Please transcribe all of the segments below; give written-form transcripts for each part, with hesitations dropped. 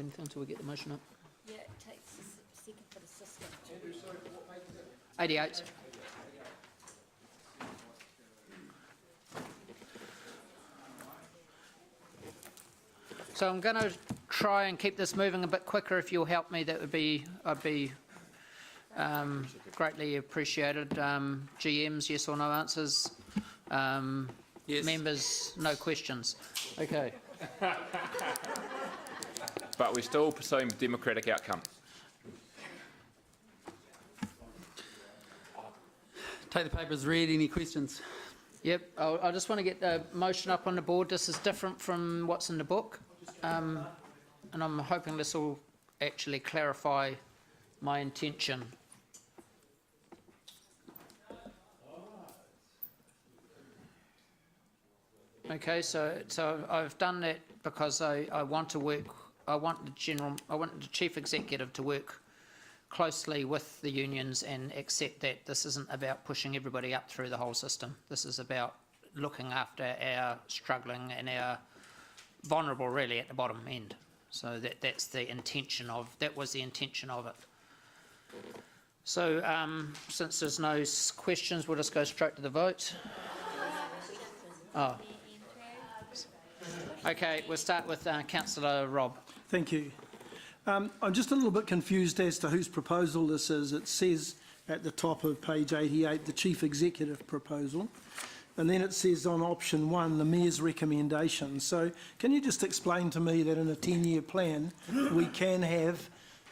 anything until we get the motion up? Yeah, it takes a second for the system. 88. So I'm going to try and keep this moving a bit quicker. If you'll help me, I'd be greatly appreciated. GMs, yes or no answers. Yes. Members, no questions. Okay. But we're still pursuing democratic outcome. Take the paper as read. Any questions? Yep. I just want to get the motion up on the board. This is different from what's in the book. And I'm hoping this will actually clarify my intention. Okay, so I've done that because I want to work. I want the chief executive to work closely with the unions and accept that this isn't about pushing everybody up through the whole system. This is about looking after our struggling and our vulnerable, really, at the bottom end. So that was the intention of it. So since there's no questions, we'll just go straight to the vote. Oh. Okay, we'll start with Councillor Rob. Thank you. I'm just a little bit confused as to whose proposal this is. It says at the top of page 88, the Chief Executive proposal, and then it says on option 1, the Mayor's recommendation. So can you just explain to me that in a 10-year plan, we can have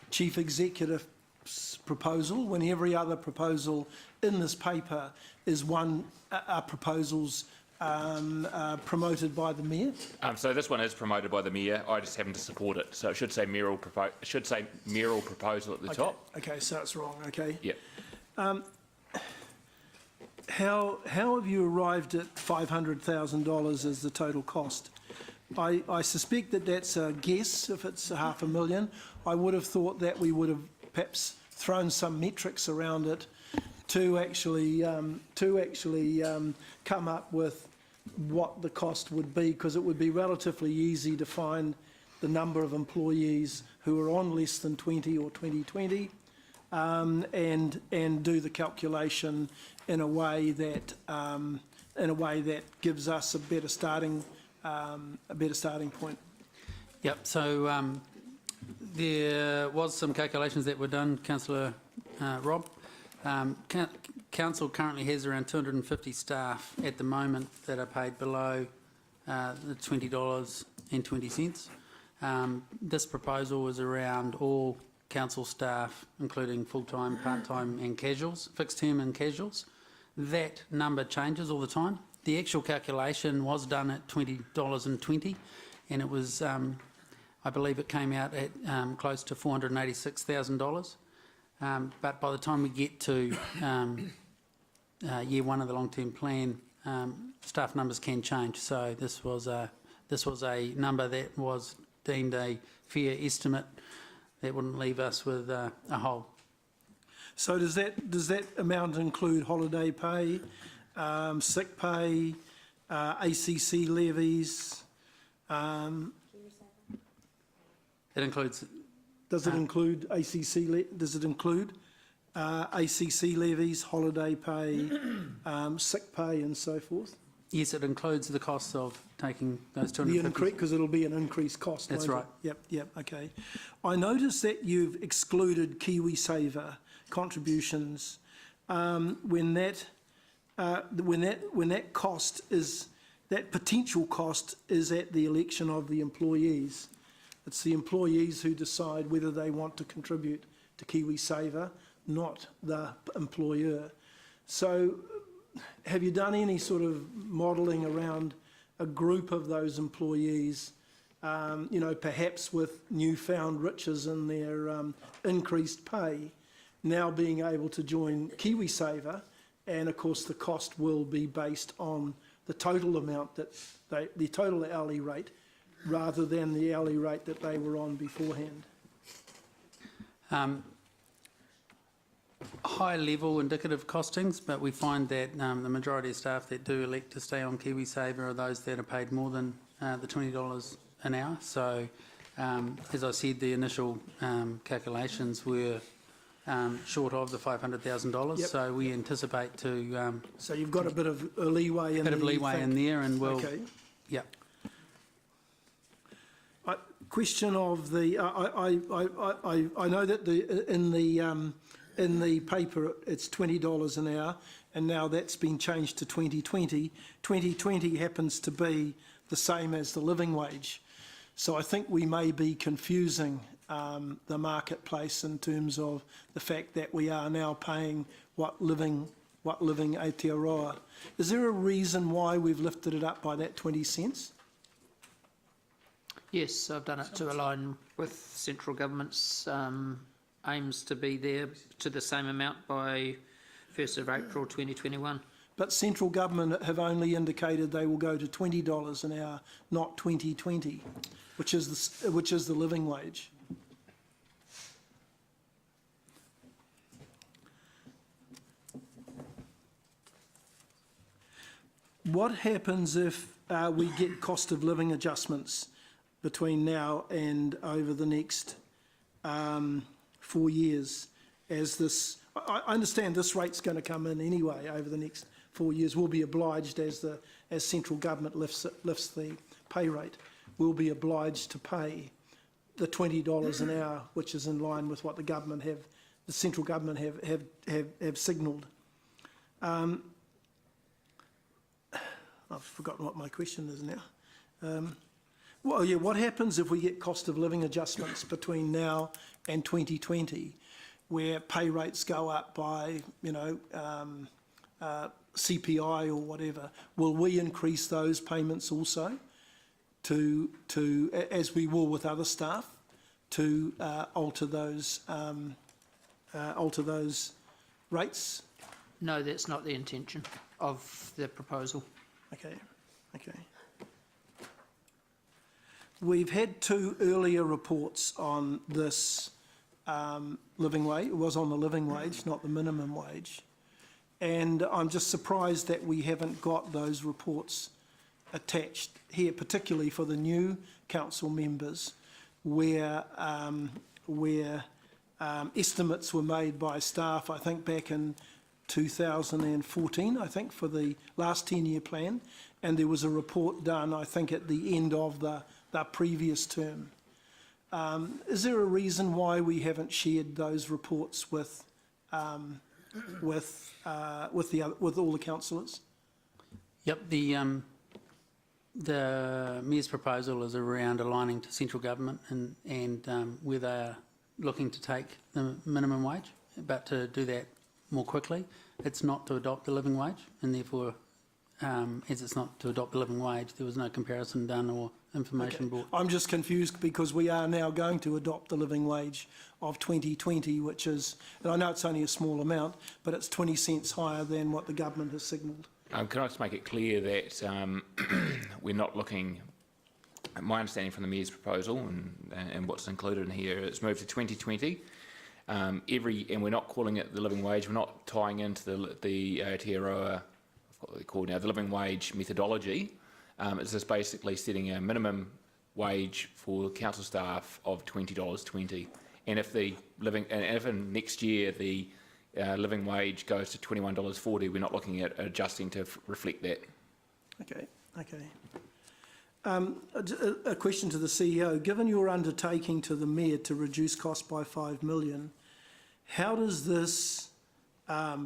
Chief Executive's proposal when every other proposal in this paper is proposals promoted by the Mayor? So this one is promoted by the Mayor. I just happen to support it. So it should say mayoral proposal at the top. Okay, so it's wrong. Okay. Yep. How have you arrived at $500,000 as the total cost? I suspect that that's a guess. If it's $500,000, I would have thought that we would have perhaps thrown some metrics around it to actually come up with what the cost would be, because it would be relatively easy to find the number of employees who are on less than 20 or 2020, and do the calculation in a way that gives us a better starting point. Yep. So there was some calculations that were done, Councillor Rob. Council currently has around 250 staff at the moment that are paid below the $20.20. This proposal is around all council staff, including full-time, part-time and casuals, fixed-term and casuals. That number changes all the time. The actual calculation was done at $20.20, and it was, I believe it came out at close to $486,000. But by the time we get to year 1 of the long-term plan, staff numbers can change. So this was a number that was deemed a fair estimate that wouldn't leave us with a hole. So does that amount include holiday pay, sick pay, ACC levies? It includes. Does it include ACC? Does it include ACC levies, holiday pay, sick pay, and so forth? Yes, it includes the costs of taking those 250. Because it'll be an increased cost. That's right. Yep. Okay. I noticed that you've excluded KiwiSaver contributions when that cost is, that potential cost is at the election of the employees. It's the employees who decide whether they want to contribute to KiwiSaver, not the employer. So have you done any sort of modelling around a group of those employees, perhaps with newfound riches in their increased pay, now being able to join KiwiSaver, and of course the cost will be based on the total amount that the total hourly rate, rather than the hourly rate that they were on beforehand? High level indicative costings, but we find that the majority of staff that do elect to stay on KiwiSaver are those that are paid more than the $20 an hour. So As I said, the initial calculations were short of the $500,000, Yep. so we anticipate to So you've got a bit of a leeway in there. bit of you leeway in think? there, and we'll, Okay. yeah. Question of the, I know that in the paper, it's $20 an hour, and now that's been changed to 2020. 2020 happens to be the same as the living wage. So I think we may be confusing the marketplace in terms of the fact that we are now paying what living Aotearoa. Is there a reason why we've lifted it up by that 20 cents? Yes, I've done it to align with central government's aims to be there to the same amount by 1st of April 2021. But central government have only indicated they will go to $20 an hour, not 2020, which is the living wage. What happens if we get cost of living adjustments between now and over the next 4 years? As this, I understand this rate's going to come in anyway over the next 4 years. We'll be obliged as central government lifts the pay rate. We'll be obliged to pay the $20 an hour, which is in line with what the central government have signalled. I've forgotten what my question is now. Well, yeah, what happens if we get cost of living adjustments between now and 2020, where pay rates go up by, CPI or whatever? Will we increase those payments also to as we will with other staff, to alter those rates? No, that's not the intention of the proposal. Okay. We've had 2 earlier reports on this living wage. It was on the living wage, not the minimum wage. And I'm just surprised that we haven't got those reports attached here, particularly for the new council members, where estimates were made by staff, I think back in 2014, I think, for the last 10-year plan, and there was a report done, I think, at the end of the previous term. Is there a reason why we haven't shared those reports with all the councillors? Yep, the Mayor's proposal is around aligning to central government and where they are looking to take the minimum wage, but to do that more quickly. It's not to adopt the living wage, and therefore, as it's not to adopt the living wage, there was no comparison done or information brought. I'm just confused because we are now going to adopt the living wage of 2020, which is, and I know it's only a small amount, but it's 20 cents higher than what the government has signalled. Can I just make it clear that we're not looking, my understanding from the Mayor's proposal and what's included in here, it's moved to 2020. And we're not calling it the living wage, we're not tying into the Aotearoa, what they call now, the living wage methodology. It's just basically setting a minimum wage for council staff of $20.20. And if in next year the living wage goes to $21.40, we're not looking at adjusting to reflect that. Okay. A question to the CEO. Given your undertaking to the Mayor to reduce costs by $5 million, how does this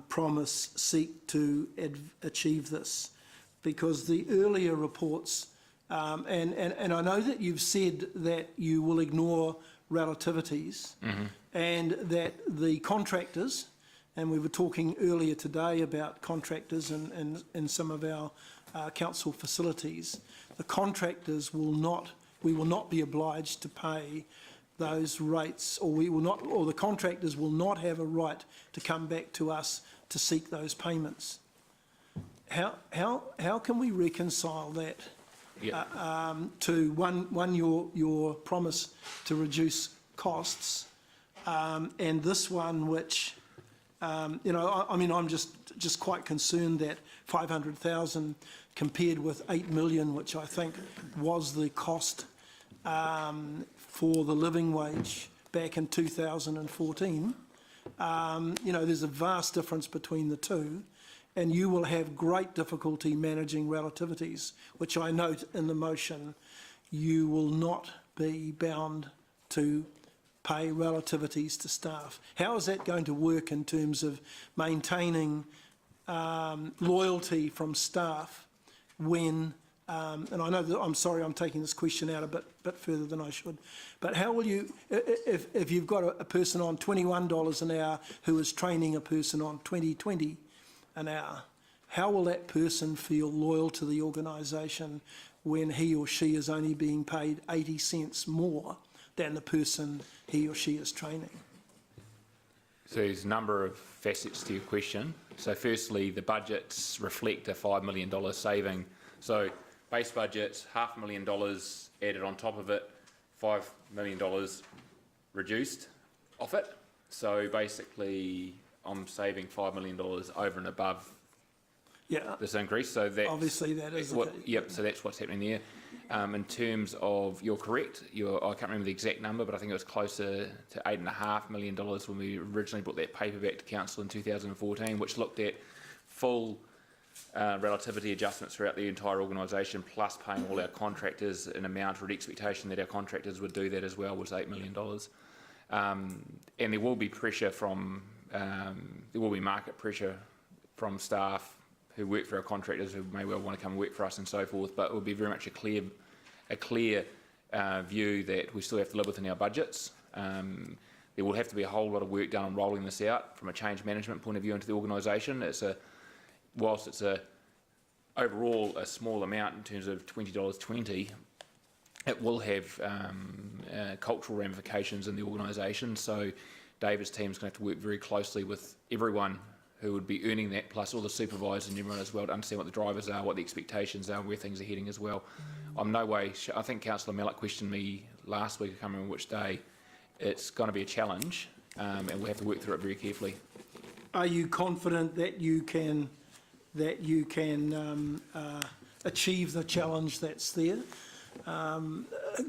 promise seek to achieve this? Because the earlier reports, and I know that you've said that you will ignore relativities, and that the contractors, and we were talking earlier today about contractors in some of our council facilities, the contractors we will not be obliged to pay those rates, or the contractors will not have a right to come back to us to seek those payments. How can we reconcile that to your promise to reduce costs, and this one which I'm just quite concerned that 500,000 compared with 8 million, which I think was the cost for the living wage back in 2014. There's a vast difference between the two, and you will have great difficulty managing relativities, which I note in the motion. You will not be bound to pay relativities to staff. How is that going to work in terms of maintaining loyalty from staff when, and I know that, I'm sorry I'm taking this question out a bit further than I should, but how will you, if you've got a person on $21 an hour who is training a person on $20 an hour, how will that person feel loyal to the organisation when he or she is only being paid 80 cents more than the person he or she is training? So there's a number of facets to your question. So firstly, the budgets reflect a $5 million saving. So base budget, $500,000 added on top of it, $5 million reduced off it. So basically, I'm saving $5 million over and above this increase. So that's obviously that is yep. So that's what's happening there. In terms of, you're correct. I can't remember the exact number, but I think it was closer to $8.5 million when we originally brought that paper back to council in 2014, which looked at full relativity adjustments throughout the entire organisation, plus paying all our contractors an amount or an expectation that our contractors would do that as well, was $8 million. And there will be pressure from, there will be market pressure from staff who work for our contractors who may well want to come and work for us and so forth, but it will be very much a clear view that we still have to live within our budgets. There will have to be a whole lot of work done on rolling this out from a change management point of view into the organisation. Whilst it's overall a small amount in terms of $20.20, it will have cultural ramifications in the organisation. So David's team's going to have to work very closely with everyone who would be earning that, plus all the supervisors and everyone as well, to understand what the drivers are, what the expectations are, where things are heading as well. I'm no way, I think Councillor Mallock questioned me last week, I can't remember which day. It's going to be a challenge, and we'll have to work through it very carefully. Are you confident that you can achieve the challenge that's there,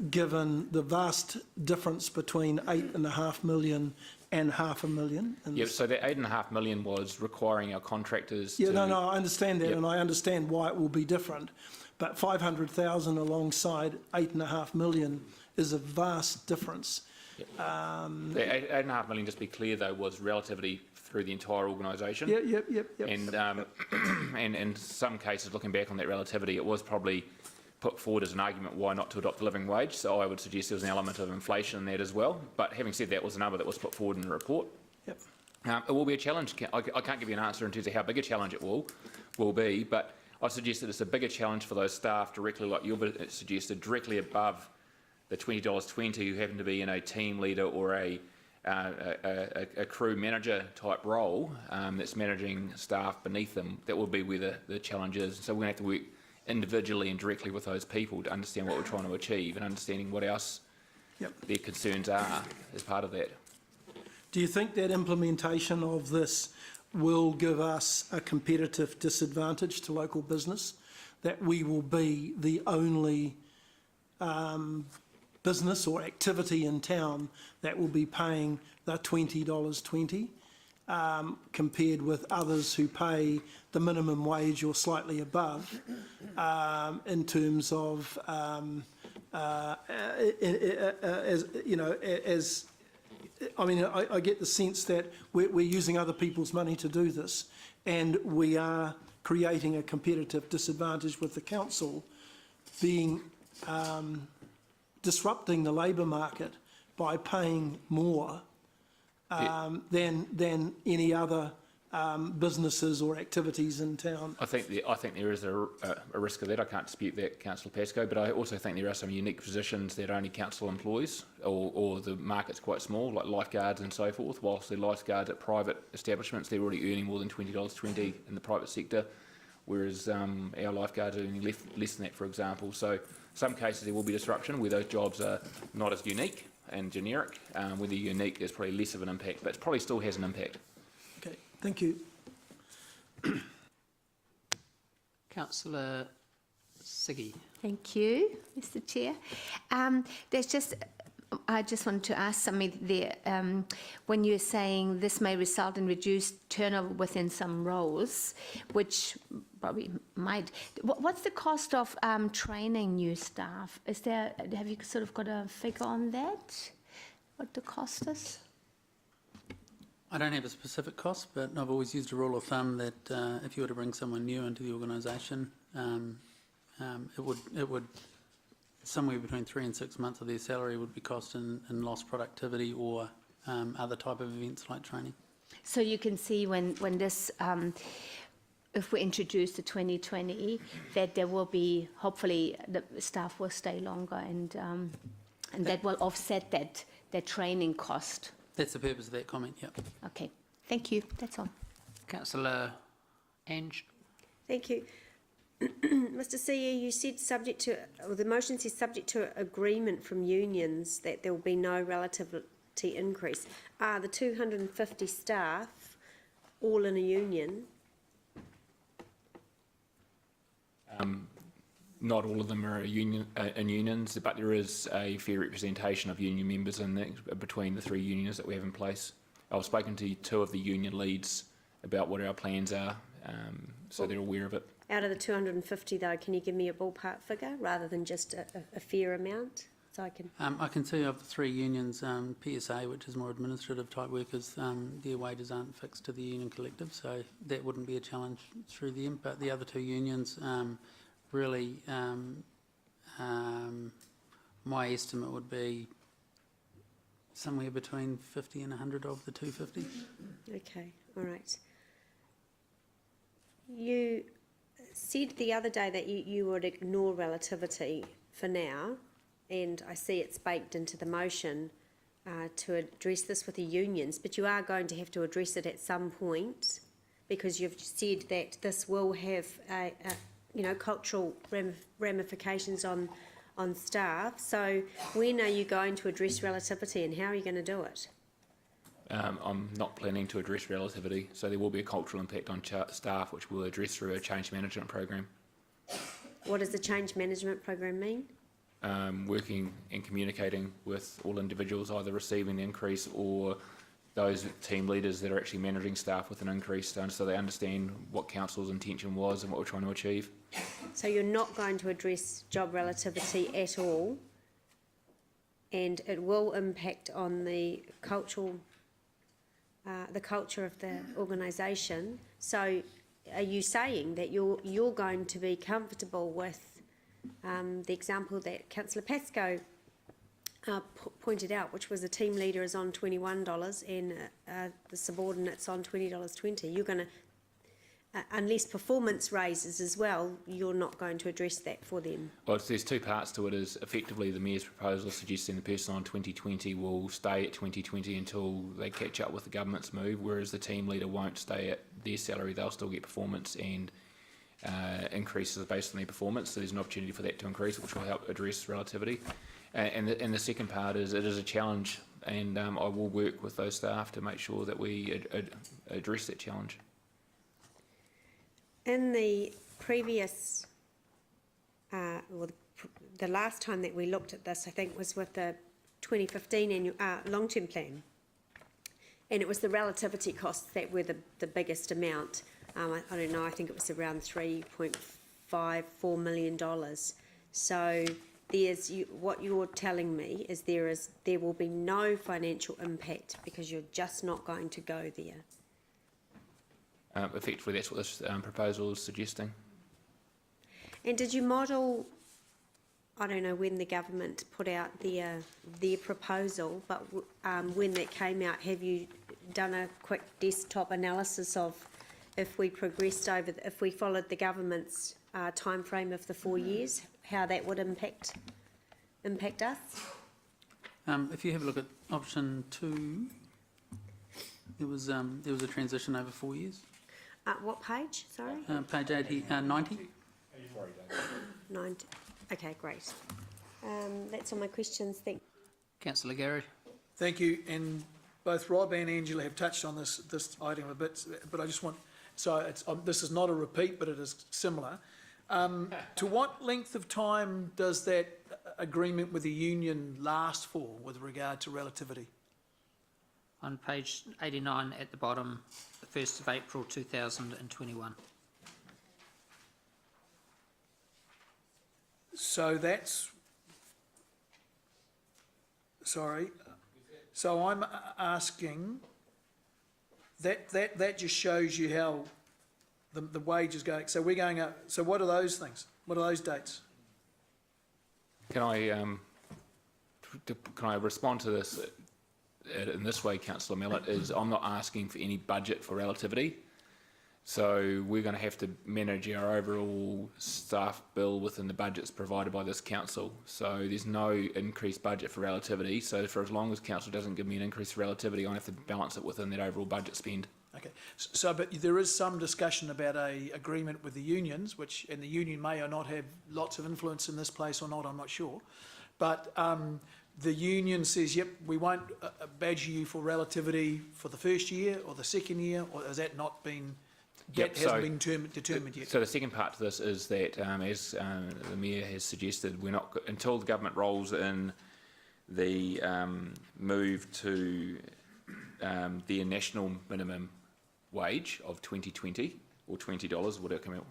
given the vast difference between $8.5 million and $500,000? Yeah, so that $8.5 million was requiring our contractors to... Yeah, no, I understand that, Yep. and I understand why it will be different. But 500,000 alongside $8.5 million is a vast difference. Yep. The $8.5 million, just to be clear though, was relativity through the entire organisation. Yep. And in some cases, looking back on that relativity, it was probably put forward as an argument why not to adopt a living wage. So I would suggest there was an element of inflation in that as well. But having said that, was a number that was put forward in the report. Yep. It will be a challenge. I can't give you an answer in terms of how big a challenge it will be, but I suggest that it's a bigger challenge for those staff directly, like you've suggested, directly above the $20.20 who happen to be in a team leader or a crew manager type role that's managing staff beneath them. That will be where the challenge is. So we're going to have to work individually and directly with those people to understand what we're trying to achieve and understanding what else their concerns are as part of that. Do you think that implementation of this will give us a competitive disadvantage to local business, that we will be the only business or activity in town that will be paying the $20.20 compared with others who pay the minimum wage or slightly above, in terms of, I get the sense that we're using other people's money to do this, and we are creating a competitive disadvantage with the council being disrupting the labour market by paying more than any other businesses or activities in town. I think there is a risk of that. I can't dispute that, Councillor Pascoe, but I also think there are some unique positions that only council employs, or the market's quite small, like lifeguards and so forth. Whilst the lifeguards at private establishments, they're already earning more than $20.20 in the private sector, whereas our lifeguards are earning less than that, for example. So some cases there will be disruption where those jobs are not as unique and generic. Where they're unique, there's probably less of an impact, but it probably still has an impact. Okay, thank you. Councillor Siggy. Thank you, Mr. Chair. I just wanted to ask something there. When you're saying this may result in reduced turnover within some roles, which probably might. What's the cost of training new staff? Have you sort of got a figure on that? What the cost is? I don't have a specific cost, but I've always used a rule of thumb that if you were to bring someone new into the organisation, it would somewhere between 3 and 6 months of their salary would be cost in lost productivity or other type of events like training. So you can see when this, if we introduce the 2020, that there will be, hopefully, the staff will stay longer and that will offset that training cost. That's the purpose of that comment, yep. Okay, thank you, that's all. Councillor Ange. Thank you. Mr. CE, you said subject to, or the motion says subject to agreement from unions that there will be no relativity increase. Are the 250 staff all in a union? Not all of them are in unions, but there is a fair representation of union members between the 3 unions that we have in place. I've spoken to 2 of the union leads about what our plans are, so they're aware of it. Out of the 250 though, can you give me a ballpark figure rather than just a fair amount? So I can. I can see of the 3 unions, PSA, which is more administrative type workers, their wages aren't fixed to the union collective, so that wouldn't be a challenge through them. But the other 2 unions, really, my estimate would be somewhere between 50 and 100 of the 250. Okay, all right. You said the other day that you would ignore relativity for now, and I see it's baked into the motion to address this with the unions, but you are going to have to address it at some point because you've said that this will have cultural ramifications on staff. So when are you going to address relativity and how are you going to do it? I'm not planning to address relativity, so there will be a cultural impact on staff, which we'll address through a change management program. What does the change management program mean? Working and communicating with all individuals either receiving the increase or those team leaders that are actually managing staff with an increase, so they understand what council's intention was and what we're trying to achieve. So you're not going to address job relativity at all, and it will impact on the culture of the organisation. So are you saying that you're going to be comfortable with the example that Councillor Pascoe pointed out, which was the team leader is on $21 and the subordinate's on $20.20. You're going to, unless performance raises as well, you're not going to address that for them. Well, there's 2 parts to it. Is effectively the Mayor's proposal suggesting the person on 2020 will stay at 2020 until they catch up with the government's move, whereas the team leader won't stay at their salary. They'll still get performance and increases based on their performance. So there's an opportunity for that to increase, which will help address relativity. And the second part is it is a challenge, and I will work with those staff to make sure that we address that challenge. In the previous, the last time that we looked at this, I think, was with the 2015 annual long-term plan, and it was the relativity costs that were the biggest amount. I don't know. I think it was around $3.54 million. So what you're telling me is there will be no financial impact because you're just not going to go there. Effectively, that's what this proposal is suggesting. And did you model, I don't know when the government put out their proposal, but when that came out, have you done a quick desktop analysis of if we progressed if we followed the government's time frame of the 4 years, how that would impact us? If you have a look at option 2, there was a transition over 4 years. What page, sorry? Page 90. 90. Okay, great. That's all my questions. Thank you. Councillor Gary. Thank you, and both Rob and Angela have touched on this item a bit, but I just want, so this is not a repeat, but it is similar. To what length of time does that agreement with the union last for with regard to relativity? On page 89 at the bottom, the 1st of April 2021. So that's, sorry, so I'm asking, that just shows you how the wage is going, so we're going up, so what are those things? What are those dates? Can I respond to this in this way, Councillor Mellett? Is I'm not asking for any budget for relativity, so we're going to have to manage our overall staff bill within the budgets provided by this council. So there's no increased budget for relativity. So for as long as council doesn't give me an increase for relativity, I have to balance it within that overall budget spend. Okay, so, but there is some discussion about a agreement with the unions, which, and the union may or not have lots of influence in this place or not, I'm not sure. But the union says, yep, we won't badge you for relativity for the first year or the second year, or has that not been, that hasn't been determined yet? So the second part to this is that, as the Mayor has suggested, we're not, until the government rolls in the move to their national minimum wage of 2020 or $20, whatever come out,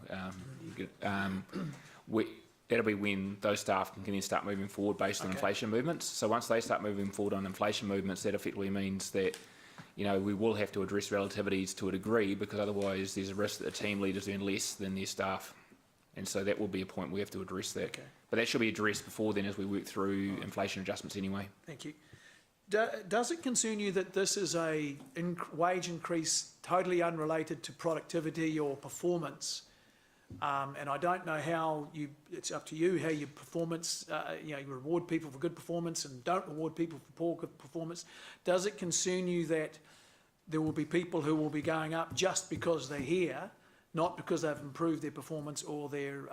that'll be when those staff can then start moving forward based on inflation movements. So once they start moving forward on inflation movements, that effectively means that, you know, we will have to address relativities to a degree, because otherwise there's a risk that the team leaders earn less than their staff. And so that will be a point we have to address that. Okay. But that should be addressed before then as we work through inflation adjustments anyway. Thank you. Does it concern you that this is a wage increase totally unrelated to productivity or performance? And I don't know how you, it's up to you, how your performance, you reward people for good performance and don't reward people for poor performance. Does it concern you that there will be people who will be going up just because they're here, not because they've improved their performance or their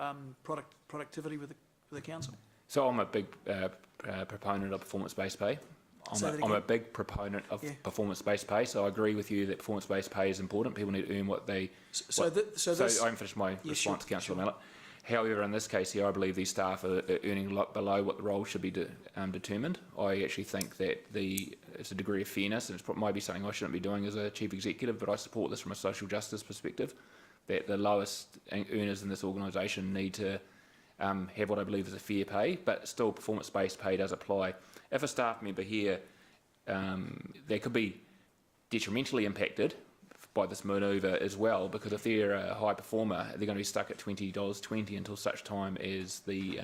productivity with the council? So I'm a big proponent of performance-based pay. I'm a big proponent of performance-based pay, so I agree with you that performance-based pay is important. People need to earn what they... So I haven't finished my response to Councillor Mellett. However, in this case here, I believe these staff are earning a lot below what the role should be determined. I actually think that it's a degree of fairness, and it might be something I shouldn't be doing as a chief executive, but I support this from a social justice perspective, that the lowest earners in this organisation need to have what I believe is a fair pay, but still performance-based pay does apply. If a staff member here, they could be detrimentally impacted by this manoeuvre as well, because if they're a high performer, they're going to be stuck at $20.20 until such time as the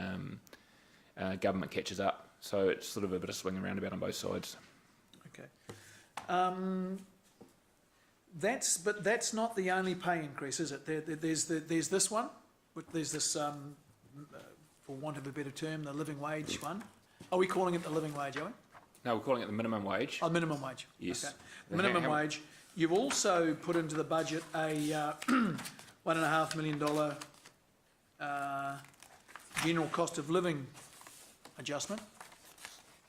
government catches up. So it's sort of a bit of swing and roundabout on both sides. Okay. But that's not the only pay increase, is it? There's this one, there's this, for want of a better term, the living wage one. Are we calling it the living wage, are we? No, we're calling it the minimum wage. Oh, minimum wage. Yes. Okay. The minimum wage. You've also put into the budget a $1.5 million general cost of living adjustment.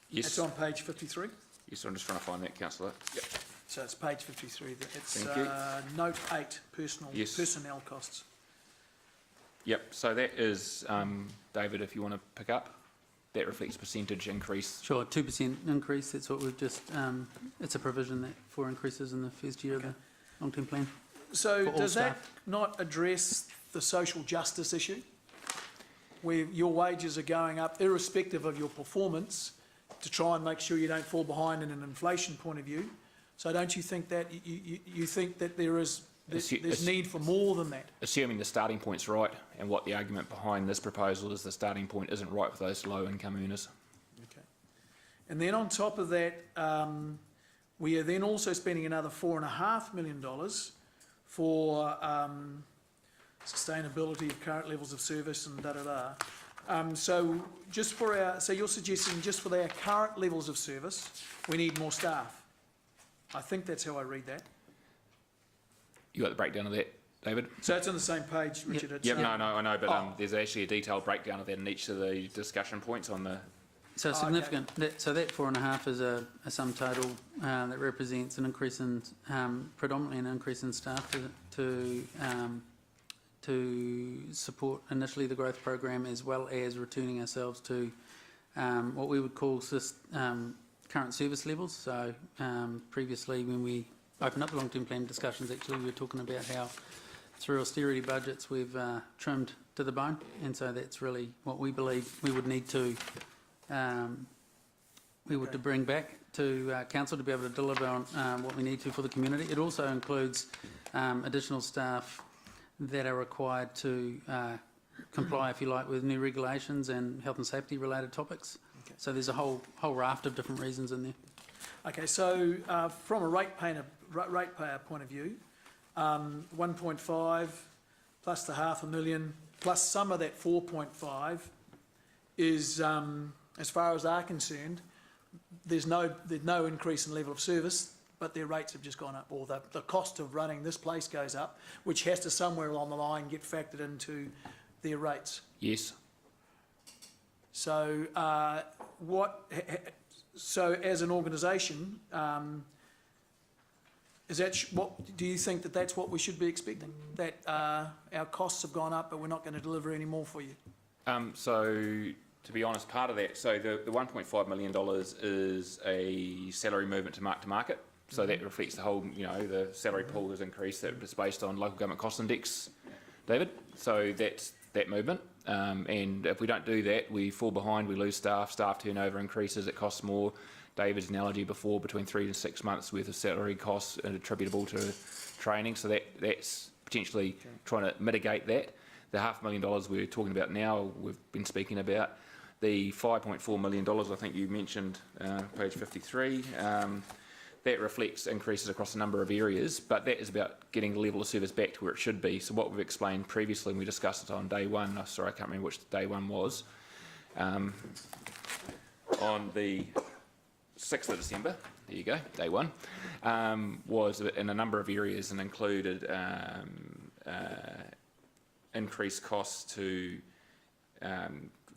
Yes. It's on page 53. Yes, I'm just trying to find that, Councillor. Yep. So it's page 53. It's Thank you. note 8, personnel costs. Yep, so that is, David, if you want to pick up, that reflects percentage increase. Sure, 2% increase, that's what we've just, it's a provision that for increases in the first year of the long-term plan. So does that not address the social justice issue, where your wages are going up irrespective of your performance to try and make sure you don't fall behind in an inflation point of view? So don't you think that, you think that there's need for more than that? Assuming the starting point's right, and what the argument behind this proposal is the starting point isn't right for those low income earners. Okay. And then on top of that, we are then also spending another $4.5 million for sustainability of current levels of service and so just for so you're suggesting just for our current levels of service, we need more staff. I think that's how I read that. You got the breakdown of that, David? So it's on the same page, Richard. Yep, no, I know, but there's actually a detailed breakdown of that in each of the discussion points on the... So significant, so that 4.5 is a sum total that represents an increase in, predominantly an increase in staff to to support initially the growth program as well as returning ourselves to what we would call current service levels. So previously when we opened up the long-term plan discussions, actually we were talking about how through austerity budgets we've trimmed to the bone, and so that's really what we believe we would need to to bring back to council to be able to deliver on what we need to for the community. It also includes additional staff that are required to comply, if you like, with new regulations and health and safety related topics. Okay. So there's a whole raft of different reasons in there. Okay, so from a ratepayer point of view, 1.5 plus the $500,000 plus some of that 4.5 is, as far as they're concerned, there's no increase in level of service, but their rates have just gone up, or the cost of running this place goes up, which has to somewhere along the line get factored into their rates. Yes. So so as an organisation, do you think that that's what we should be expecting? That our costs have gone up, but we're not going to deliver any more for you? So to be honest, part of that, so the $1.5 million is a salary movement to market. So that reflects the whole, the salary pool has increased. That is based on local government cost index, David. So that's that movement. And if we don't do that, we fall behind, we lose staff turnover increases, it costs more. David's analogy before, between 3 to 6 months worth of salary costs attributable to training. So that's potentially trying to mitigate that. The $500,000 we're talking about now, we've been speaking about. The $5.4 million, I think you mentioned, page 53, that reflects increases across a number of areas, but that is about getting the level of service back to where it should be. So what we've explained previously, and we discussed it on day one, sorry, I can't remember which day one was, on the 6th of December, there you go, day one, was in a number of areas and included increased costs to,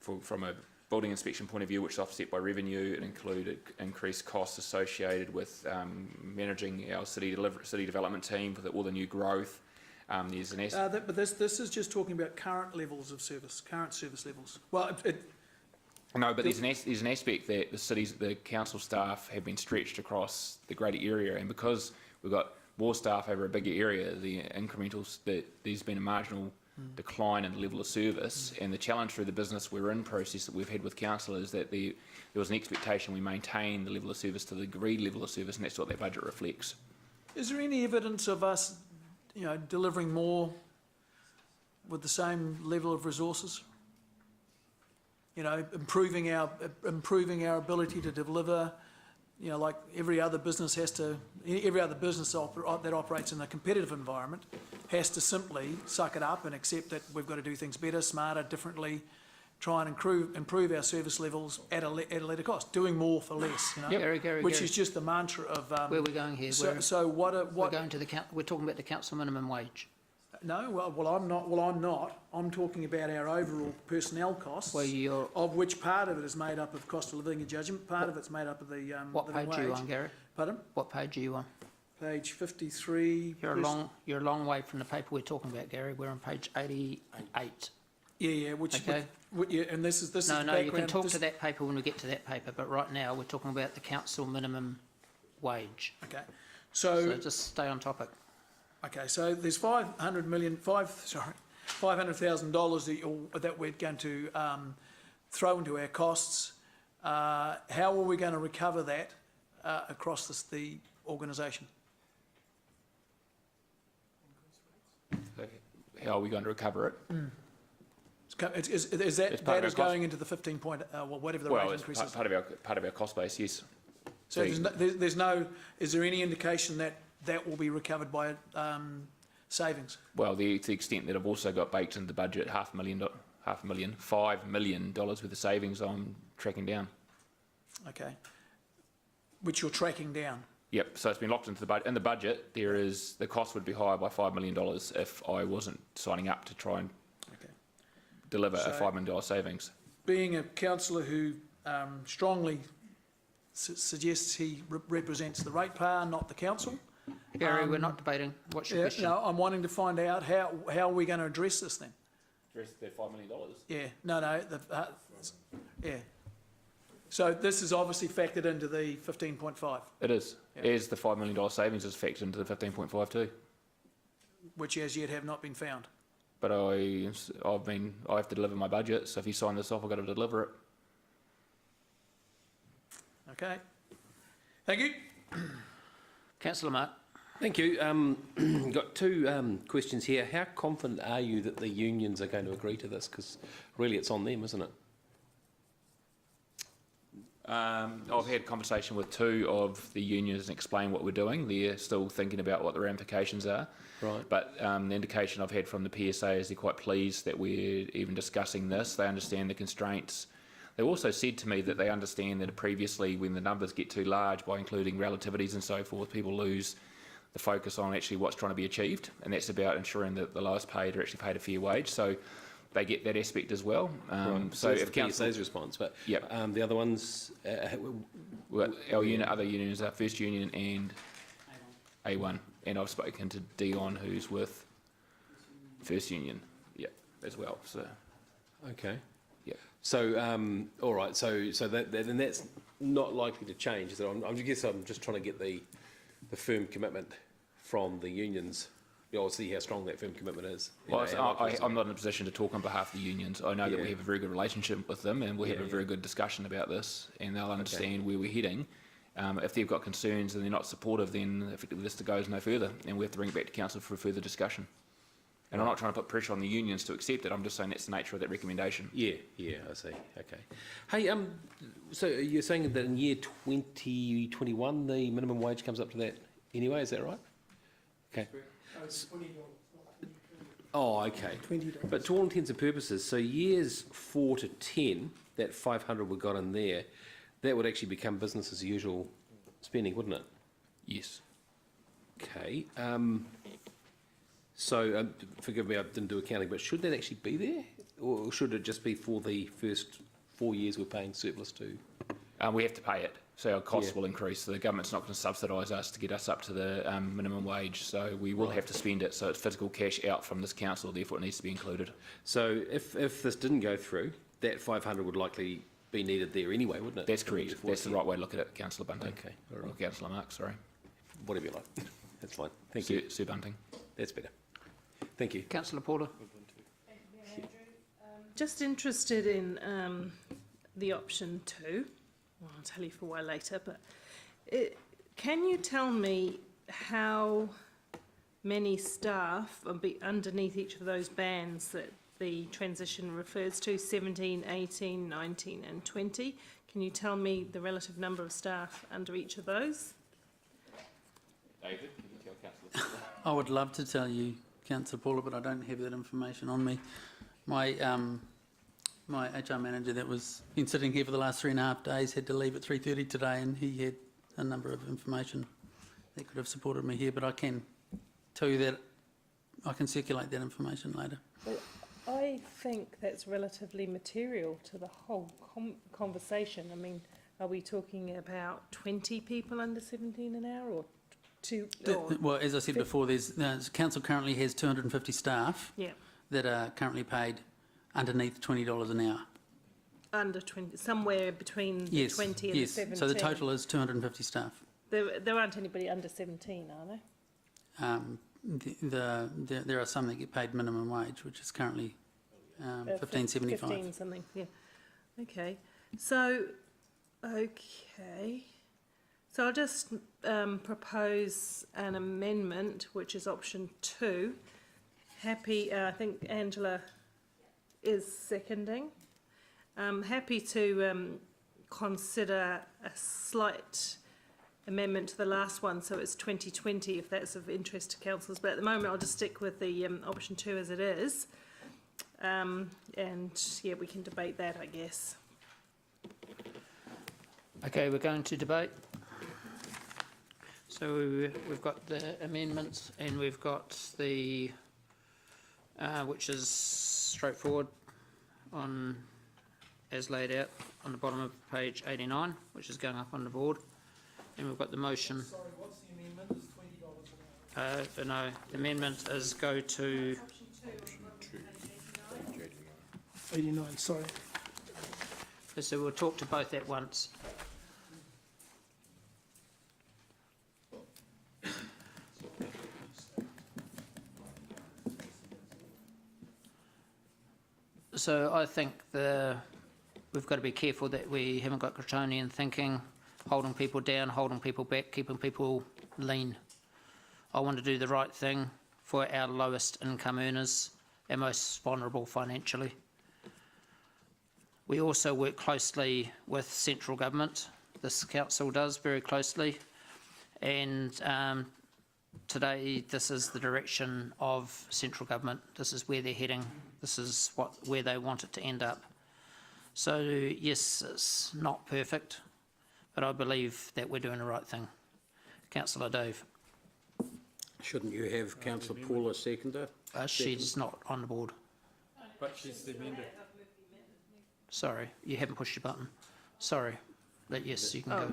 from a building inspection point of view, which is offset by revenue. It included increased costs associated with managing our city development team with all the new growth. There's an but this is just talking about current levels of service, current service levels. Well, no, but there's an aspect that the council staff have been stretched across the greater area, and because we've got more staff over a bigger area, the incrementals, there's been a marginal decline in the level of service, and the challenge through the business we're in process that we've had with council is that there was an expectation we maintain the level of service to the agreed level of service, and that's what that budget reflects. is there any evidence of us, delivering more with the same level of resources? Improving our ability to deliver. Like every other business that operates in a competitive environment has to simply suck it up and accept that we've got to do things better, smarter, differently, try and improve our service levels at a later cost, doing more for less. Gary, which is just the mantra of. where are we going here? We're going to we're talking about the council minimum wage. No, well, I'm not. I'm talking about our overall personnel costs, of which part of it is made up of cost of living adjustment, part of it's made up of the What living page are you wage. on, Gary? Pardon? What page are you on? Page 53. You're a long way from the paper we're talking about, Gary. We're on page 88. Yeah, Okay. And this is the No, background. you can talk to that paper when we get to that paper, but right now we're talking about the council minimum wage. Okay, So just stay on topic. okay, so there's $500,000 that we're going to throw into our costs. How are we going to recover that across the organisation? How are we going to recover it? Is that going into the 15 point, whatever the rate increase is? It's part of our cost base, yes. So is there any indication that will be recovered by savings? Well, to the extent that I've also got baked into the budget $5 million, $5 million worth of savings I'm tracking down. Okay. Which you're tracking down? Yep, so it's been locked into the budget. In the budget, the cost would be higher by $5 million if I wasn't signing up to try and deliver a $5 million savings. Being a councillor who strongly suggests he represents the ratepayer, not the council, Gary, we're not debating. What's your Yeah, question? no, I'm wanting to find out how are we going to address this then? Address the $5 million. Yeah, no, yeah. So this is obviously factored into the 15.5, It is. Yeah. As the $5 million savings is factored into the 15.5 too. which as yet have not been found. But I have to deliver my budget, so if you sign this off, I've got to deliver it. Okay. Thank you. Councillor Mark. Thank you. Got two questions here. How confident are you that the unions are going to agree to this? Because really it's on them, isn't it? I've had a conversation with two of the unions and explained what we're doing. They're still thinking about what the ramifications are. Right. But the indication I've had from the PSA is they're quite pleased that we're even discussing this. They understand the constraints. They also said to me that they understand that previously when the numbers get too large by including relativities and so forth, people lose the focus on actually what's trying to be achieved, and that's about ensuring that the lowest paid are actually paid a fair wage. So they get that aspect as well. Right. So that's if the council, PSA's response, but Yep. the other ones, well, our unit, other unions are First Union and A1, and I've spoken to Dion, who's with First Union, as well. So okay. Yep. So all right. So then that's not likely to change. Is it? I guess I'm just trying to get the firm commitment from the unions. You know, see how strong that firm commitment is. You well, know, how likely is it? I'm not in a position to talk on behalf of the unions. I know that we Yeah. have a very good relationship with them, and we have a very good discussion about this, and they'll understand where we're heading. If they've got concerns and they're not supportive, then effectively this goes no further, and we have to bring it back to council for further discussion. And I'm not trying to put pressure on the unions to accept it. I'm just saying that's the nature of that recommendation. Yeah, I see. Okay. Hey, so you're saying that in year 2021 the minimum wage comes up to that anyway? Is that right? Okay. Oh, okay. $20. But to all intents and purposes, so years 4 to 10, that 500 we got in there, that would actually become business as usual spending, wouldn't it? Yes. Okay. So forgive me, I didn't do accounting, but should that actually be there, or should it just be for the first 4 years we're paying surplus to? We have to pay it, so our costs Yeah. will increase. The government's not going to subsidise us to get us up to the minimum wage, so we will have to spend it. So it's physical cash out from this council, therefore it needs to be included. So if this didn't go through, that 500 would likely be needed there anyway, wouldn't it? That's correct. That's the right way to look at it, Councillor Bunting. Okay, all right. Or Councillor Mark, sorry. Whatever you like. That's fine. Thank you. Sue Bunting. That's better. Thank you. Councillor Porter. Just interested in the option 2. Well, I'll tell you for why later, but can you tell me how many staff will be underneath each of those bands that the transition refers to, 17, 18, 19 and 20? Can you tell me the relative number of staff under each of those? David, can you tell Councillor? I would love to tell you, Councillor Paula, but I don't have that information on me. My HR manager that was been sitting here for the last 3.5 days had to leave at 3:30 today, and he had a number of information that could have supported me here, but I can tell you that I can circulate that information later. Well, I think that's relatively material to the whole conversation. I mean, are we talking about 20 people under 17 an hour, or two? Or Well, as I said before, the council currently has 250 staff yeah, that are currently paid underneath $20 an hour. under 20, somewhere between the Yes, 20 and yes. the 17. So the total is 250 staff. There aren't anybody under 17, are there? There are some that get paid minimum wage, which is currently $15.75. 15 something, yeah. Okay. So I'll just propose an amendment, which is option 2. Happy, I think Angela is seconding. Happy to consider a slight amendment to the last one, so it's 2020, if that's of interest to councillors. But at the moment, I'll just stick with the option 2 as it is. And yeah, we can debate that, I guess. Okay, we're going to debate. So we've got the amendments, and we've got the, which is straightforward on, as laid out on the bottom of page 89, which is going up on the board. And we've got the motion. Sorry, what's the amendment? Is $20 an hour? No, the amendment is go to, 89, sorry. so we'll talk to both at once. So I think we've got to be careful that we haven't got Crotonian thinking, holding people down, holding people back, keeping people lean. I want to do the right thing for our lowest income earners, our most vulnerable financially. We also work closely with central government. This council does very closely. And today, this is the direction of central government. This is where they're heading. This is where they want it to end up. So yes, it's not perfect, but I believe that we're doing the right thing. Councillor Dave. Shouldn't you have Councillor Paula seconder? She's not on the board. But she's the amender. Sorry, you haven't pushed your button. Sorry, but yes, you can go.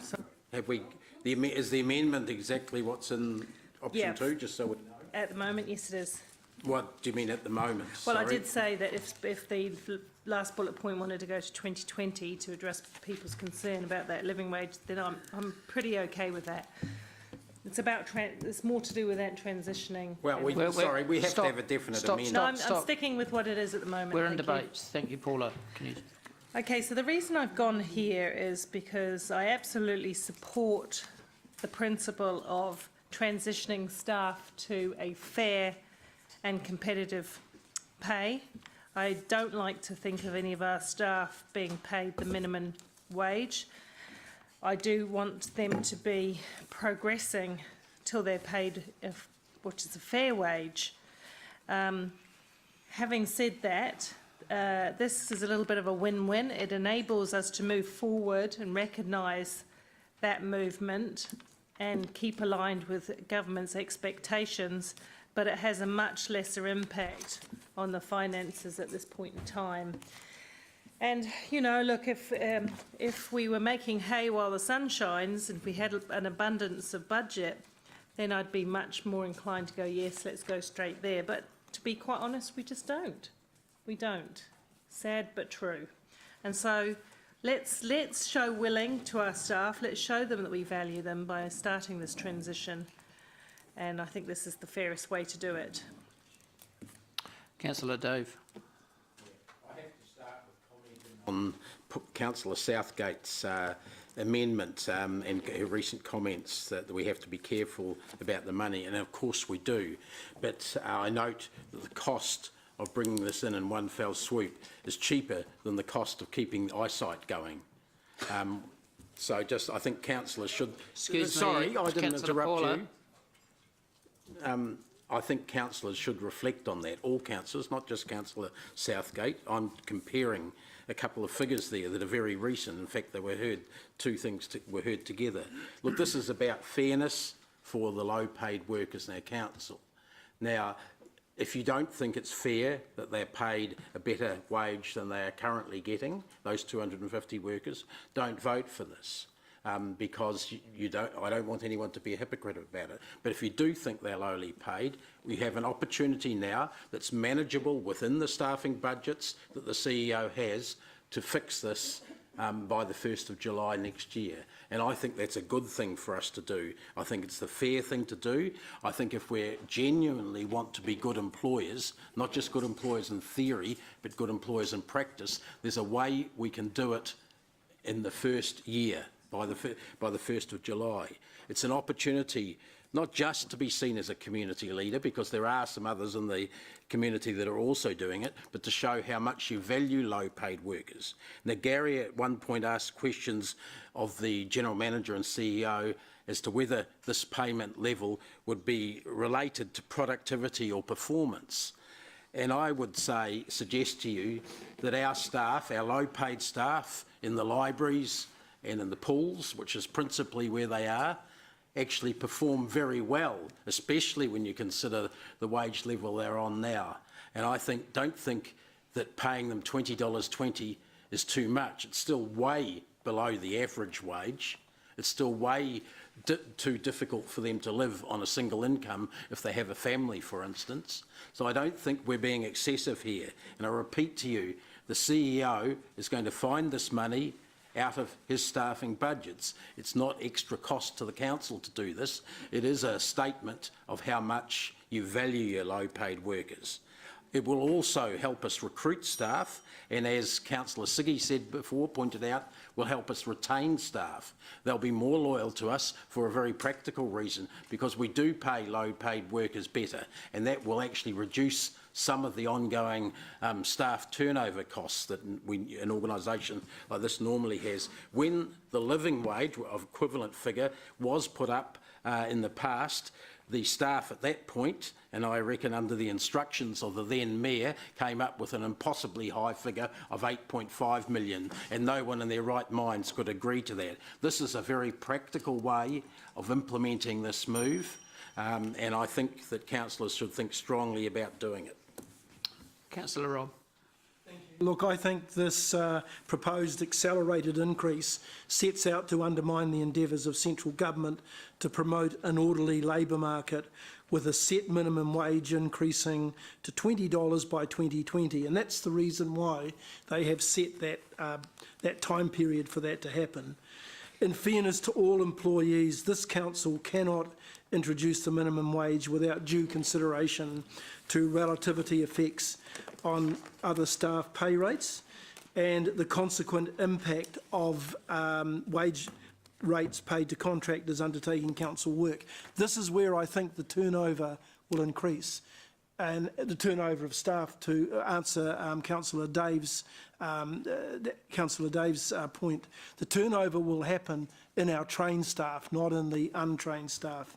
Have we, is the amendment exactly what's in Yeah. option 2, just so we know? At the moment, yes, it is. What do you mean at the moment? Well, I Sorry. did say that if the last bullet point wanted to go to 2020 to address people's concern about that living wage, then I'm pretty okay with that. It's about, it's more to do with that transitioning. Well, we have stop, to have a definite stop, amendment. No, I'm stop. sticking with what it is at the moment. We're in thank you. debate. Thank you, Paula. Can you? Okay, so the reason I've gone here is because I absolutely support the principle of transitioning staff to a fair and competitive pay. I don't like to think of any of our staff being paid the minimum wage. I do want them to be progressing till they're paid, which is a fair wage. Having said that, this is a little bit of a win-win. It enables us to move forward and recognise that movement and keep aligned with government's expectations, but it has a much lesser impact on the finances at this point in time. And, you know, look, if we were making hay while the sun shines, and if we had an abundance of budget, then I'd be much more inclined to go, yes, let's go straight there. But to be quite honest, we just don't. We don't. Sad but true. And so let's show willing to our staff. Let's show them that we value them by starting this transition. And I think this is the fairest way to do it. Councillor Dave. I have to start with commenting on Councillor Southgate's amendment and her recent comments that we have to be careful about the money, and of course we do. But I note that the cost of bringing this in one fell swoop is cheaper than the cost of keeping the eyesight going. So just, I think councillors should... Excuse me, sorry, I didn't Councillor interrupt Paula. you. I think councillors should reflect on that, all councillors, not just Councillor Southgate. I'm comparing a couple of figures there that are very recent. In fact, they were heard, two things were heard together. Look, this is about fairness for the low-paid workers in our council. Now, if you don't think it's fair that they're paid a better wage than they are currently getting, those 250 workers, don't vote for this. Because I don't want anyone to be a hypocrite about it. But if you do think they're lowly paid, we have an opportunity now that's manageable within the staffing budgets that the CEO has to fix this by the 1st of July next year. And I think that's a good thing for us to do. I think it's the fair thing to do. I think if we genuinely want to be good employers, not just good employers in theory, but good employers in practice, there's a way we can do it in the first year. By the 1st of July. It's an opportunity not just to be seen as a community leader, because there are some others in the community that are also doing it, but to show how much you value low-paid workers. Now, Gary at one point asked questions of the General Manager and CEO as to whether this payment level would be related to productivity or performance. And I would suggest to you that our staff, our low-paid staff in the libraries, and in the pools, which is principally where they are, actually perform very well, especially when you consider the wage level they're on now. And I don't think that paying them $20.20 is too much. It's still way below the average wage. It's still way too difficult for them to live on a single income if they have a family, for instance. So I don't think we're being excessive here. And I repeat to you, the CEO is going to find this money out of his staffing budgets. It's not extra cost to the council to do this. It is a statement of how much you value your low-paid workers. It will also help us recruit staff, and as Councillor Siggy said before, pointed out, will help us retain staff. They'll be more loyal to us for a very practical reason, because we do pay low-paid workers better, and that will actually reduce some of the ongoing staff turnover costs that an organisation like this normally has. When the living wage of equivalent figure was put up in the past, the staff at that point, and I reckon under the instructions of the then Mayor, came up with an impossibly high figure of 8.5 million, and no one in their right minds could agree to that. This is a very practical way of implementing this move, and I think that councillors should think strongly about doing it. Councillor Robb. Look, I think this proposed accelerated increase sets out to undermine the endeavours of central government to promote an orderly labour market, with a set minimum wage increasing to $20 by 2020. And that's the reason why they have set that time period for that to happen. In fairness to all employees, this council cannot introduce the minimum wage without due consideration to relativity effects on other staff pay rates and the consequent impact of wage rates paid to contractors undertaking council work. This is where I think the turnover will increase, and the turnover of staff, to answer Councillor Dave's point. The turnover will happen in our trained staff, not in the untrained staff.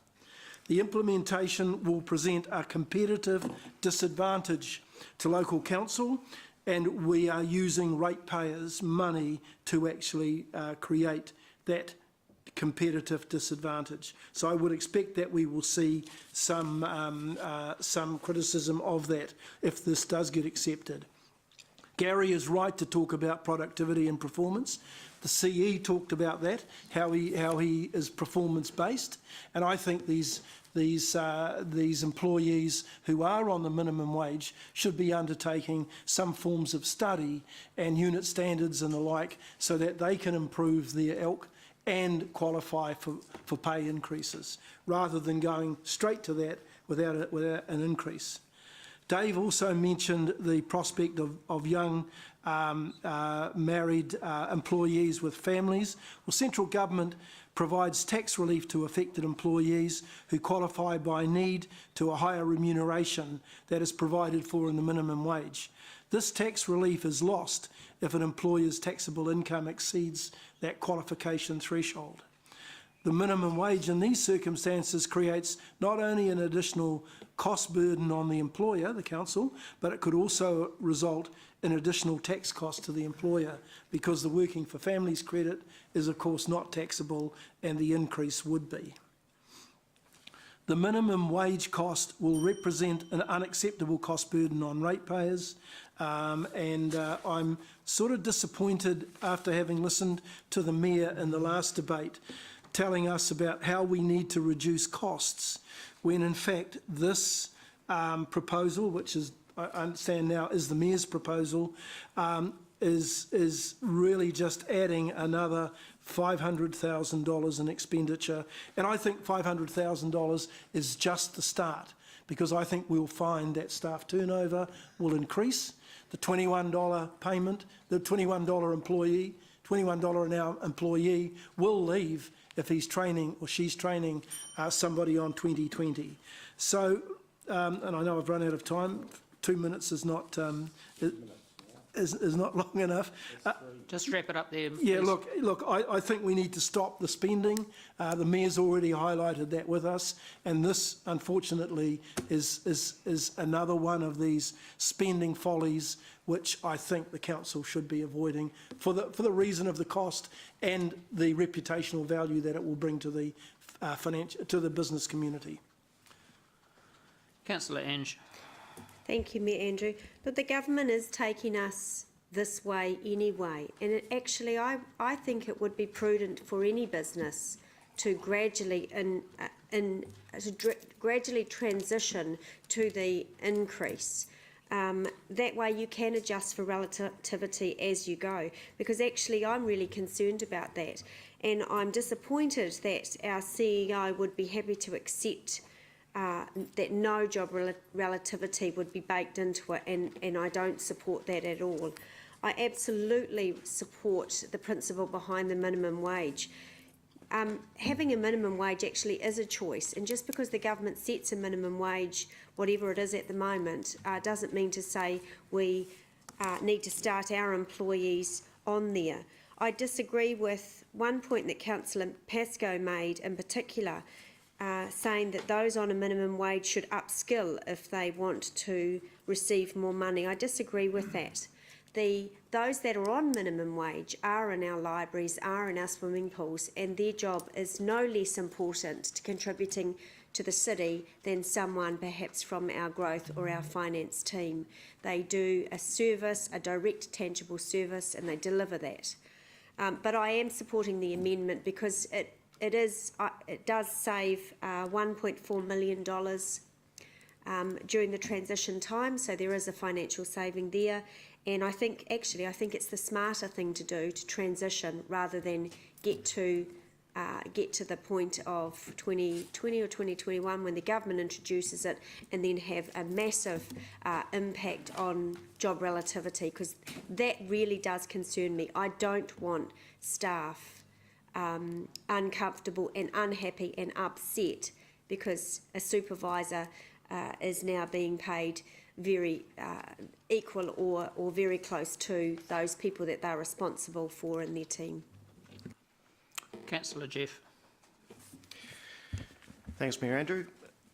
The implementation will present a competitive disadvantage to local council, and we are using ratepayers' money to actually create that competitive disadvantage. So I would expect that we will see some criticism of that if this does get accepted. Gary is right to talk about productivity and performance. The CE talked about that, how he is performance-based, and I think these employees who are on the minimum wage should be undertaking some forms of study and unit standards and the like, so that they can improve their ilk and qualify for pay increases, rather than going straight to that without an increase. Dave also mentioned the prospect of young married employees with families. Well, central government provides tax relief to affected employees who qualify by need to a higher remuneration that is provided for in the minimum wage. This tax relief is lost if an employer's taxable income exceeds that qualification threshold. The minimum wage in these circumstances creates not only an additional cost burden on the employer, the council, but it could also result in additional tax costs to the employer, because the Working for Families credit is of course not taxable, and the increase would be. The minimum wage cost will represent an unacceptable cost burden on ratepayers, and I'm sort of disappointed, after having listened to the Mayor in the last debate telling us about how we need to reduce costs, when in fact this proposal, which is, I understand now, is the Mayor's proposal, is really just adding another $500,000 in expenditure. And I think $500,000 is just the start, because I think we'll find that staff turnover will increase. The $21 payment, the $21 employee, $21 an hour employee will leave if he's training or she's training somebody on 2020. So, and I know I've run out of time. 2 minutes is not is not long enough. Just wrap it up there. Yeah, please. look, I think we need to stop the spending. The Mayor's already highlighted that with us, and this, unfortunately, is another one of these spending follies which I think the council should be avoiding for the reason of the cost and the reputational value that it will bring to the to the business community. Councillor Ange. Thank you, Mayor Andrew. But the government is taking us this way anyway. And actually, I think it would be prudent for any business to gradually gradually transition to the increase. That way you can adjust for relativity as you go, because actually I'm really concerned about that, and I'm disappointed that our CEO would be happy to accept that no job relativity would be baked into it, and I don't support that at all. I absolutely support the principle behind the minimum wage. Having a minimum wage actually is a choice, and just because the government sets a minimum wage, whatever it is at the moment, doesn't mean to say we need to start our employees on there. I disagree with one point that Councillor Pascoe made in particular, saying that those on a minimum wage should upskill if they want to receive more money. I disagree with that. Those that are on minimum wage are in our libraries, are in our swimming pools, and their job is no less important to contributing to the city than someone perhaps from our growth or our finance team. They do a service, a direct, tangible service, and they deliver that. But I am supporting the amendment because it does save $1.4 million during the transition time, so there is a financial saving there. And I think it's the smarter thing to do, to transition rather than get to the point of 2020 or 2021 when the government introduces it and then have a massive impact on job relativity, because that really does concern me. I don't want staff uncomfortable and unhappy and upset because a supervisor is now being paid very equal or very close to those people that they're responsible for in their team. Councillor Jeff. Thanks, Mayor Andrew.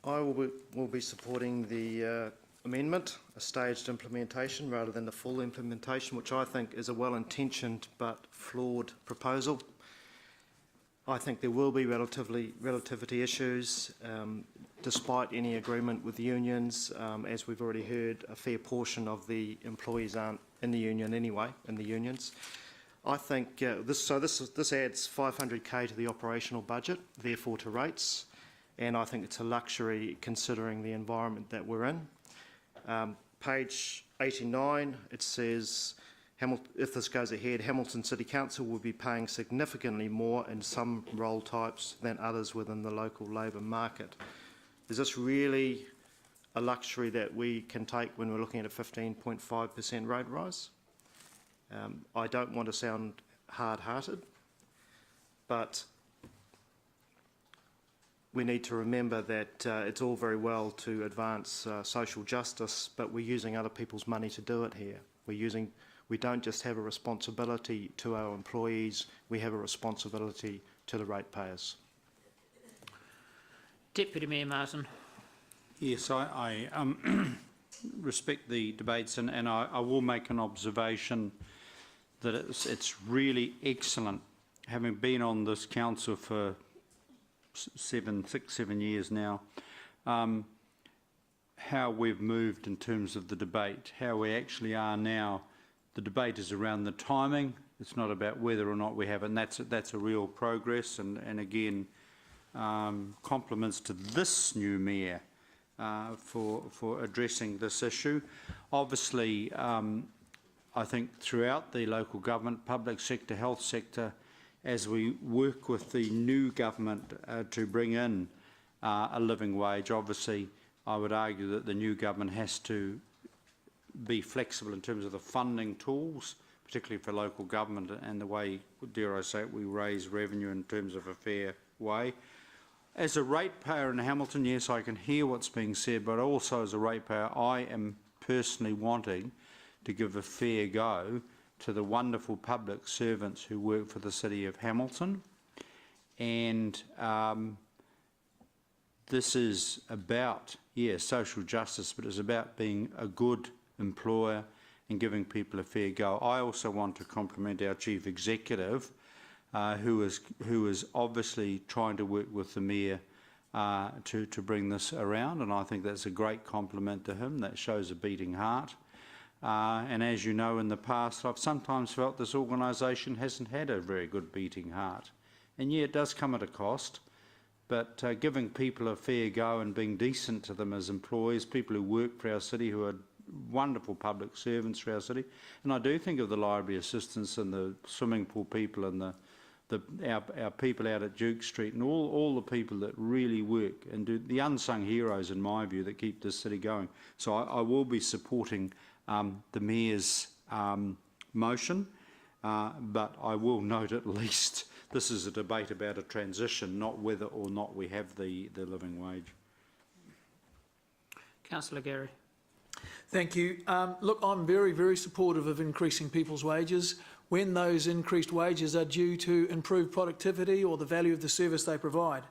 I will be supporting the amendment, a staged implementation rather than the full implementation, which I think is a well-intentioned but flawed proposal. I think there will be relativity issues, despite any agreement with the unions. As we've already heard, a fair portion of the employees aren't in the union anyway, in the unions. I think this adds $500K to the operational budget, therefore to rates, and I think it's a luxury considering the environment that we're in. Page 89, it says, if this goes ahead, Hamilton City Council will be paying significantly more in some role types than others within the local labour market. Is this really a luxury that we can take when we're looking at a 15.5% rate rise? I don't want to sound hard-hearted, but we need to remember that it's all very well to advance social justice, but we're using other people's money to do it here. We don't just have a responsibility to our employees, we have a responsibility to the ratepayers. Deputy Mayor Martin. Yes, I respect the debates, and I will make an observation that it's really excellent, having been on this council for 7 years now, how we've moved in terms of the debate, how we actually are now. The debate is around the timing. It's not about whether or not we have it, and that's a real progress. And again, compliments to this new mayor for addressing this issue. Obviously, I think throughout the local government, public sector, health sector, as we work with the new government to bring in a living wage, obviously I would argue that the new government has to be flexible in terms of the funding tools, particularly for local government and the way, dare I say it, we raise revenue in terms of a fair way. As a ratepayer in Hamilton, yes, I can hear what's being said, but also as a ratepayer, I am personally wanting to give a fair go to the wonderful public servants who work for the City of Hamilton. And this is about, yes, social justice, but it's about being a good employer and giving people a fair go. I also want to compliment our Chief Executive, who is obviously trying to work with the Mayor to bring this around, and I think that's a great compliment to him. That shows a beating heart. And as you know, in the past, I've sometimes felt this organisation hasn't had a very good beating heart. And yeah, it does come at a cost, but giving people a fair go and being decent to them as employees, people who work for our city, who are wonderful public servants for our city. And I do think of the library assistants and the swimming pool people and our people out at Duke Street and all the people that really work and do the unsung heroes, in my view, that keep this city going. So I will be supporting the Mayor's motion, but I will note at least this is a debate about a transition, not whether or not we have the living wage. Councillor Gary. Thank you. Look, I'm very, very supportive of increasing people's wages when those increased wages are due to improved productivity or the value of the service they provide.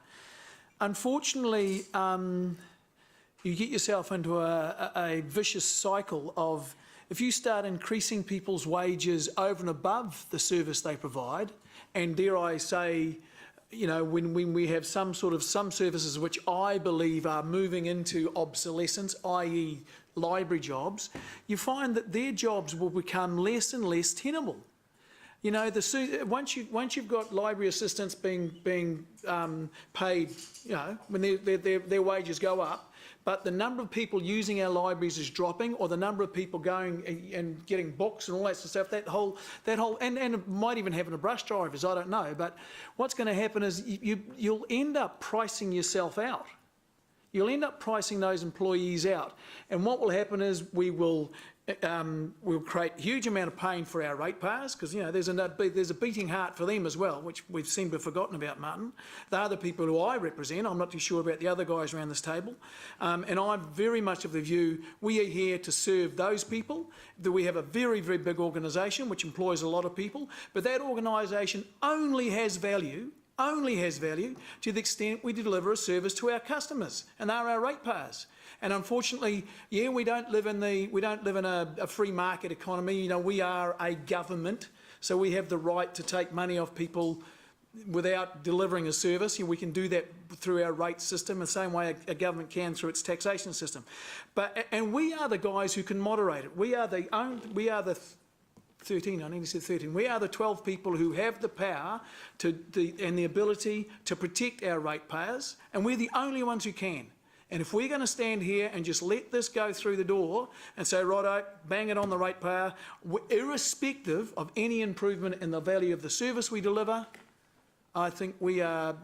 Unfortunately, you get yourself into a vicious cycle of, if you start increasing people's wages over and above the service they provide, and dare I say, you know, when we have some services which I believe are moving into obsolescence, i.e. library jobs, you find that their jobs will become less and less tenable. You know, once you've got library assistants being paid, you know, when their wages go up, but the number of people using our libraries is dropping, or the number of people going and getting books and all that sort of stuff, that whole, and it might even happen to brush drivers, I don't know, but what's going to happen is you'll end up pricing yourself out. You'll end up pricing those employees out, and what will happen is we'll create a huge amount of pain for our ratepayers, because you know there's a beating heart for them as well, which we seem to have forgotten about, Martin. They are the people who I represent. I'm not too sure about the other guys around this table, and I'm very much of the view we are here to serve those people. That we have a very, very big organisation which employs a lot of people, but that organisation only has value to the extent we deliver a service to our customers, and they're our ratepayers. And unfortunately, yeah, we don't live in a free market economy. You know, we are a government, so we have the right to take money off people without delivering a service. We can do that through our rate system, the same way a government can through its taxation system. And we are the guys who can moderate it. We are the 13, I nearly said 13. We are the 12 people who have the power and the ability to protect our ratepayers, and we're the only ones who can. And if we're going to stand here and just let this go through the door and say, righto, bang it on the ratepayer, irrespective of any improvement in the value of the service we deliver, I think we are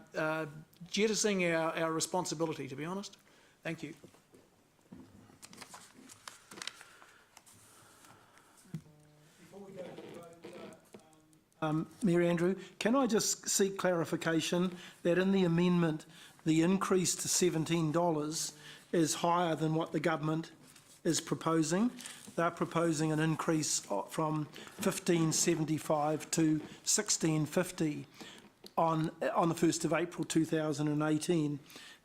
jettisoning our responsibility, to be honest. Thank you. Mayor Andrew, can I just seek clarification that in the amendment, the increase to $17 is higher than what the government is proposing? They're proposing an increase from $15.75 to $16.50 on the 1st of April 2018.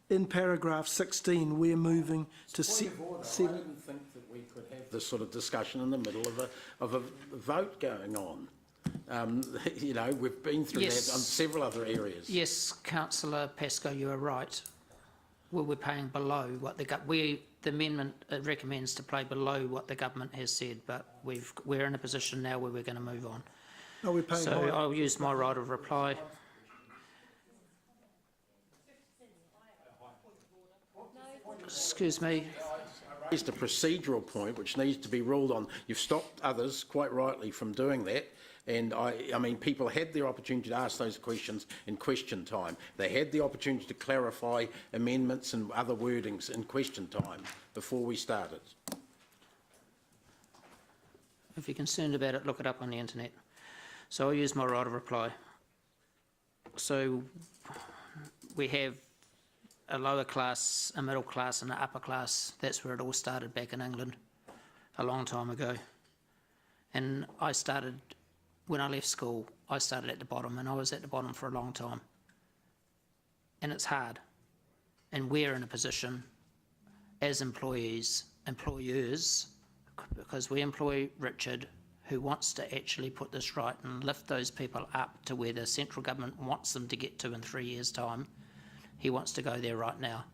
In paragraph 16, we're moving to... I didn't think that we could have this sort of discussion in the middle of a vote going on. You know, we've been through that on several other areas. Yes, Councillor Pascoe, you are right. We're paying below what the amendment recommends to pay below what the government has said, but we're in a position now where we're going to move on. Are we paying so higher? I'll use my right of reply. Excuse me. Raised a procedural point which needs to be ruled on. You've stopped others, quite rightly, from doing that. And I mean, people had their opportunity to ask those questions in question time. They had the opportunity to clarify amendments and other wordings in question time before we started. If you're concerned about it, look it up on the internet. So I'll use my right of reply. So we have a lower class, a middle class and an upper class. That's where it all started back in England a long time ago. And I started, when I left school, I started at the bottom, and I was at the bottom for a long time. And it's hard. And we're in a position as employers, because we employ Richard, who wants to actually put this right and lift those people up to where the central government wants them to get to in 3 years' time. He wants to go there right now,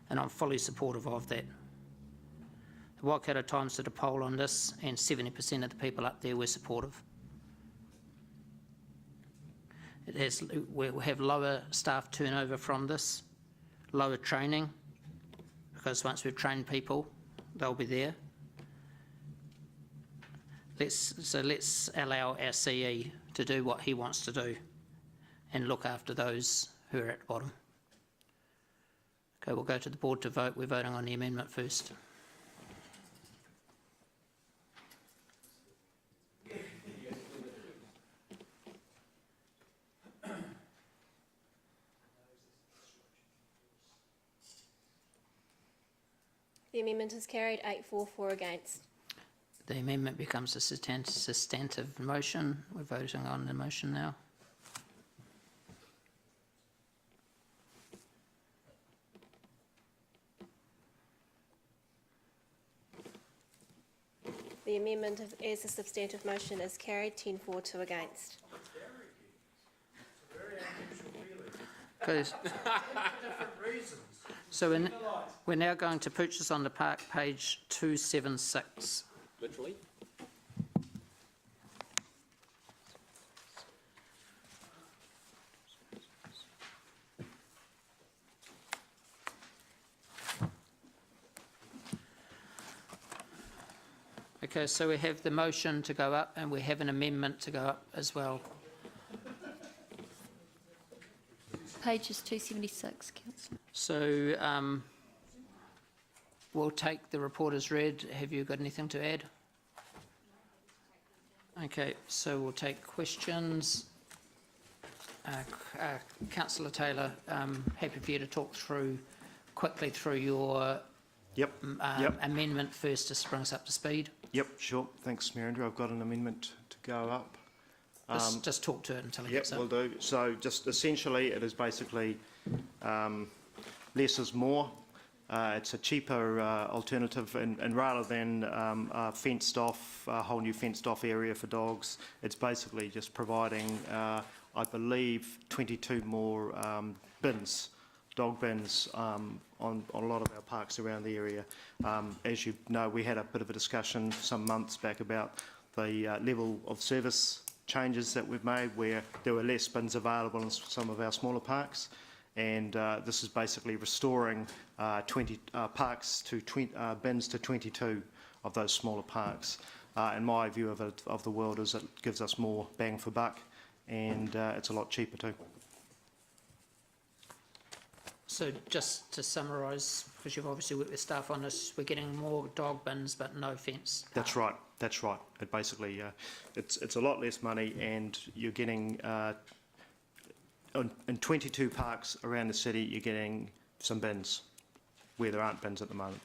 and I'm fully supportive of that. The Waikato Times did a poll on this, and 70% of the people up there were supportive. We have lower staff turnover from this, lower training, because once we've trained people, they'll be there. Let's allow our CE to do what he wants to do and look after those who are at the bottom. Okay, we'll go to the board to vote. We're voting on the amendment first. The amendment is carried, 8-4 against. The amendment becomes a substantive motion. We're voting on the motion now. The amendment as a substantive motion is carried, 10-4, 2 against. Okay. So we're now going to Purchase on the Park, page 276. Literally? Okay, so we have the motion to go up and we have an amendment to go up as well. Page is 276, councillor. So we'll take the report as read. Have you got anything to add? Okay, so we'll take questions. Councillor Taylor, happy for you to talk quickly through your amendment first to bring us up to speed. Yep, sure. Thanks, Mayor Andrew. I've got an amendment to go up. Just talk to it until it Yep, gets up. will do. So just essentially, it is basically less is more. It's a cheaper alternative, and rather than a fenced off, a whole new fenced off area for dogs, it's basically just providing, I believe, 22 more bins, dog bins, on a lot of our parks around the area. As you know, we had a bit of a discussion some months back about the level of service changes that we've made, where there were less bins available in some of our smaller parks, and this is basically restoring 20 parks to bins to 22 of those smaller parks. And my view of the world is it gives us more bang for buck, and it's a lot cheaper too. So just to summarise, because you've obviously worked with staff on this, we're getting more dog bins but no fence. That's right. That's right. It basically, it's a lot less money, and you're getting in 22 parks around the city, you're getting some bins where there aren't bins at the moment.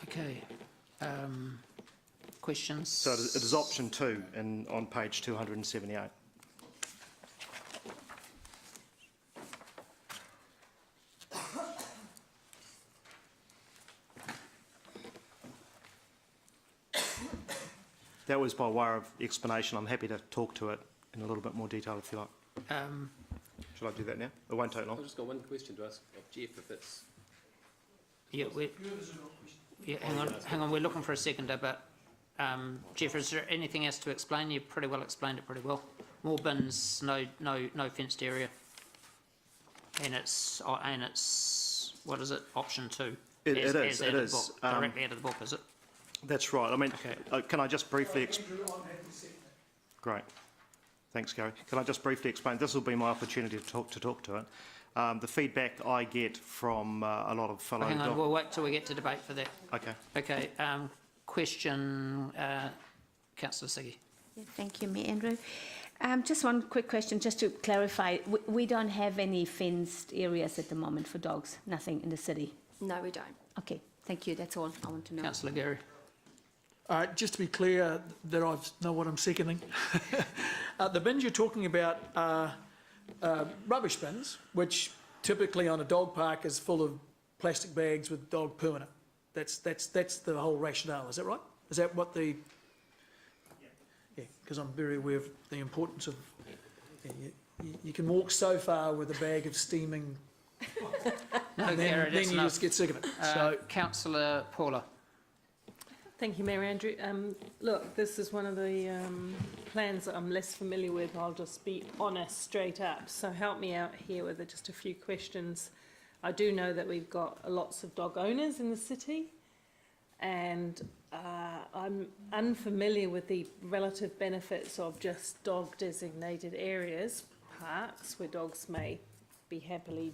Okay. Questions? So it is option 2 on page 278. That was by way of explanation. I'm happy to talk to it in a little bit more detail if you like. Shall I do that now? It won't take long. I've just got one question to ask of Jeff, if it's... Yeah, hang on, we're looking for a seconder, but Jeff, is there anything else to explain? You've pretty well explained it pretty well. More bins, no fenced area. And it's what is it, option 2? It is. Directly out of the book, is it? That's right. I mean, Okay. can I just briefly... Great. Thanks, Gary. Can I just briefly explain? This will be my opportunity to talk to it. The feedback I get from a lot of fellow... Hang on, we'll wait till we get to debate for that. Okay. Okay, question, councillor Siggy. Yeah, thank you, Mayor Andrew. Just one quick question, just to clarify. We don't have any fenced areas at the moment for dogs, nothing in the city? No, we don't. Okay, thank you. That's all I want to know. Councillor Gary. Just to be clear that I know what I'm seconding, the bins you're talking about are rubbish bins, which typically on a dog park is full of plastic bags with dog poo in it. That's the whole rationale, is that right? Is that what the... Yeah, because I'm very aware of the importance of... You can walk so far with a bag of steaming No, and Gary, then that's you enough. just get sick of it. So, Councillor Paula. Thank you, Mayor Andrew. Look, this is one of the plans that I'm less familiar with. I'll just be honest straight up. So help me out here with just a few questions. I do know that we've got lots of dog owners in the city, and I'm unfamiliar with the relative benefits of just dog designated areas, parks where dogs may be happily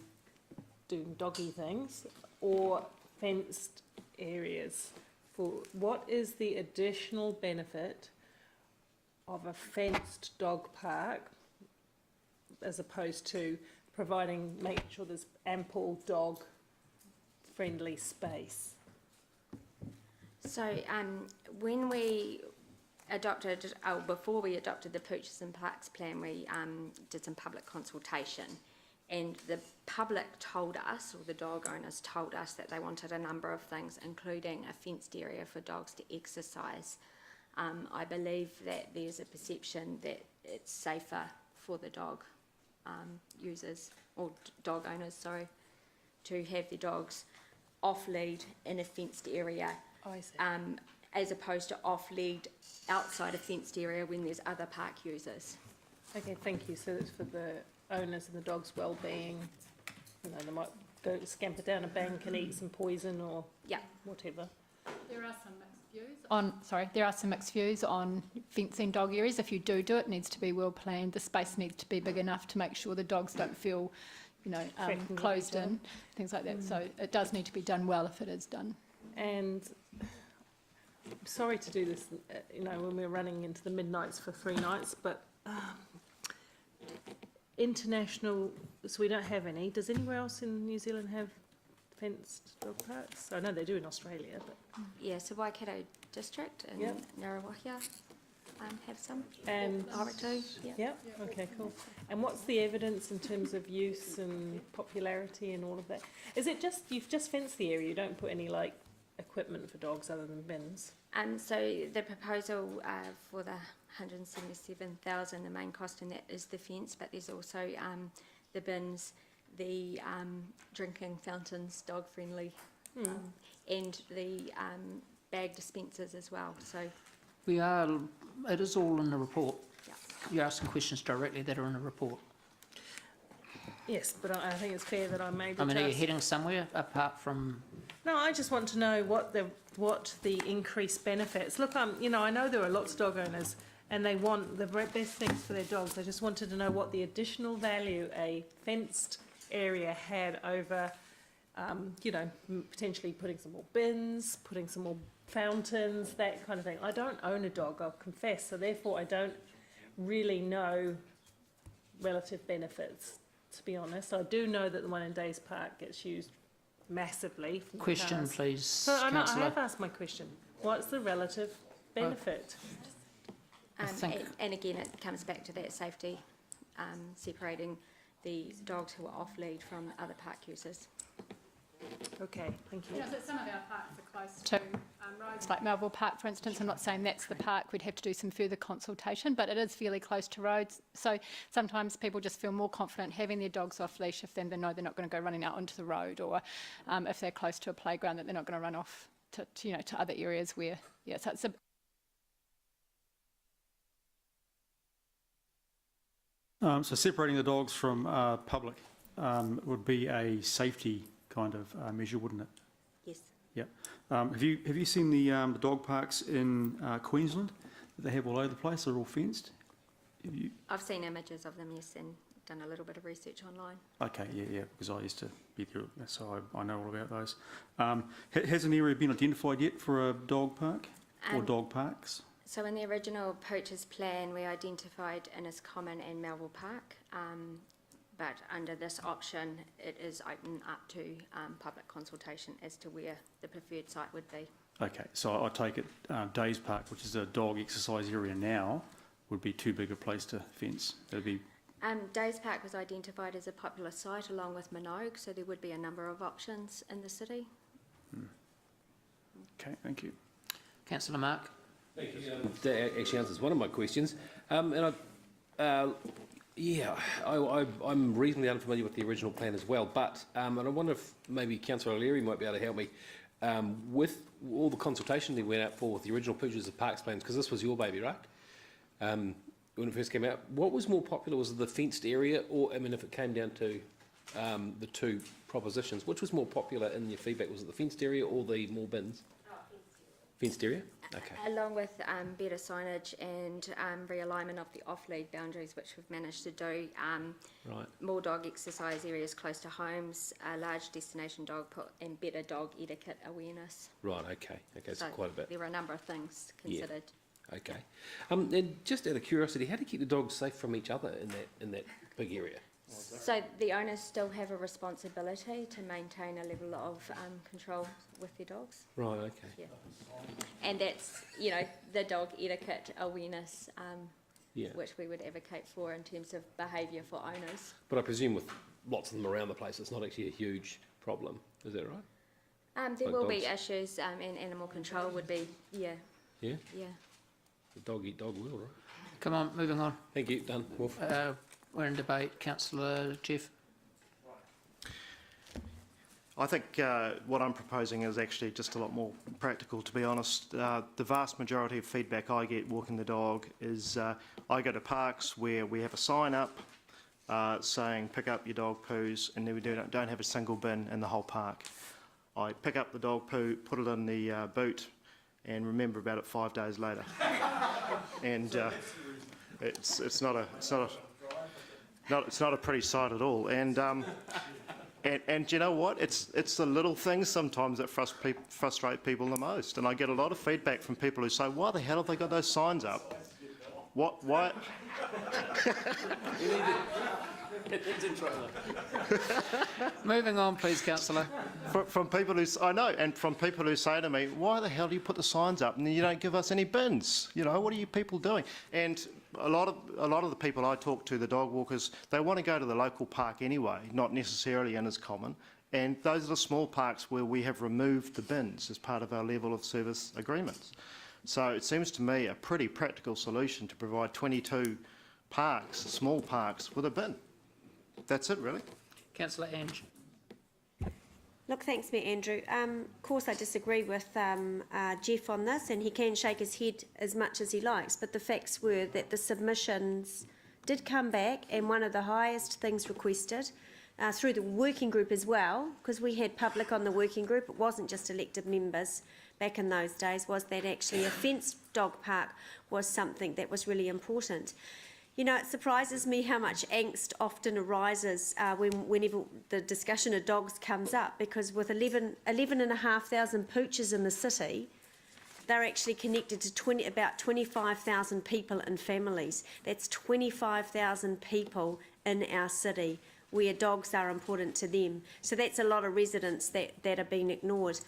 doing doggy things, or fenced areas. For what is the additional benefit of a fenced dog park as opposed to making sure there's ample dog friendly space? So when we adopted, before we adopted the Purchase and Parks Plan, we did some public consultation, and the public told us, or the dog owners told us, that they wanted a number of things, including a fenced area for dogs to exercise. I believe that there's a perception that it's safer for the dog users, or dog owners, sorry, to have their dogs off lead in a fenced area, as opposed to off lead outside a fenced area when there's other park users. Okay, thank you. So it's for the owners and the dog's well-being. You know, they might go scamper down a bank and eat some poison or whatever. There are some mixed views on fencing dog areas. If you do it, it needs to be well planned. The space needs to be big enough to make sure the dogs don't feel, closed in, things like that. So it does need to be done well if it is done. And sorry to do this, when we're running into the midnights for 3 nights, but international, so we don't have any. Does anywhere else in New Zealand have fenced dog parks? I know they do in Australia, but... Yeah, so Waikato District and Ngaruawahia have some. And Horekau, okay, cool. And what's the evidence in terms of use and popularity and all of that? Is it just, you've just fenced the area, you don't put any, equipment for dogs other than bins? So the proposal for the 177,000, the main cost in that is the fence, but there's also the bins, the drinking fountains, dog friendly, and the bag dispensers as well. So It is all in the report. Yeah. You're asking questions directly that are in the report. Yes, but I think it's fair that I made the are you heading somewhere apart from... No, I just want to know what the increased benefits. Look, I know there are lots of dog owners and they want the best things for their dogs. I just wanted to know what the additional value a fenced area had over, potentially putting some more bins, putting some more fountains, that kind of thing. I don't own a dog, I'll confess, so therefore I don't really know relative benefits, to be honest. I do know that the one in Days Park gets used massively. From the Question, cars. please, So I Councillor. have asked my question. What's the relative benefit? And again, it comes back to that safety, separating the dogs who are off lead from other park users. Okay, thank you. So some of our parks are close to roads, like Melville Park, for instance. I'm not saying that's the park. We'd have to do some further consultation, but it is fairly close to roads. So sometimes people just feel more confident having their dogs off leash if they know they're not going to go running out onto the road, or if they're close to a playground, that they're not going to run off to other areas where, so it's a... So separating the dogs from public would be a safety kind of measure, wouldn't it? Yes. Yeah. Have you seen the dog parks in Queensland that they have all over the place? They're all fenced. I've seen images of them, yes, and done a little bit of research online. Okay, yeah, because I used to be there, so I know all about those. Has an area been identified yet for a dog park or dog parks? So in the original purchase plan, we identified Inniscommon and Melville Park, but under this option, it is open up to public consultation as to where the preferred site would be. Okay, so I take it Days Park, which is a dog exercise area now, would be too big a place to fence. That'd be... Days Park was identified as a popular site along with Minogue, so there would be a number of options in the city. Okay, thank you. Councillor Mark. Thank you. That actually answers one of my questions. Yeah, I'm reasonably unfamiliar with the original plan as well, but, and I wonder if maybe Councillor O'Leary might be able to help me, with all the consultation that went out for with the original Pictures of Parks plans, because this was your baby, right? When it first came out, what was more popular? Was it the fenced area, or, I mean, if it came down to the two propositions, which was more popular in your feedback? Was it the fenced area or the more bins? Fenced area? Okay. Along with better signage and realignment of the off-lead boundaries, which we've managed to do. Right. More dog exercise areas close to homes, a large destination dog put, and better dog etiquette awareness. Right, okay. Okay, so quite a bit. There were a number of things considered. Yeah. Okay. And just out of curiosity, how do you keep the dogs safe from each other in that big area? So the owners still have a responsibility to maintain a level of control with their dogs. Right, okay. Yeah. And that's, the dog etiquette awareness, which we would advocate for in terms of behaviour for owners. But I presume with lots of them around the place, it's not actually a huge problem. Is that right? There Like will be dogs? issues, and animal control would be, Yeah? yeah. The dog eat dog will, right? Come on, moving on. Thank you, done. Wolf. We're in debate. Councillor Jeff. I think what I'm proposing is actually just a lot more practical, to be honest. The vast majority of feedback I get walking the dog is I go to parks where we have a sign up saying pick up your dog poos, and then we don't have a single bin in the whole park. I pick up the dog poo, put it in the boot, and remember about it 5 days later. And it's not a pretty sight at all. And you know what? It's the little things sometimes that frustrate people the most. And I get a lot of feedback from people who say, "Why the hell have they got those signs up? What? Why?" Moving on, please, councillor. From people who I know, and from people who say to me, "Why the hell do you put the signs up and you don't give us any bins? What are you people doing?" And a lot of the people I talk to, the dog walkers, they want to go to the local park anyway, not necessarily in as common. And those are the small parks where we have removed the bins as part of our level of service agreements. So it seems to me a pretty practical solution to provide 22 parks, small parks, with a bin. That's it, really. Councillor Ange. Look, thanks, Mayor Andrew. Of course, I disagree with Jeff on this, and he can shake his head as much as he likes, but the facts were that the submissions did come back, and one of the highest things requested, through the working group as well, because we had public on the working group, it wasn't just elected members back in those days, was that actually a fenced dog park was something that was really important. It surprises me how much angst often arises whenever the discussion of dogs comes up, because with 11,500 pooches in the city, they're actually connected to about 25,000 people and families. That's 25,000 people in our city where dogs are important to them. So that's a lot of residents that are being ignored.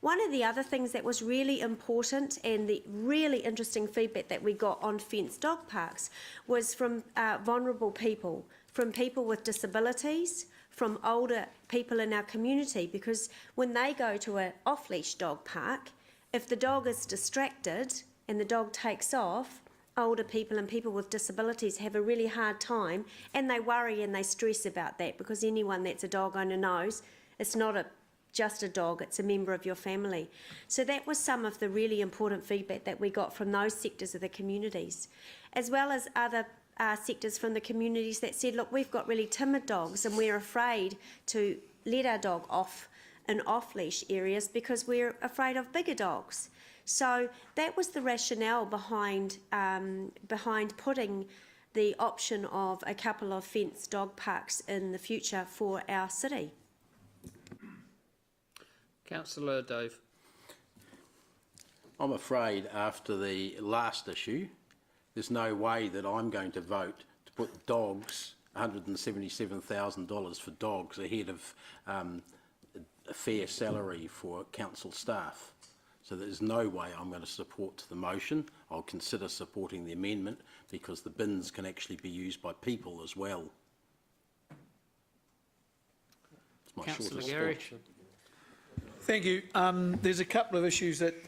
One of the other things that was really important, and the really interesting feedback that we got on fenced dog parks, was from vulnerable people, from people with disabilities, from older people in our community, because when they go to an off-leash dog park, if the dog is distracted and the dog takes off, older people and people with disabilities have a really hard time, and they worry and they stress about that, because anyone that's a dog owner knows it's not just a dog, it's a member of your family. So that was some of the really important feedback that we got from those sectors of the communities, as well as other sectors from the communities that said, look, we've got really timid dogs and we're afraid to let our dog off in off-leash areas because we're afraid of bigger dogs. So that was the rationale behind putting the option of a couple of fenced dog parks in the future for our city. Councillor Dave. I'm afraid after the last issue, there's no way that I'm going to vote to put dogs, $177,000 for dogs, ahead of a fair salary for council staff. So there's no way I'm going to support the motion. I'll consider supporting the amendment because the bins can actually be used by people as well. It's my Councillor shortest Gary. speech. Thank you. There's a couple of issues that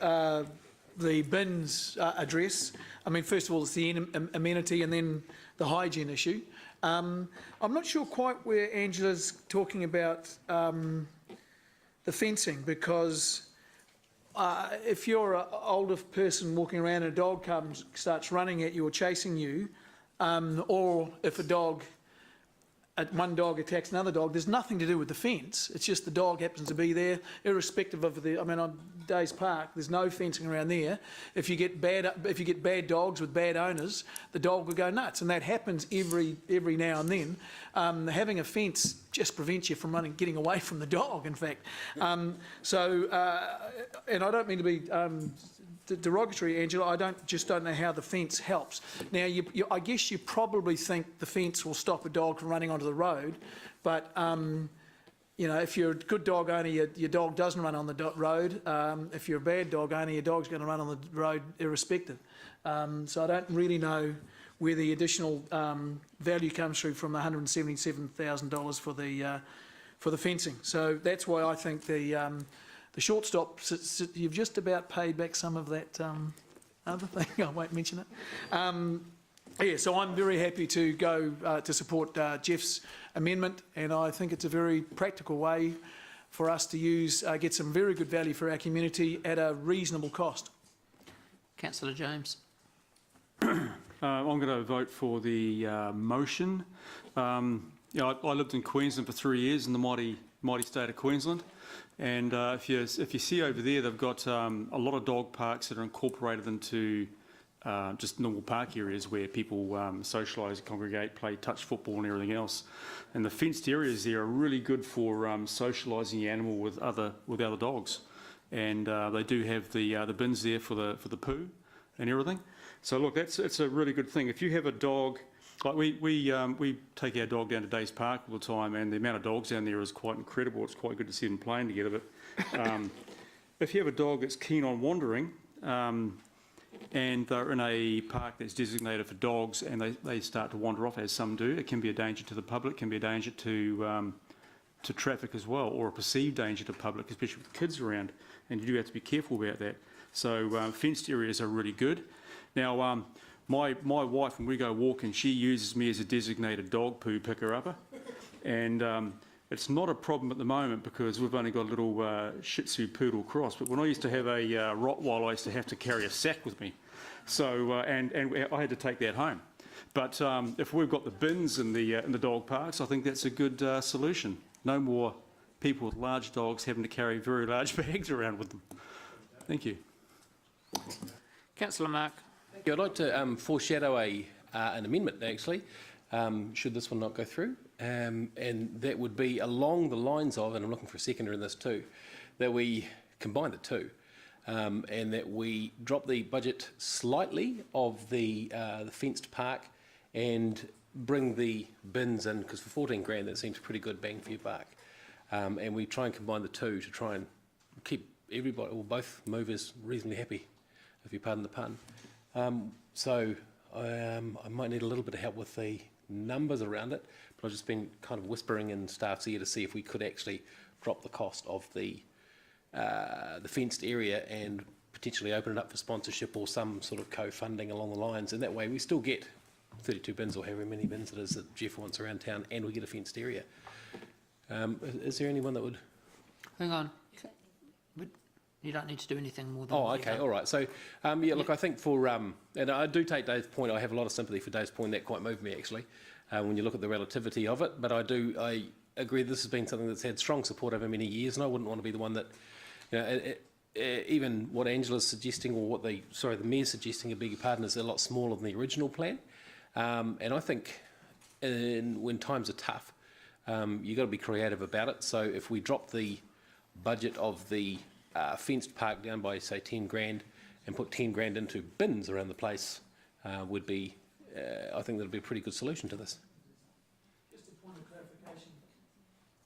the bins address. I mean, first of all, it's the amenity and then the hygiene issue. I'm not sure quite where Angela's talking about the fencing, because if you're an older person walking around and a dog starts running at you or chasing you, or if one dog attacks another dog, there's nothing to do with the fence. It's just the dog happens to be there, irrespective of on Days Park, there's no fencing around there. If you get bad dogs with bad owners, the dog will go nuts, and that happens every now and then. Having a fence just prevents you from getting away from the dog, in fact. And I don't mean to be derogatory, Angela. I don't know how the fence helps. Now, I guess you probably think the fence will stop a dog from running onto the road, but if you're a good dog owner, your dog doesn't run on the road. If you're a bad dog owner, your dog's going to run on the road irrespective. So I don't really know where the additional value comes through from $177,000 for the fencing. So that's why I think the shortstop, you've just about paid back some of that other thing. I won't mention it. So I'm very happy to go to support Jeff's amendment, and I think it's a very practical way for us to get some very good value for our community at a reasonable cost. Councillor James. I'm going to vote for the motion. I lived in Queensland for 3 years in the mighty state of Queensland. And if you see over there, they've got a lot of dog parks that are incorporated into just normal park areas where people socialise, congregate, play touch football and everything else. And the fenced areas there are really good for socialising the animal with other dogs. And they do have the bins there for the poo and everything. So look, it's a really good thing. If you have a dog, like we take our dog down to Days Park all the time, and the amount of dogs down there is quite incredible. It's quite good to see them playing together. But if you have a dog that's keen on wandering, and they're in a park that's designated for dogs, and they start to wander off, as some do, it can be a danger to the public, can be a danger to traffic as well, or a perceived danger to public, especially with kids around, and you do have to be careful about that. So fenced areas are really good. Now, my wife, when we go walking, she uses me as a designated dog poo picker-upper, and it's not a problem at the moment because we've only got a little Shih Tzu poodle cross. But when I used to have a Rottweiler, I used to have to carry a sack with me, so and I had to take that home. But if we've got the bins in the dog parks, I think that's a good solution. No more people with large dogs having to carry very large bags around with them. Thank you. Councillor Mark. Thank you. I'd like to foreshadow an amendment, actually, should this one not go through. And that would be along the lines of, and I'm looking for a seconder in this too, that we combine the two, and that we drop the budget slightly of the fenced park and bring the bins in, because for 14 grand that seems pretty good bang for your buck. And we try and combine the two to try and keep everybody, or both movers, reasonably happy, if you pardon the pun. So I might need a little bit of help with the numbers around it, but I've just been kind of whispering in staff's ear to see if we could actually drop the cost of the fenced area and potentially open it up for sponsorship or some sort of co-funding along the lines, and that way we still get 32 bins or however many bins it is that Jeff wants around town, and we get a fenced area. Is there anyone that would? Hang on. You don't need to do anything more than. Oh, okay, all right. So, yeah, look, I think for, and I do take Dave's point. I have a lot of sympathy for Dave's point. That quite moved me, actually, when you look at the relativity of it. But I agree this has been something that's had strong support over many years, and I wouldn't want to be the one that, even what Angela's suggesting, or what the mayor's suggesting, I beg your pardon, is a lot smaller than the original plan. And I think when times are tough, you've got to be creative about it. So if we drop the budget of the fenced park down by, say, 10 grand and put 10 grand into bins around the place, would be, I think that would be a pretty good solution to this. Just a point of clarification.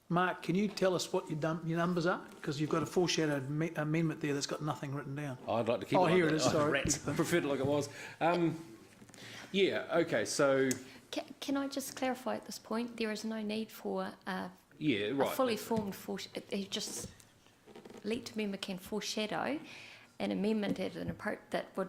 Mark, can you tell us what your numbers are? Because you've got a foreshadowed amendment there that's got nothing written down. I'd like to keep it Oh, like here that. it is, sorry. I preferred it like it was. Yeah, okay, so... Can I just clarify at this point? There is no need for a fully formed just each member can foreshadow an amendment at an approach that would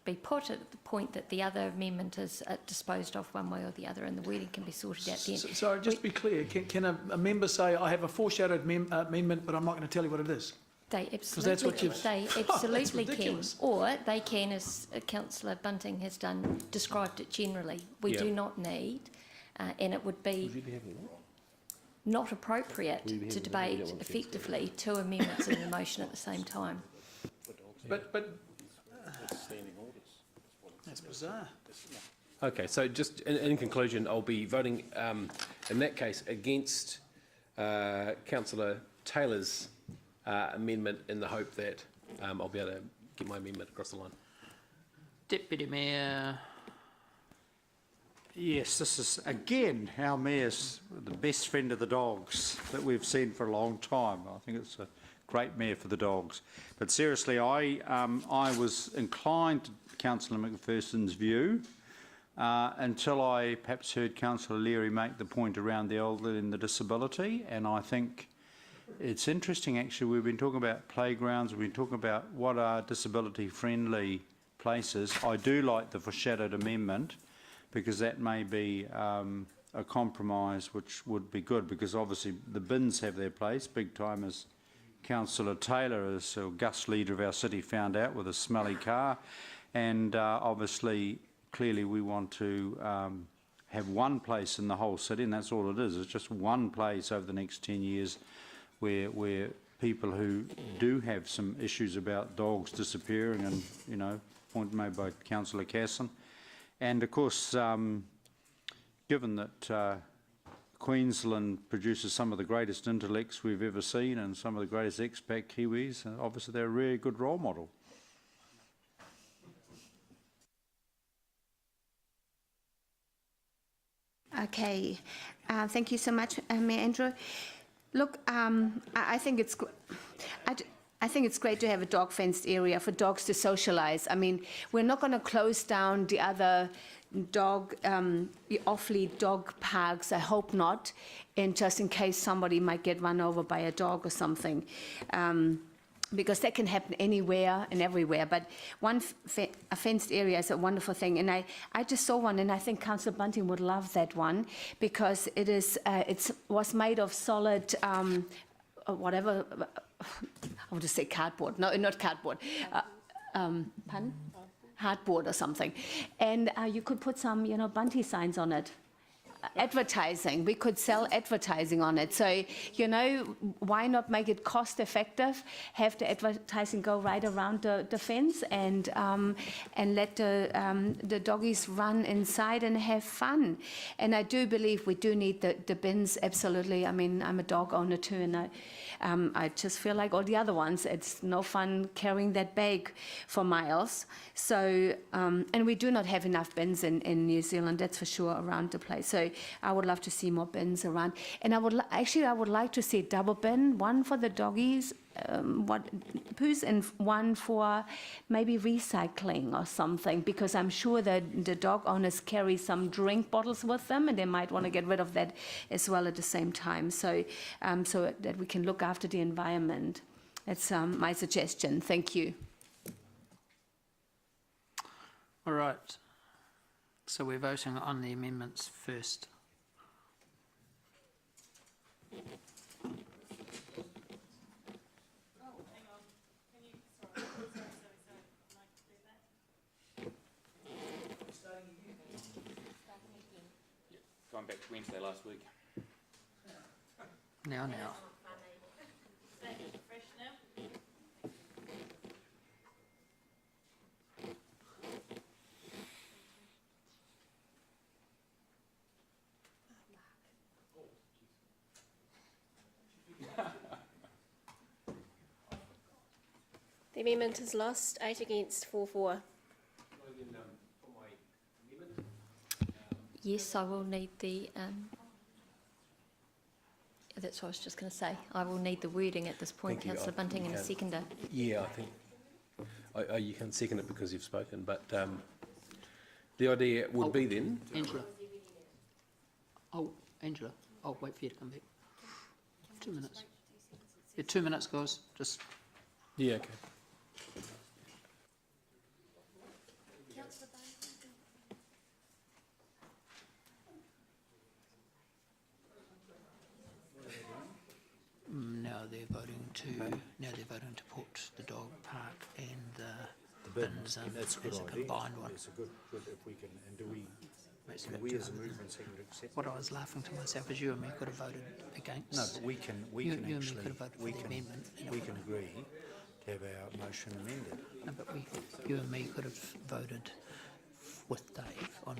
be put at the point that the other amendment is disposed of one way or the other, and the wording can be sorted out then. So just to be clear, can a member say, I have a foreshadowed amendment, but I'm not going to tell you what it is? They that's absolutely, what you've- they That's absolutely can. ridiculous. Or they can, as Councillor Bunting has done, described it generally. We do not need, and it would be not appropriate to debate effectively two amendments in the motion at the same time. But that's bizarre. Okay, so just in conclusion, I'll be voting in that case against Councillor Taylor's amendment in the hope that I'll be able to get my amendment across the line. Deputy Mayor. Yes, this is, again, our mayor's the best friend of the dogs that we've seen for a long time. I think it's a great mayor for the dogs. But seriously, I was inclined to Councillor McPherson's view until I perhaps heard Councillor Leary make the point around the elderly and the disability, and I think it's interesting actually. We've been talking about playgrounds, we've been talking about what are disability friendly places. I do like the foreshadowed amendment because that may be a compromise which would be good, because obviously the bins have their place big time, as Councillor Taylor, as Gus leader of our city, found out with a smelly car, and obviously clearly we want to have one place in the whole city, and that's all it is. It's just one place over the next 10 years where people who do have some issues about dogs disappearing, and, you know, point made by Councillor Casson. And of course, given that Queensland produces some of the greatest intellects we've ever seen and some of the greatest expat Kiwis, obviously they're a really good role model. Okay, thank you so much, Mayor Andrew. Look, I think it's I think it's great to have a dog fenced area for dogs to socialise. I mean, we're not going to close down the other dog, off-lead dog parks. I hope not, and just in case somebody might get run over by a dog or something. Because that can happen anywhere and everywhere. But a fenced area is a wonderful thing. And I just saw one, and I think Councillor Bunting would love that one, because it was made of solid, whatever, I want to say cardboard. No, not cardboard. Pardon? Hardboard or something. And you could put some, Bunty signs on it. Advertising, we could sell advertising on it. So, why not make it cost effective, have the advertising go right around the fence, and let the doggies run inside and have fun. And I do believe we do need the bins, absolutely. I mean, I'm a dog owner too, and I just feel like all the other ones, it's no fun carrying that bag for miles. So, and we do not have enough bins in New Zealand, that's for sure, around the place. So I would love to see more bins around. And I would like to see a double bin, one for the doggies, poos, and one for maybe recycling or something, because I'm sure that the dog owners carry some drink bottles with them, and they might want to get rid of that as well at the same time, so so that we can look after the environment. That's my suggestion. Thank you. All right. So we're voting on the amendments first. Going back to Wednesday last week. Now. The amendment is lost, 8 against, 4-4. Yes, I will need the, that's what I was just going to say. I will need the wording at this point, Councillor Bunting, and a seconder. Yeah, I think you can second it because you've spoken, but the idea would be then... Angela. Oh, Angela. I'll wait for you to come back. 2 minutes. Yeah, 2 minutes, guys. Just... Yeah, okay. they're voting to put the dog park and the bins as a combined one. It's a good, if we can, and do we, Makes can it we look as a good. movement seem to accept? What I was laughing to myself is you and me could have voted against. No, but we can You and me actually, could have voted for we the can, amendment. and we it can wouldn't agree to have our motion amended. have- No, but you and me could have voted with Dave on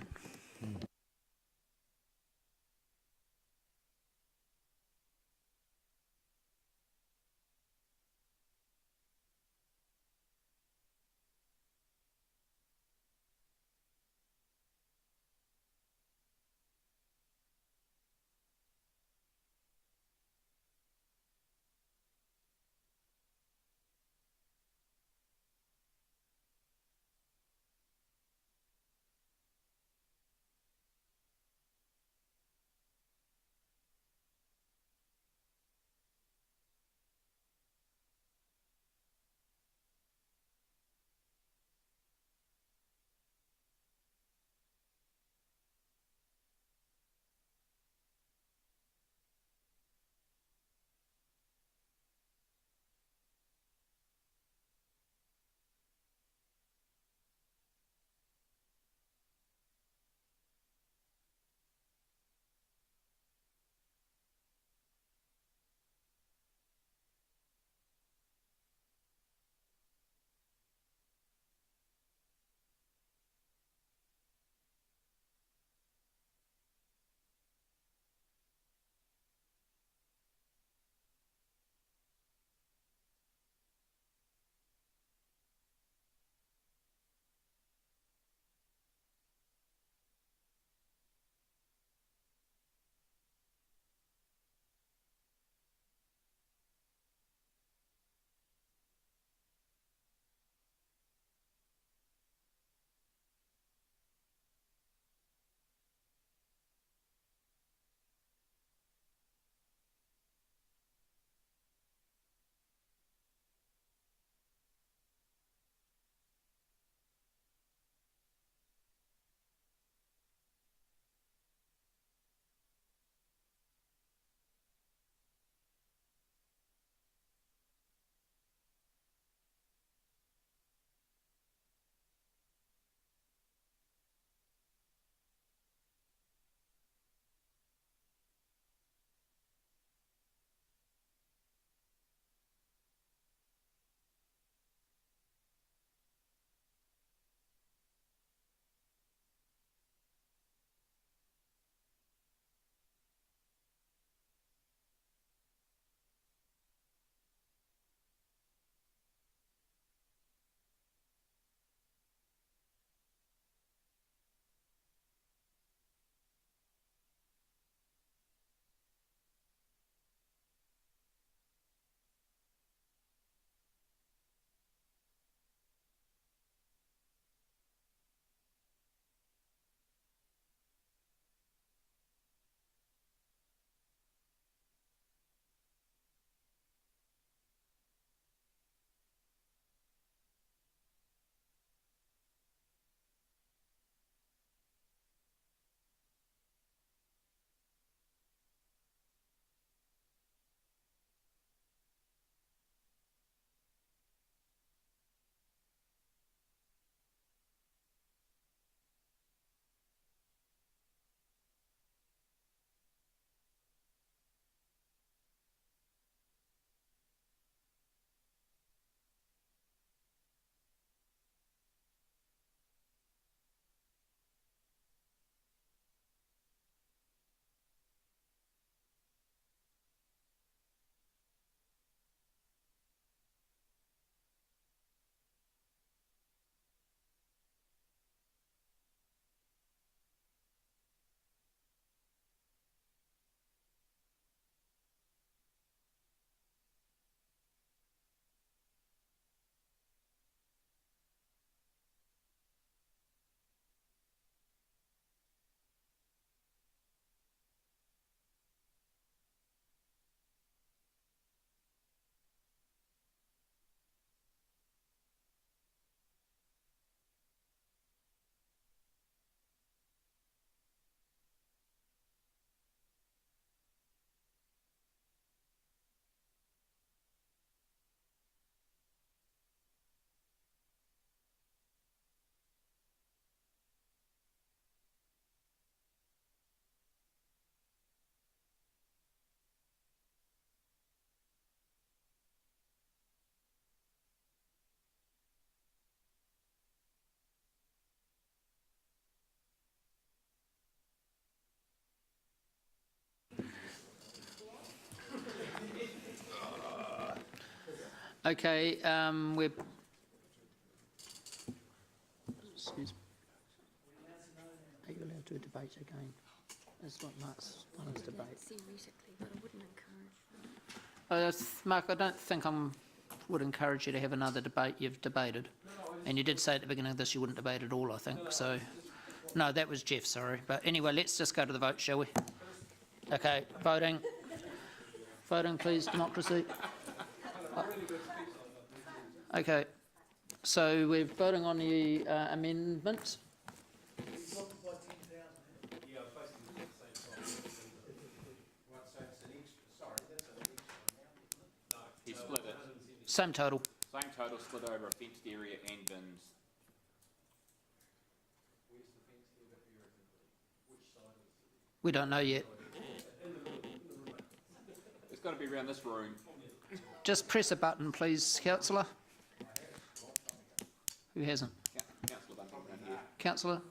Okay, we're... Excuse me. Are you allowed to debate again? That's what Mark's on his debate. Theoretically, but I wouldn't encourage that. Mark, I don't think would encourage you to have another debate. You've debated. And you did say at the beginning of this you wouldn't debate at all, I think. So, no, that was Jeff, sorry. But anyway, let's just go to the vote, shall we? Okay, voting. Voting, please, democracy. Okay, so we're voting on the amendment. He split it. Same total. Same total, split over a fenced area and bins. We don't know yet. It's got to be around this room. Just press a button, please, councillor. Who hasn't? Councillor Bunting around here. Councillor?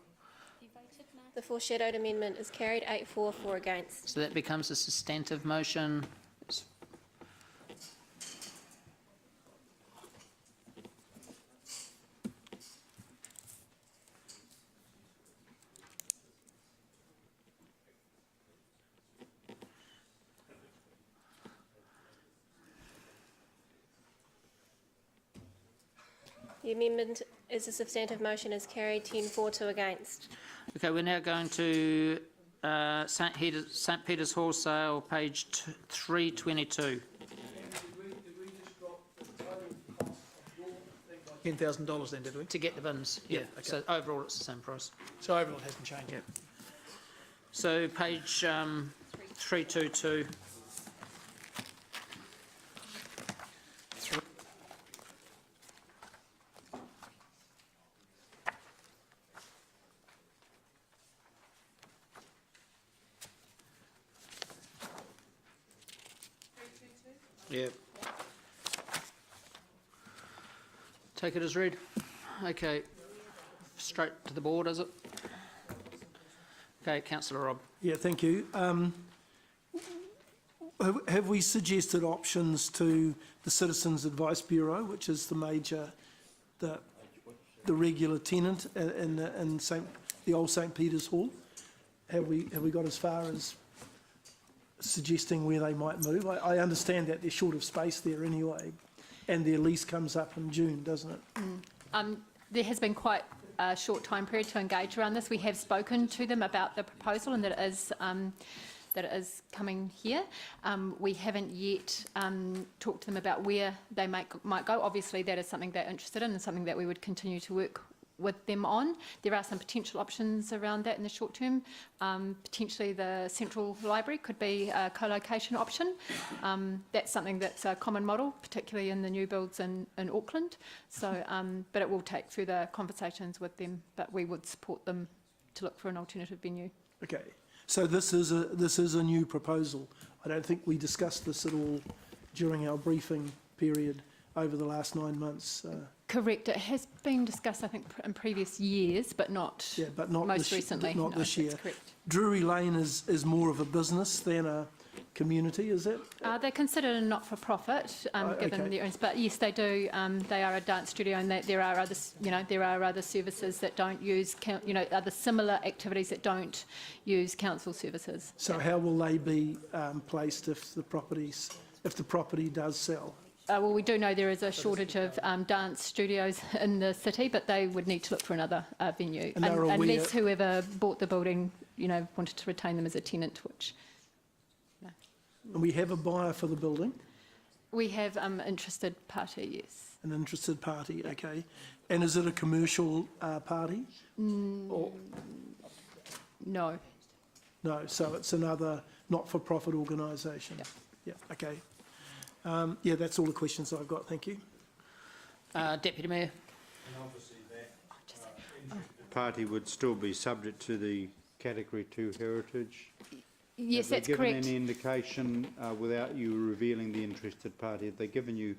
The foreshadowed amendment is carried 8-4, 4 against. So that becomes a substantive motion. The amendment is a substantive motion is carried 10-4, 2 against. Okay, we're now going to St Peter's Wholesale, page 322. $10,000 then, did we? To get the bins, yeah. Okay. So overall it's the same price. So overall it hasn't changed. Yeah. So page 322. Yeah. Take it as read. Okay. Straight to the board, is it? Okay, councillor Robb. Yeah, thank you. Have we suggested options to the Citizens Advice Bureau, which is the major, the regular tenant in the old St Peter's Hall? Have we got as far as suggesting where they might move? I understand that they're short of space there anyway, and their lease comes up in June, doesn't it? There has been quite a short time period to engage around this. We have spoken to them about the proposal and that it is coming here. We haven't yet talked to them about where they might go. Obviously, that is something they're interested in and something that we would continue to work with them on. There are some potential options around that in the short term. Potentially the Central Library could be a co-location option. That's something that's a common model, particularly in the new builds in Auckland. So, but it will take further conversations with them, but we would support them to look for an alternative venue. Okay, so this is a new proposal. I don't think we discussed this at all during our briefing period over the last 9 months. Correct. It has been discussed, I think, in previous years, but not, most recently. Not this year. That's correct. Drury Lane is more of a business than a community, is it? They're considered a not-for-profit, given okay. their own. But yes, they do. They are a dance studio, and there are other, there are other services that don't use, other similar activities that don't use council services. So how will they be placed if the property does sell? Well, we do know there is a shortage of dance studios in the city, but they would need to look for another venue, unless whoever bought the building, wanted to retain them as a tenant, which... No. And we have a buyer for the building? We have interested party, yes. An interested party, okay. And is it a commercial party? Or? No. No, so it's another not-for-profit organisation? Yeah. Yeah, okay. Yeah, that's all the questions I've got, thank you. Deputy Mayor. Party would still be subject to the Category 2 heritage. Yes, that's correct. Have they given any indication, without you revealing the interested party, have they given you,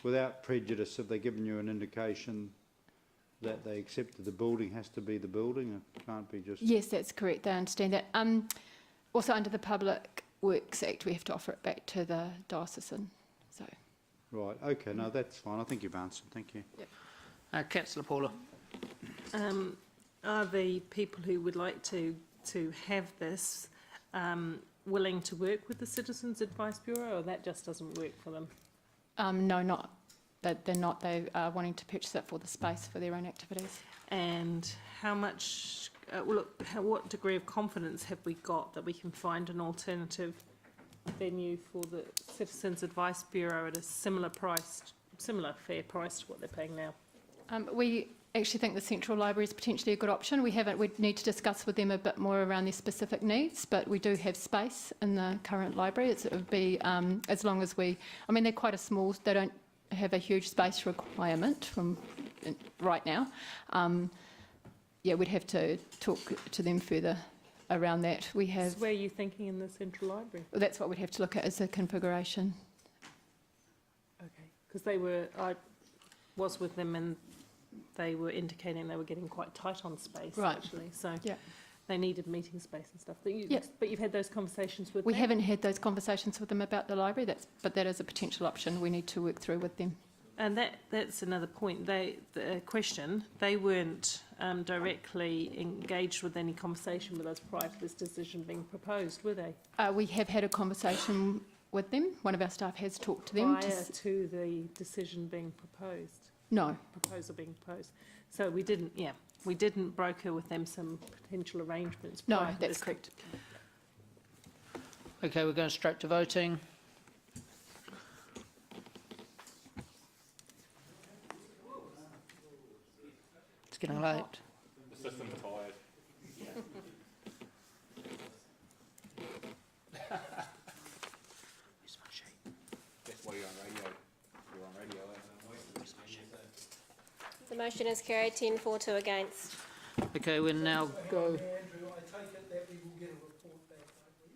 without prejudice, have they given you an indication that they accept that the building has to be the building? It can't be just... Yes, that's correct. They understand that. Also, under the Public Works Act, we have to offer it back to the diocesan. So, Right, okay, no, that's fine. I think you've answered. Thank you. Councillor Paula. Are the people who would like to have this willing to work with the Citizens Advice Bureau, or that just doesn't work for them? No, not. They're not. They are wanting to purchase it for the space for their own activities. And how much, what degree of confidence have we got that we can find an alternative venue for the Citizens Advice Bureau at a similar fair price to what they're paying now? We actually think the Central Library is potentially a good option. We need to discuss with them a bit more around their specific needs, but we do have space in the current library. It would be, as long as they're quite a small, they don't have a huge space requirement from right now. We'd have to talk to them further around that. So where are you thinking in the Central Library? Well, that's what we'd have to look at as a configuration. Okay, because I was with them and they were indicating they were getting quite tight on space, Right. actually. So Yeah. they needed meeting space and stuff. But Yep. you've had those conversations with We them? haven't had those conversations with them about the library, but that is a potential option we need to work through with them. And that's another point. The question, they weren't directly engaged with any conversation with us prior to this decision being proposed, were they? We have had a conversation with them. One of our staff has talked to them. Prior to the decision being proposed? No. Proposal being proposed. So we didn't broker with them some potential arrangements No, prior to that's this. correct. Okay, we're going straight to voting. It's getting late. The system's tired. Where's my sheet? That's why you're on radio. You're on radio. The motion is carried 10-4 2 against. Okay, we'll now go. Andrew, I take it that we will get a report back, won't we,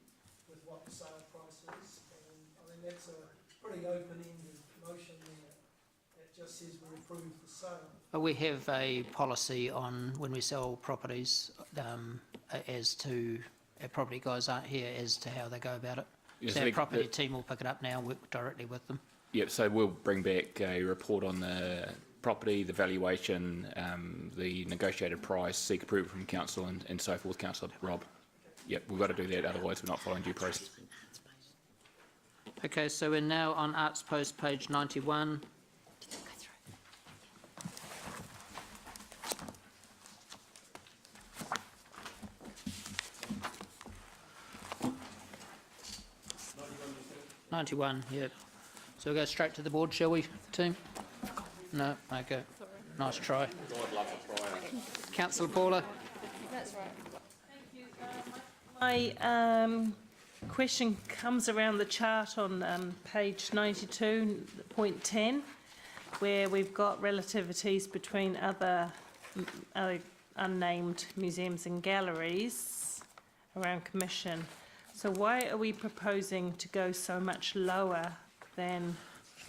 with what the sale price is? And I mean, that's a pretty open-ended motion there. That just says we approve the sale. We have a policy on when we sell properties as to, our property guys aren't here, as to how they go about it. Yes, So our property team will pick it up now and work directly with them. Yep, so we'll bring back a report on the property, the valuation, the negotiated price, seek approval from council and so forth, Councillor Rob. Yep, we've got to do that, otherwise we're not following due process. Okay, so we're now on Arts Post, page 91. Yeah. So we'll go straight to the board, shall we, team? No? Okay. Nice try. Councillor Paula? That's right. My question comes around the chart on page 92.10, where we've got relativities between other unnamed museums and galleries around commission. So why are we proposing to go so much lower than,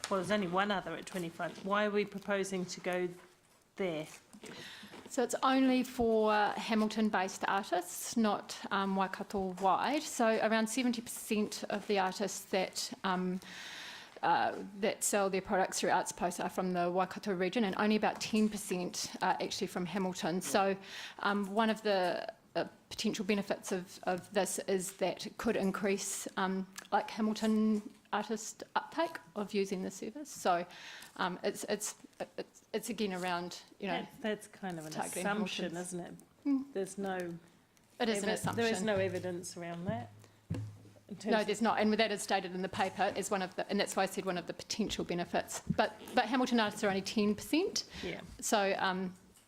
well, there's only one other at 25. Why are we proposing to go there? So it's only for Hamilton-based artists, not Waikato-wide. So around 70% of the artists that sell their products through Arts Post are from the Waikato region, and only about 10% are actually from Hamilton. So one of the potential benefits of this is that it could increase Hamilton artist uptake of using the service. So it's again around, That's kind of an targeting assumption, Hamiltons. isn't it? There's no. It is an assumption. There is no evidence around that. No, there's not, and that is stated in the paper as one of the, and that's why I said one of the potential benefits. But Hamilton artists are only 10%. Yeah. So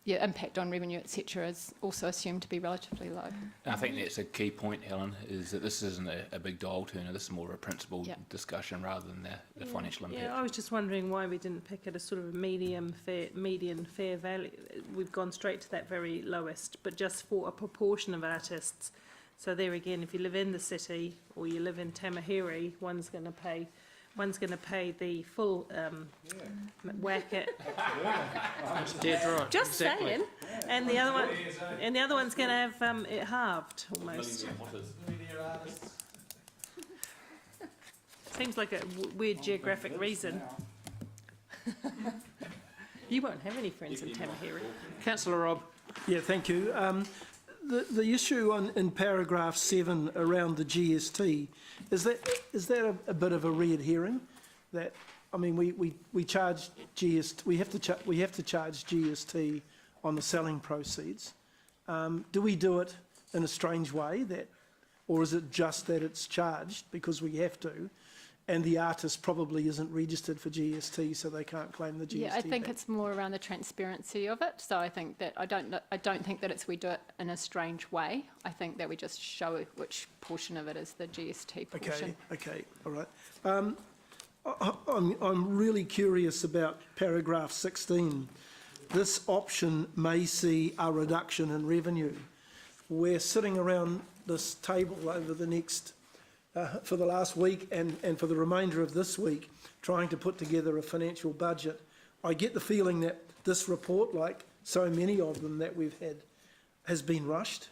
impact on revenue, etc., is also assumed to be relatively low. I think that's a key point, Helen, is that this isn't a big dial turner. This is more of a principled discussion rather than the financial impact. Yeah, I was just wondering why we didn't pick at a sort of a median fair value. We've gone straight to that very lowest, but just for a proportion of artists. So there again, if you live in the city or you live in Tamahiri, one's going to pay the full whack it. That's dead right. Just exactly. saying. And the other one's going to have it halved almost. Seems like a weird geographic reason. You won't have any friends in Tamaheri. Councillor Robb. Yeah, thank you. The issue in paragraph 7 around the GST, is that a bit of a red herring? That, I mean, we charge GST, we have to charge GST on the selling proceeds. Do we do it in a strange way, or is it just that it's charged because we have to, and the artist probably isn't registered for GST, so they can't claim the GST Yeah, I think back? it's more around the transparency of it. So I think that I don't think that we do it in a strange way. I think that we just show which portion of it is the GST portion. Okay, all right. I'm really curious about paragraph 16. This option may see a reduction in revenue. We're sitting around this table over the next, for the last week and for the remainder of this week, trying to put together a financial budget. I get the feeling that this report, like so many of them that we've had, has been rushed,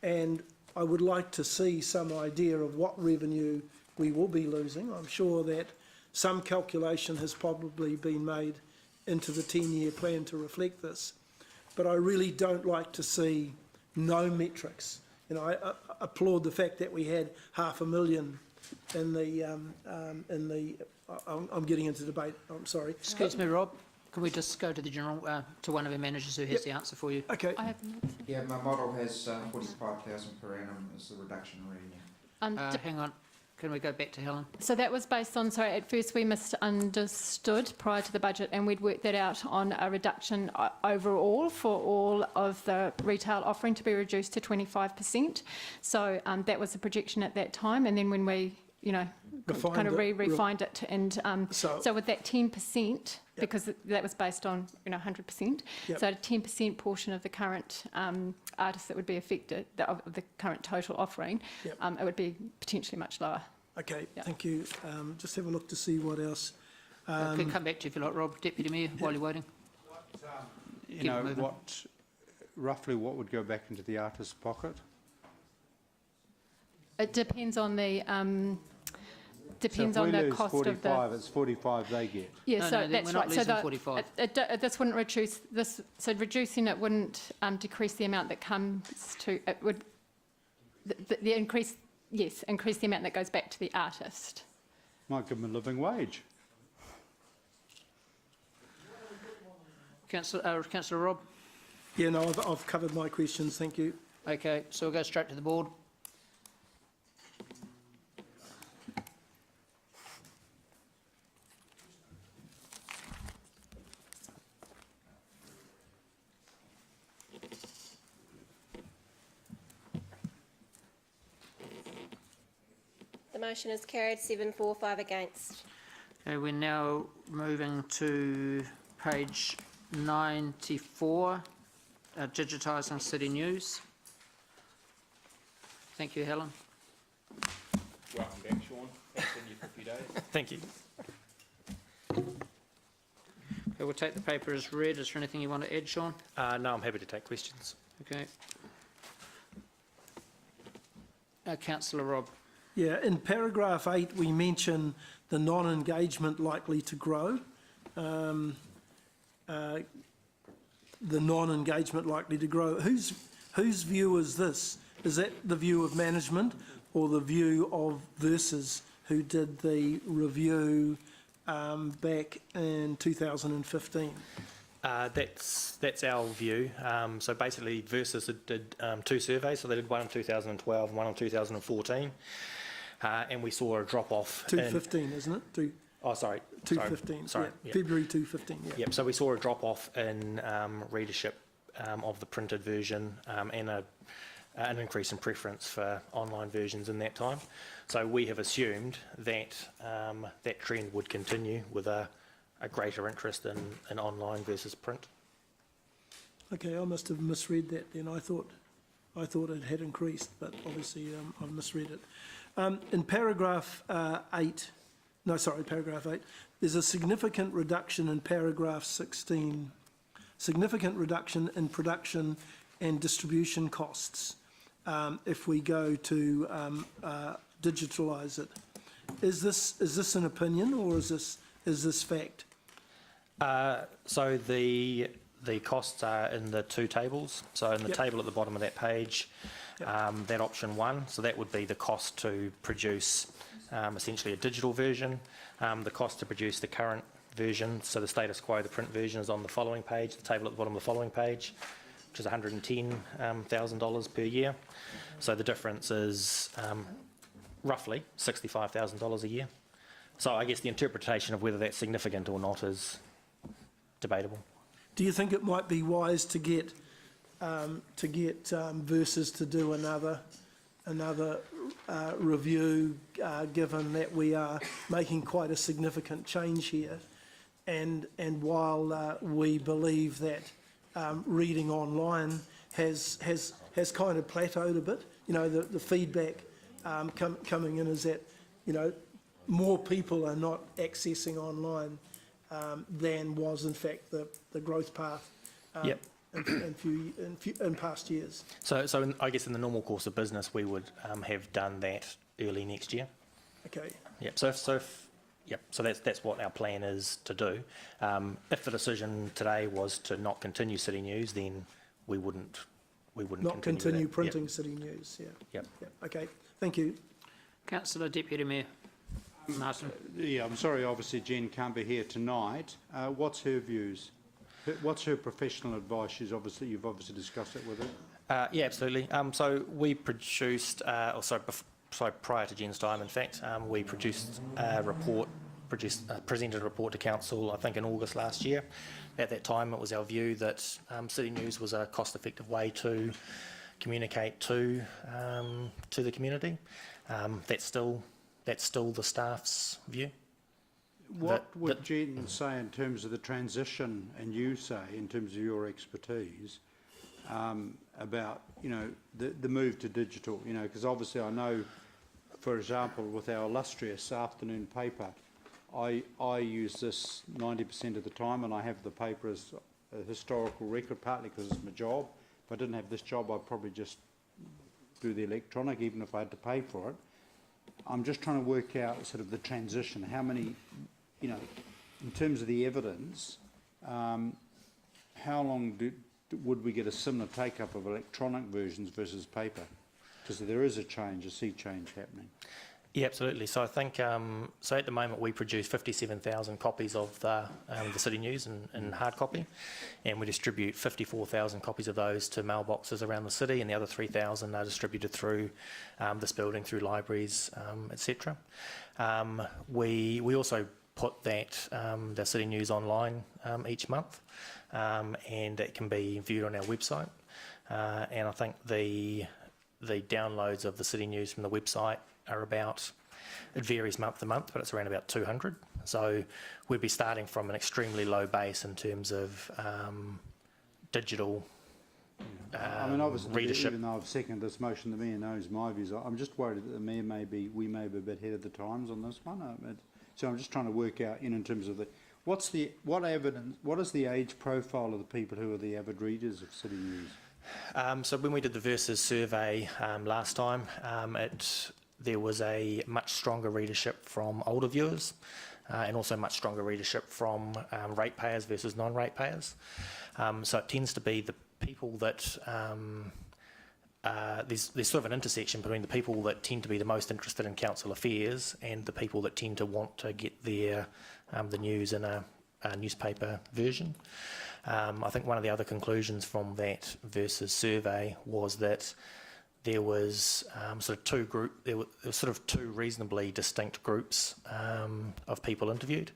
and I would like to see some idea of what revenue we will be losing. I'm sure that some calculation has probably been made into the 10-year plan to reflect this, but I really don't like to see no metrics. You know, I applaud the fact that we had $500,000 in the. I'm getting into debate. I'm sorry. Excuse me, Rob. Can we just go to the general, to one of our managers who has the answer for you? Okay. Yeah, my model has 45,000 per annum as the reduction in revenue. Hang on. Can we go back to Helen? So that was based on, sorry, at first we misunderstood prior to the budget, and we'd worked that out on a reduction overall for all of the retail offering to be reduced to 25%. So that was the projection at that time, and then when we, you know, kind of refined it, and so with that 10%, because that was based on, you know, 100%, so a 10% portion of the current artists that would be affected, of the current total offering, it would be potentially much lower. Okay, thank you. Just have a look to see what else. I can come back to you if you like, Rob. Deputy Mayor, while you're waiting. You know, roughly what would go back into the artist's pocket? It depends on the Depends on the cost of the. It's 45 they get. Yeah, so no, that's we're not right. So losing 45. This wouldn't reduce this. So reducing it wouldn't decrease the amount that comes to. It would the increase. Yes, increase the amount that goes back to the artist. Might give them a living wage. Councillor Rob. Yeah, no, I've covered my questions. Thank you. Okay, so we'll go straight to the board. The motion is carried, 7 for, 5 against. Okay, we're now moving to page 94, digitising city news. Thank you, Helen. Welcome back, Sean. That's been you for a few days. Thank you. Okay, we'll take the paper as read. Is there anything you want to add, Sean? No, I'm happy to take questions. Okay. Councillor Robb. Yeah, in paragraph 8, we mention the non-engagement likely to grow. The non-engagement likely to grow. Whose view is this? Is that the view of management or the view of Versus, who did the review back in 2015? That's our view. So basically, Versus did 2 surveys. So they did one in 2012 and one in 2014, and we saw a drop off. 2015, isn't it? Sorry. 2015. Sorry. Yeah. Yep. February 2015. Yeah. Yep. So we saw a drop off in readership of the printed version and an increase in preference for online versions in that time. So we have assumed that that trend would continue with a greater interest in online versus print. Okay, I must have misread that then. I thought it had increased, but obviously I've misread it. In paragraph 8, there's a significant reduction in paragraph 16, significant reduction in production and distribution costs if we go to digitalise it. Is this an opinion or is this fact? So the costs are in the two tables. So in the table at the bottom of that page, that option 1, so that would be the cost to produce essentially a digital version. The cost to produce the current version, so the status quo, the print version, is on the following page, the table at the bottom of the following page, which is $110,000 per year. So the difference is roughly $65,000 a year. So I guess the interpretation of whether that's significant or not is debatable. Do you think it might be wise to get Versus to do another review, given that we are making quite a significant change here, and while we believe that reading online has kind of plateaued a bit, you know, the feedback coming in is that, you know, more people are not accessing online than was in fact the growth path in past years. So I guess in the normal course of business, we would have done that early next year. Okay. Yep. So that's what our plan is to do. If the decision today was to not continue City News, then we wouldn't not continue printing City News. Yeah. Yep. Okay. Thank you. Councillor Deputy Mayor Martin. Yeah, I'm sorry, obviously Jen can't be here tonight. What's her views? What's her professional advice? You've obviously discussed it with her. Yeah, absolutely. So we produced, prior to Jen's time, in fact, we produced a report, presented a report to council, I think in August last year. At that time, it was our view that City News was a cost-effective way to communicate to the community. That's still the staff's view. What would Jen say in terms of the transition, and you say in terms of your expertise, about, you know, the move to digital? You know, because obviously I know, for example, with our illustrious afternoon paper, I use this 90% of the time, and I have the paper as a historical record, partly because it's my job. If I didn't have this job, I'd probably just do the electronic, even if I had to pay for it. I'm just trying to work out sort of the transition. How many, you know, in terms of the evidence, how long would we get a similar take-up of electronic versions versus paper? Because there is a sea change happening. Yeah, absolutely. So I think, so at the moment we produce 57,000 copies of the City News in hard copy, and we distribute 54,000 copies of those to mailboxes around the city, and the other 3,000 are distributed through this building, through libraries, etc. We also put the City News online each month, and it can be viewed on our website. And I think the downloads of the City News from the website are about, it varies month to month, but it's around about 200. So we'd be starting from an extremely low base in terms of digital I mean, obviously, readership. Even though I've seconded this motion, the Mayor knows my views. I'm just worried that the Mayor we may be a bit ahead of the times on this one. So I'm just trying to work out, in terms of what is the age profile of the people who are the avid readers of City News? So when we did the Versus survey last time, there was a much stronger readership from older viewers, and also much stronger readership from ratepayers versus non-ratepayers. So it tends to be the people that there's sort of an intersection between the people that tend to be the most interested in council affairs and the people that tend to want to get their the news in a newspaper version. I think one of the other conclusions from that Versus survey was that there was there were sort of two reasonably distinct groups of people interviewed.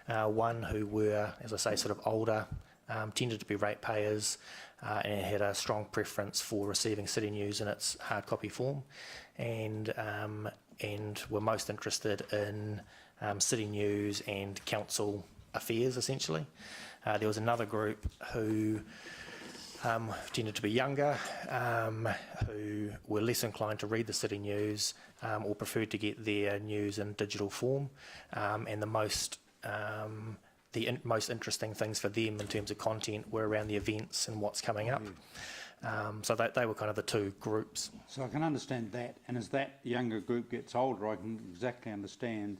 One who were, as I say, sort of older, tended to be ratepayers, and had a strong preference for receiving City News in its hard copy form, and were most interested in City News and council affairs, essentially. There was another group who tended to be younger, who were less inclined to read the City News, or preferred to get their news in digital form, and the most interesting things for them in terms of content were around the events and what's coming up. So they were kind of the two groups. So I can understand that, and as that younger group gets older, I can exactly understand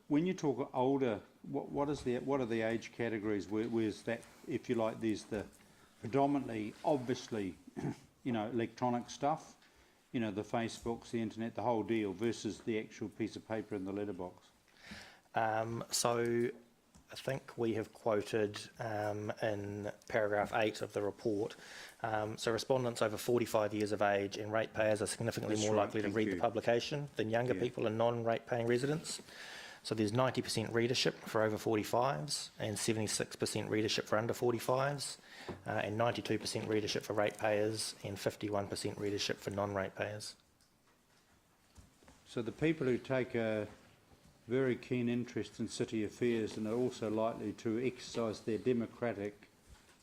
When you talk older, what are the age categories? Where's that, if you like, there's the predominantly, obviously, you know, electronic stuff, you know, the Facebooks, the internet, the whole deal, versus the actual piece of paper in the letterbox? So I think we have quoted in paragraph 8 of the report, so respondents over 45 years of age and ratepayers are significantly more likely to read the publication than younger people and non-rate paying residents. So there's 90% readership for over 45s and 76% readership for under 45s and 92% readership for ratepayers and 51% readership for non-ratepayers. So the people who take a very keen interest in city affairs and are also likely to exercise their democratic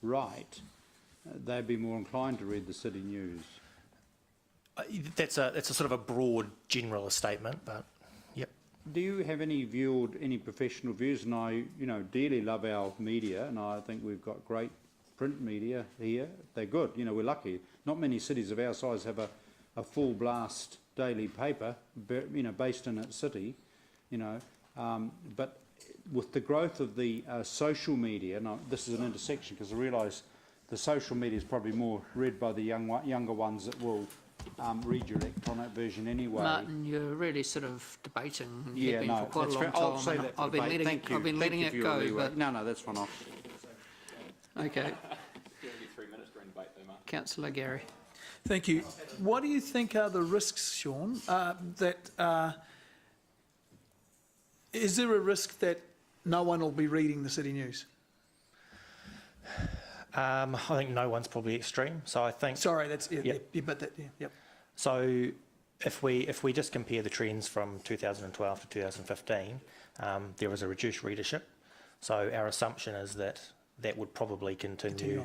right, they'd be more inclined to read the city news. That's a sort of a broad generalist statement, but yep. Do you have any professional views? And I, you know, dearly love our media, and I think we've got great print media here. They're good. You know, we're lucky. Not many cities of our size have a full blast daily paper, you know, based in its city. You know, but with the growth of the social media, and this is an intersection because I realise the social media is probably more read by the younger ones that will read your electronic version anyway. Martin, you're really sort of debating. And Yeah, have been no, for quite a that's long fair. time. I'll say and that for I've been debate. letting, Thank you. I've been Thank letting you it for your go. leeway. But No, that's fine. okay, 3 minutes during debate though, Mark. Councillor Gary. Thank you. What do you think are the risks, Sean, is there a risk that no one will be reading the city news? I think no one's probably extreme. So I think. Sorry, that's Yep. yep. So if we just compare the trends from 2012 to 2015, there was a reduced readership. So our assumption is that that would probably continue.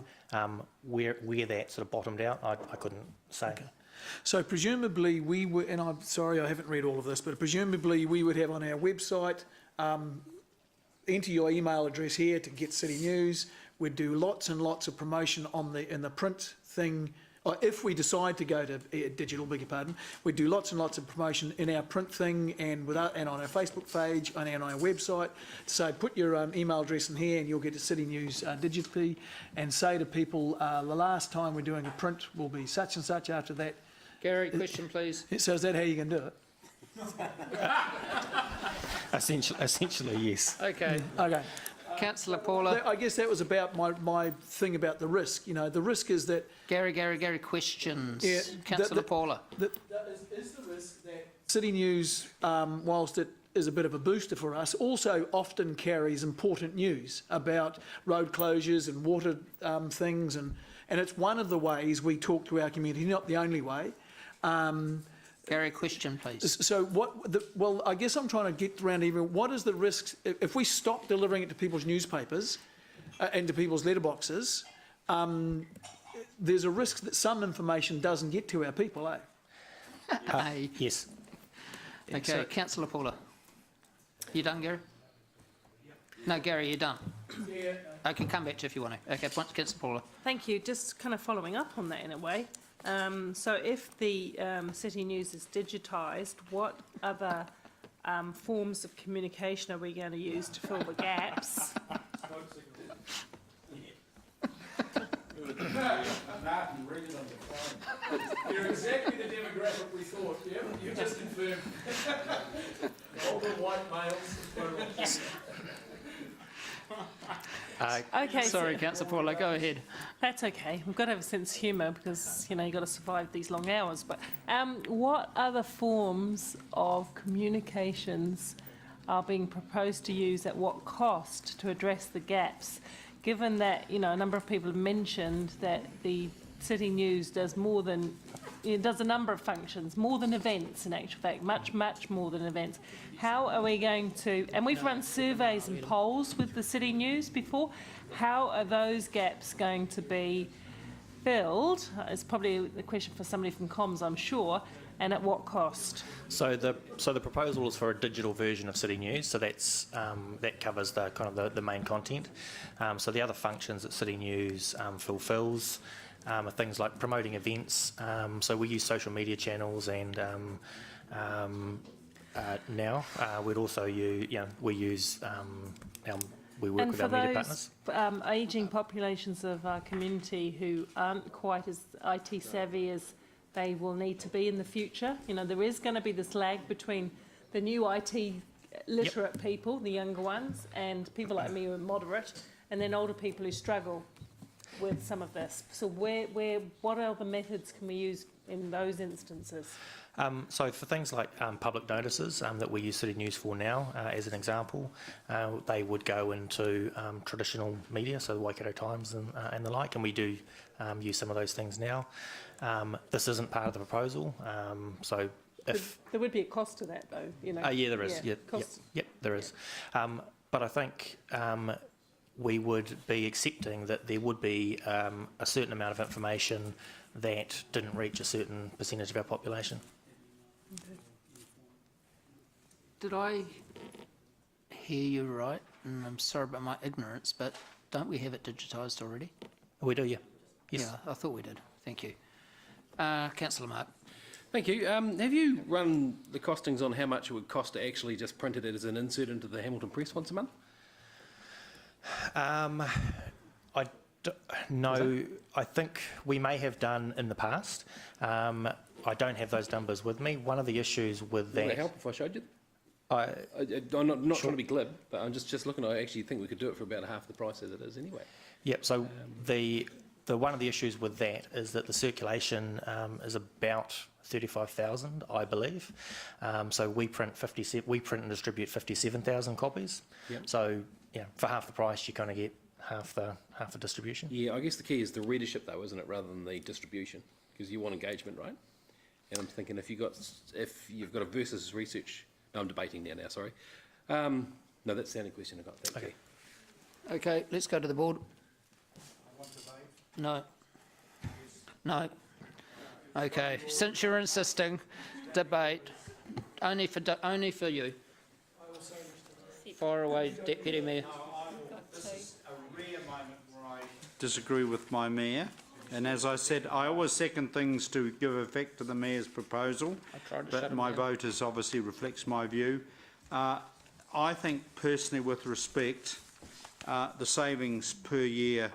Where that sort of bottomed out, I couldn't say. Okay. So presumably we would, and I'm sorry I haven't read all of this, but presumably we would have on our website, enter your email address here to get city news. We'd do lots and lots of promotion in the print thing. Or if we decide to go to digital, beg your pardon, we do lots and lots of promotion in our print thing and on our Facebook page and on our website. So put your email address in here and you'll get the city news digitally, and say to people, the last time we're doing a print will be such and such after that. Gary, question please. So is that how you can do it? Essentially, yes. Okay. Okay. Councillor Paula. I guess that was about my thing about the risk. You know, the risk is that... Gary, questions. Yeah, Councillor Paula. Is the risk that City News, whilst it is a bit of a booster for us, also often carries important news about road closures and water things, and it's one of the ways we talk to our community, not the only way. Gary, question please. So well, I guess I'm trying to get around even, what is the risk, if we stop delivering it to people's newspapers and to people's letterboxes, there's a risk that some information doesn't get to our people, eh? Yes. Okay, So, Councillor Paula. You done, Gary? No, Gary, you're done. Yeah. I can come back to you if you want to. Okay, Councillor Paula. Thank you. Just kind of following up on that in a way. So if the city news is digitised, what other forms of communication are we going to use to fill the gaps? You're exactly the demographic we thought, yeah? You just confirmed. Older white males. Okay. Sorry, Councillor Paula, go ahead. That's okay. We've got to have a sense of humour because, you know, you've got to survive these long hours. But what other forms of communications are being proposed to use at what cost to address the gaps, given that, you know, a number of people have mentioned that the City News does more than, it does a number of functions, more than events in actual fact, much more than events. How are we going to, and we've run surveys and polls with the City News before, how are those gaps going to be filled? It's probably a question for somebody from comms, I'm sure, and at what cost? So the proposal is for a digital version of City News. So that's that covers the kind of the main content. So the other functions that City News fulfills are things like promoting events. So we use social media channels and now. We'd also use, we use, we work with our media partners. And for those ageing populations of our community who aren't quite as IT savvy as they will need to be in the future, there is going to be this lag between the new IT literate people, the younger ones, and people like me who are moderate, and then older people who struggle with some of this. So what other methods can we use in those instances? So for things like public notices that we use City News for now, as an example, they would go into traditional media, so the Waikato Times and the like, and we do use some of those things now. This isn't part of the proposal, so if... There would be a cost to that though, yeah, there is. Yep, there is. But I think we would be accepting that there would be a certain amount of information that didn't reach a certain percentage of our population. Okay. Did I hear you right? And I'm sorry about my ignorance, but don't we have it digitised already? We do, yeah. Yes. Yeah, I thought we did. Thank you. Councillor Mark. Thank you. Have you run the costings on how much it would cost to actually just print it as an insert into the Hamilton Press once a month? No, I think we may have done in the past. I don't have those numbers with me. One of the issues with that... Would it help if I showed you? I'm not trying to be glib, but I'm just looking. I actually think we could do it for about half the price as it is anyway. Yep. So the one of the issues with that is that the circulation is about 35,000, I believe. So we print and distribute 57,000 copies. Yep. So for half the price, you kind of get half the distribution. Yeah, I guess the key is the readership, though, isn't it, rather than the distribution, because you want engagement, right? And I'm thinking if you've got a versus research. No, I'm debating now. Sorry. No, that's the only question I got. Thank you. Okay, let's go to the board. No. No. Okay, since you're insisting, debate. Only for you. Fire away, Deputy Mayor. This is a rare moment where I disagree with my mayor. And as I said, I always second things to give effect to the mayor's proposal, but my vote is obviously reflects my view. I think personally, with respect, the savings per year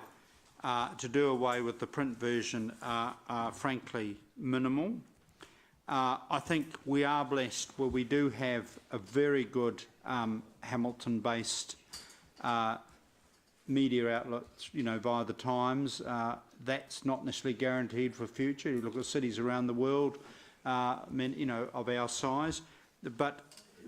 to do away with the print version are frankly minimal. I think we are blessed where we do have a very good Hamilton-based media outlets, via the Times. That's not necessarily guaranteed for future. You look at cities around the world, of our size. But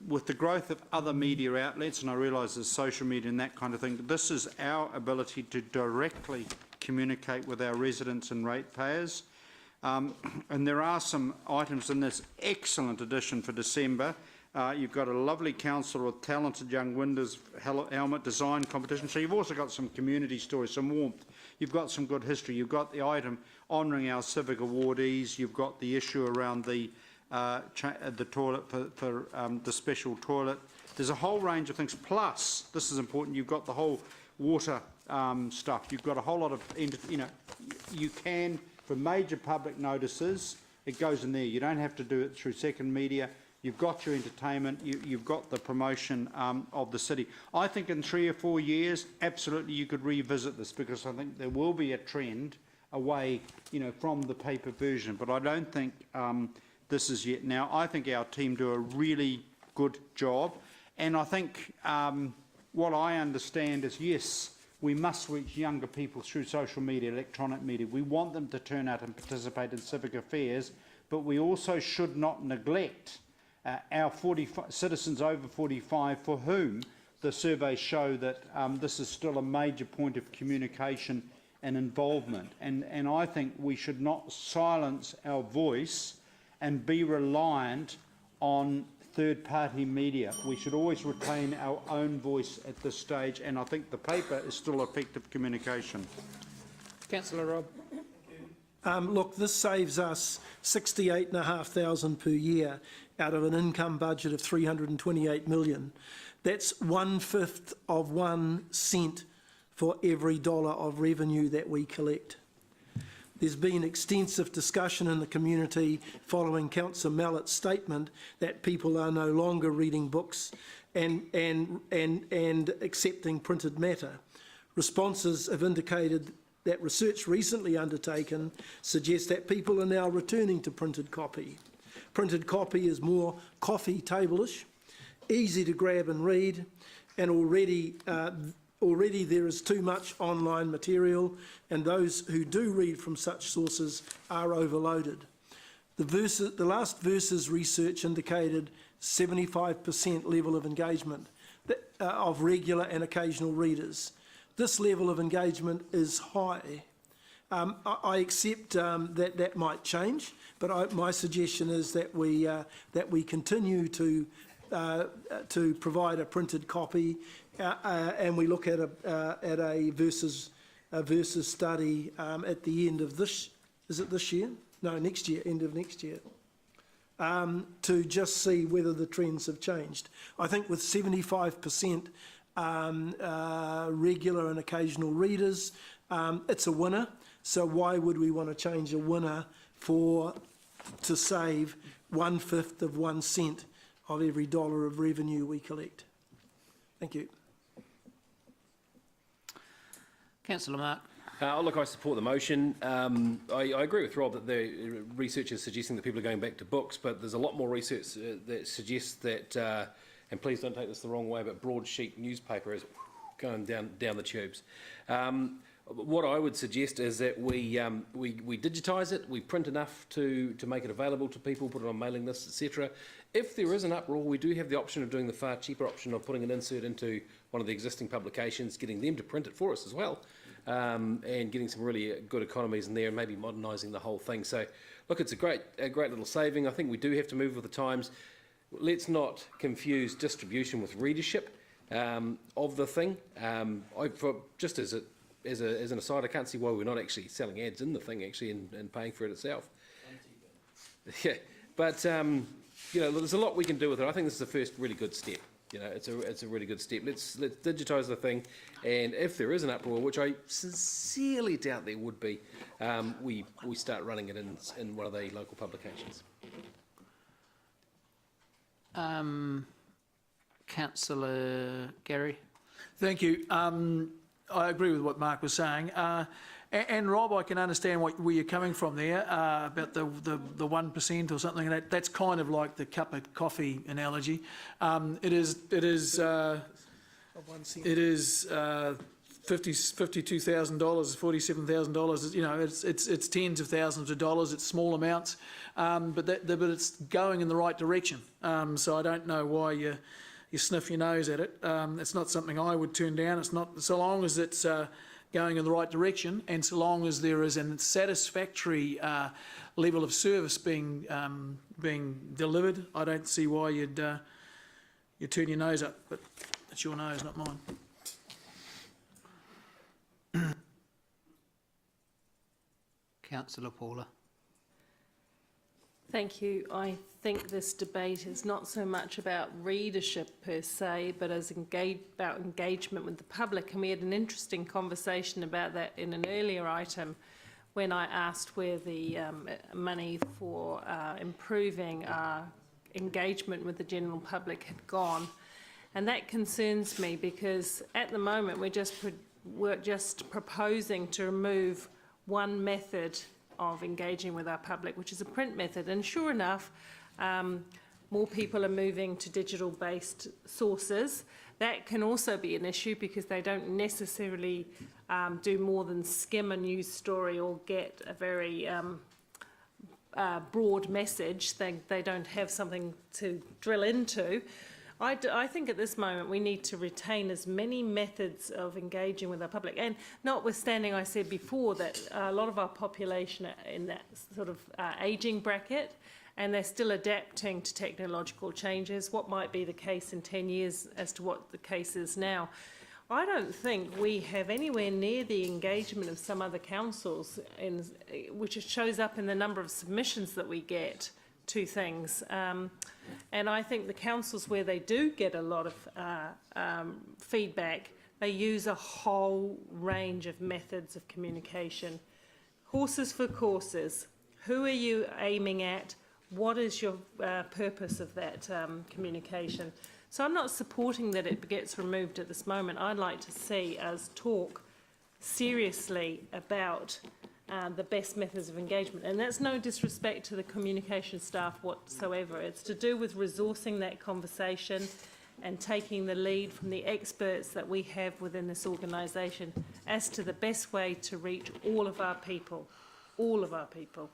with the growth of other media outlets, and I realise there's social media and that kind of thing, this is our ability to directly communicate with our residents and ratepayers. And there are some items in this excellent edition for December. You've got a lovely council with talented young windows helmet design competition. So you've also got some community stories, some warmth. You've got some good history. You've got the item honouring our civic awardees. You've got the issue around the toilet for the special toilet. There's a whole range of things. Plus, this is important, you've got the whole water stuff. You've got a whole lot of, you can, for major public notices, it goes in there. You don't have to do it through second media. You've got your entertainment, you've got the promotion of the city. I think in 3 or 4 years, absolutely you could revisit this, because I think there will be a trend away, from the paper version. But I don't think this is yet. Now, I think our team do a really good job. And I think what I understand is, yes, we must reach younger people through social media, electronic media. We want them to turn out and participate in civic affairs, but we also should not neglect our citizens over 45 for whom the surveys show that this is still a major point of communication and involvement. And I think we should not silence our voice and be reliant on third-party media. We should always retain our own voice at this stage, and I think the paper is still effective communication. Councillor Robb. Look, this saves us $68,500 per year out of an income budget of $328 million. That's 1/5 of 1 cent for every dollar of revenue that we collect. There's been extensive discussion in the community following Councillor Mallett's statement that people are no longer reading books and accepting printed matter. Responses have indicated that research recently undertaken suggests that people are now returning to printed copy. Printed copy is more coffee table-ish, easy to grab and read, and already there is too much online material, and those who do read from such sources are overloaded. The last Versus research indicated 75% level of engagement of regular and occasional readers. This level of engagement is high. I accept that might change, but my suggestion is that we continue to provide a printed copy, and we look at a versus study at the end of this. Is it this year? No, next year. End of next year. To just see whether the trends have changed. I think with 75% regular and occasional readers, it's a winner. So why would we want to change a winner to save 1/5 of 1 cent of every dollar of revenue we collect? Thank you. Councillor Mark. Look, I support the motion. I agree with Rob that the research is suggesting that people are going back to books, but there's a lot more research that suggests that, and please don't take this the wrong way, but broadsheet newspaper is going down the tubes. What I would suggest is that we digitise it, we print enough to make it available to people, put it on mailing lists, etc. If there is an uproar, we do have the option of doing the far cheaper option of putting an insert into one of the existing publications, getting them to print it for us as well. And getting some really good economies in there and maybe modernising the whole thing. So, look, it's a great little saving. I think we do have to move with the times. Let's not confuse distribution with readership of the thing. Just as an aside, I can't see why we're not actually selling ads in the thing actually and paying for it itself. Yeah, but you know, there's a lot we can do with it. I think this is the first really good step. You know, it's a really good step. Let's digitise the thing, and if there is an uproar, which I sincerely doubt there would be, we start running it in one of the local publications. Councillor Gary. Thank you. I agree with what Mark was saying. And Rob, I can understand where you're coming from there about the 1% or something. That's kind of like the cup of coffee analogy. It is $52,000, $47,000. You know, it's tens of thousands of dollars. It's small amounts, but it's going in the right direction. So I don't know why you sniff your nose at it. It's not something I would turn down. It's not, so long as it's going in the right direction, and so long as there is a satisfactory level of service being delivered, I don't see why you'd turn your nose up. But it's your nose, not mine. Councillor Paula. Thank you. I think this debate is not so much about readership per se, but about engagement with the public. And we had an interesting conversation about that in an earlier item when I asked where the money for improving our engagement with the general public had gone. And that concerns me because at the moment we're just proposing to remove one method of engaging with our public, which is a print method. And sure enough, more people are moving to digital-based sources. That can also be an issue because they don't necessarily do more than skim a news story or get a very broad message. They don't have something to drill into. I think at this moment we need to retain as many methods of engaging with our public, and notwithstanding I said before that a lot of our population are in that sort of ageing bracket, and they're still adapting to technological changes. What might be the case in 10 years as to what the case is now. I don't think we have anywhere near the engagement of some other councils, which shows up in the number of submissions that we get to things. And I think the councils where they do get a lot of feedback, they use a whole range of methods of communication. Horses for courses. Who are you aiming at? What is your purpose of that communication? So I'm not supporting that it gets removed at this moment. I'd like to see us talk seriously about the best methods of engagement. And that's no disrespect to the communication staff whatsoever. It's to do with resourcing that conversation and taking the lead from the experts that we have within this organisation as to the best way to reach all of our people. All of our people.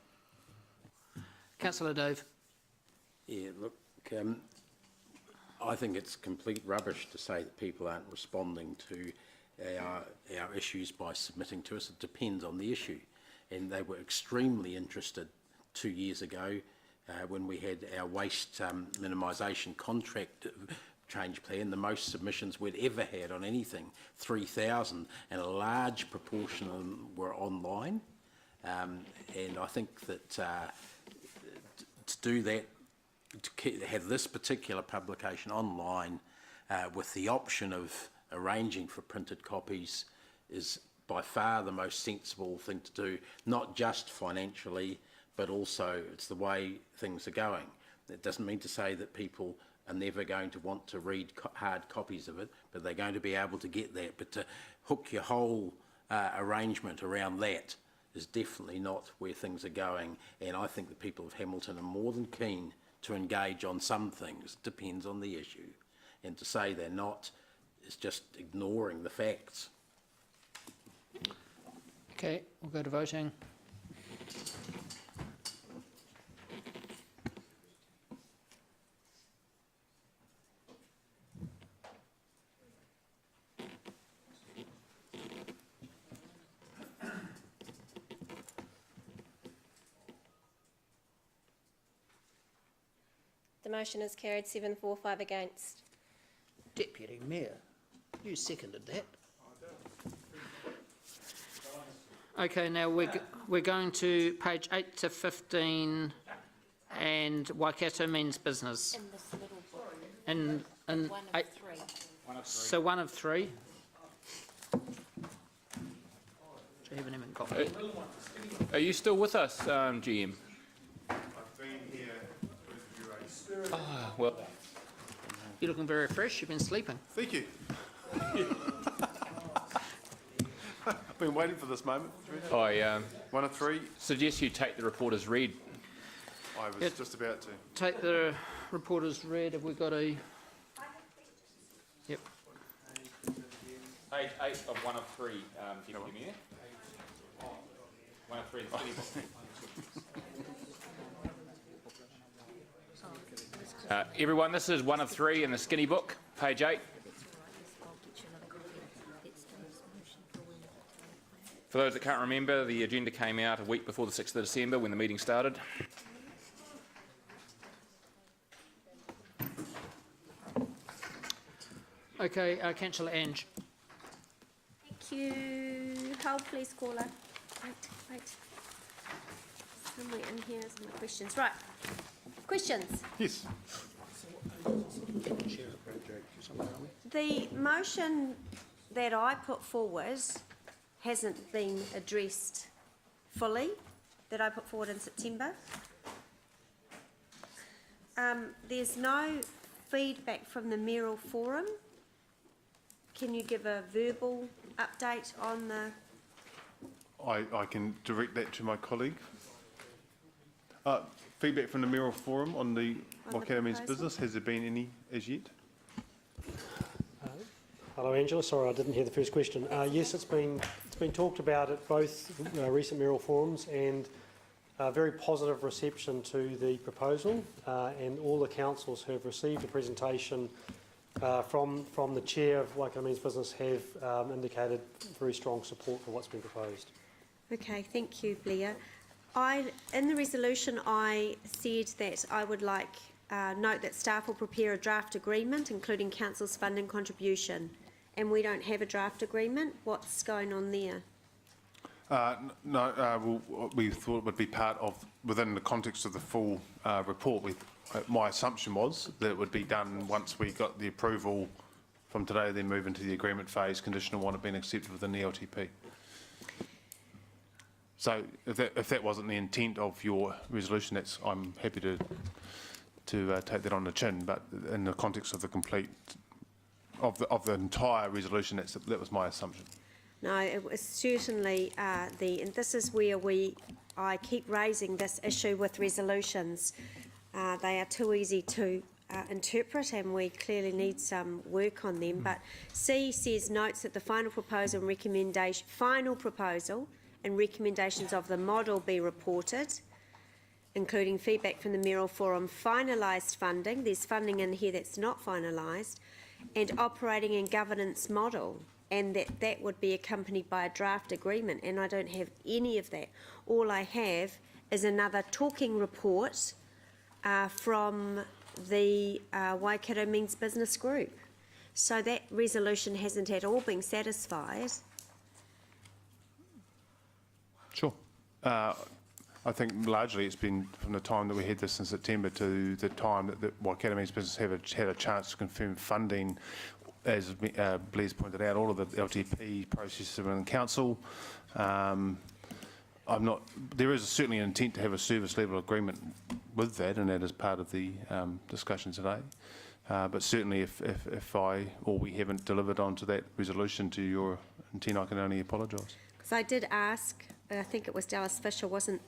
Councillor Dove. Yeah, look, I think it's complete rubbish to say that people aren't responding to our issues by submitting to us. It depends on the issue. And they were extremely interested 2 years ago when we had our waste minimisation contract change plan, the most submissions we'd ever had on anything, 3,000, and a large proportion of them were online. And I think that to do that, to have this particular publication online with the option of arranging for printed copies is by far the most sensible thing to do, not just financially, but also it's the way things are going. That doesn't mean to say that people are never going to want to read hard copies of it, but they're going to be able to get that. But to hook your whole arrangement around that is definitely not where things are going. And I think the people of Hamilton are more than keen to engage on some things. It depends on the issue. And to say they're not is just ignoring the facts. Okay, we'll go to voting. The motion is carried 7-4-5 against. Deputy Mayor, you seconded that. Okay, now we're going to page 8 to 15 and Waikato means business. In this little book. And One of eight, three. so one of three. Which I haven't even got. Are you still with us, GM? I've been here with you. Ah, well. You're looking very fresh. You've been sleeping. Thank you. I've been waiting for this moment. I One of three. suggest you take the report as read. I was just about to. Take the report as read. Have we got a... Yep. Page 8 of 1 of 3, Deputy Mayor. 1 of 3 in the city book. Everyone, this is 1 of 3 in the skinny book, page 8. For those that can't remember, the agenda came out a week before the 6th of December when the meeting started. Okay, Councillor Ange. Thank you. Hold please, caller. Wait. Somewhere in here is my questions. Right. Questions? Yes. The motion that I put forward hasn't been addressed fully, that I put forward in September. There's no feedback from the mayoral forum. Can you give a verbal update on the... I can direct that to my colleague. Feedback from the mayoral forum on the Waikato Men's Business. Has there been any as yet? Hello, Angela. Sorry, I didn't hear the first question. Yes, it's been talked about at both recent mayoral forums, and a very positive reception to the proposal. And all the councils who have received a presentation from the chair of Waikato Men's Business have indicated very strong support for what's been proposed. Okay, thank you, Blair. In the resolution, I said that I would like note that staff will prepare a draft agreement, including council's funding contribution, and we don't have a draft agreement. What's going on there? No, we thought it would be part of, within the context of the full report. My assumption was that it would be done once we got the approval from today, then move into the agreement phase, conditional on it being accepted within the LTP. So if that wasn't the intent of your resolution, I'm happy to take that on the chin. But in the context of the of the entire resolution, that was my assumption. No, it was certainly and this is where I keep raising this issue with resolutions. They are too easy to interpret, and we clearly need some work on them. But C says notes that the final proposal and recommendations of the model be reported, including feedback from the Mayoral Forum, finalised funding. There's funding in here that's not finalised, and operating and governance model, and that would be accompanied by a draft agreement. And I don't have any of that. All I have is another talking report from the Waikato Men's Business Group. So that resolution hasn't at all been satisfied. Sure. I think largely it's been from the time that we had this in September to the time that the Waikato Men's Business had a chance to confirm funding. As Blair's pointed out, all of the LTP processes are in council. There is certainly an intent to have a service level agreement with that, and that is part of the discussion today. But certainly if I or we haven't delivered onto that resolution to your intent, I can only apologise. Because I did ask, I think it was Dallas Fisher, wasn't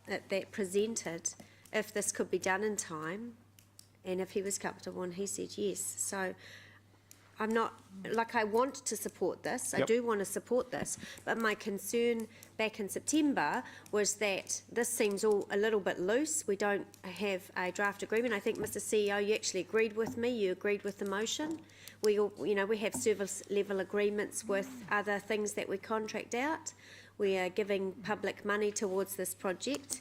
it, that presented if this could be done in time, and if he was comfortable, and he said yes. So I'm not, I want to support this, I do want to support this, but my concern back in September was that this seems all a little bit loose. We don't have a draft agreement. I think, Mr. CEO, you actually agreed with me, you agreed with the motion. We have service level agreements with other things that we contract out. We are giving public money towards this project.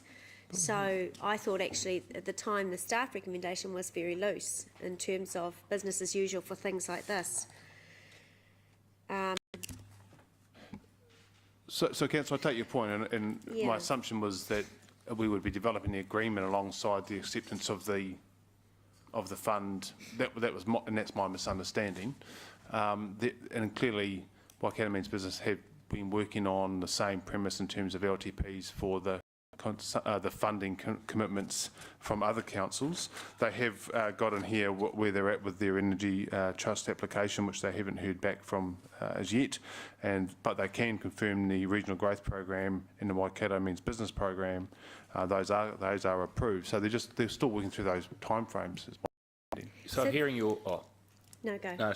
So I thought actually at the time the staff recommendation was very loose in terms of business as usual for things like this. So Councillor, I take your point, and my assumption was that we would be developing the agreement alongside the acceptance of the fund. That was and that's my misunderstanding. And clearly, Waikato Men's Business have been working on the same premise in terms of LTPs for the funding commitments from other councils. They have got in here where they're at with their energy trust application, which they haven't heard back from as yet. But they can confirm the regional growth program and the Waikato Men's Business program. Those are approved. So they're still working through those timeframes. So hearing your No, go. I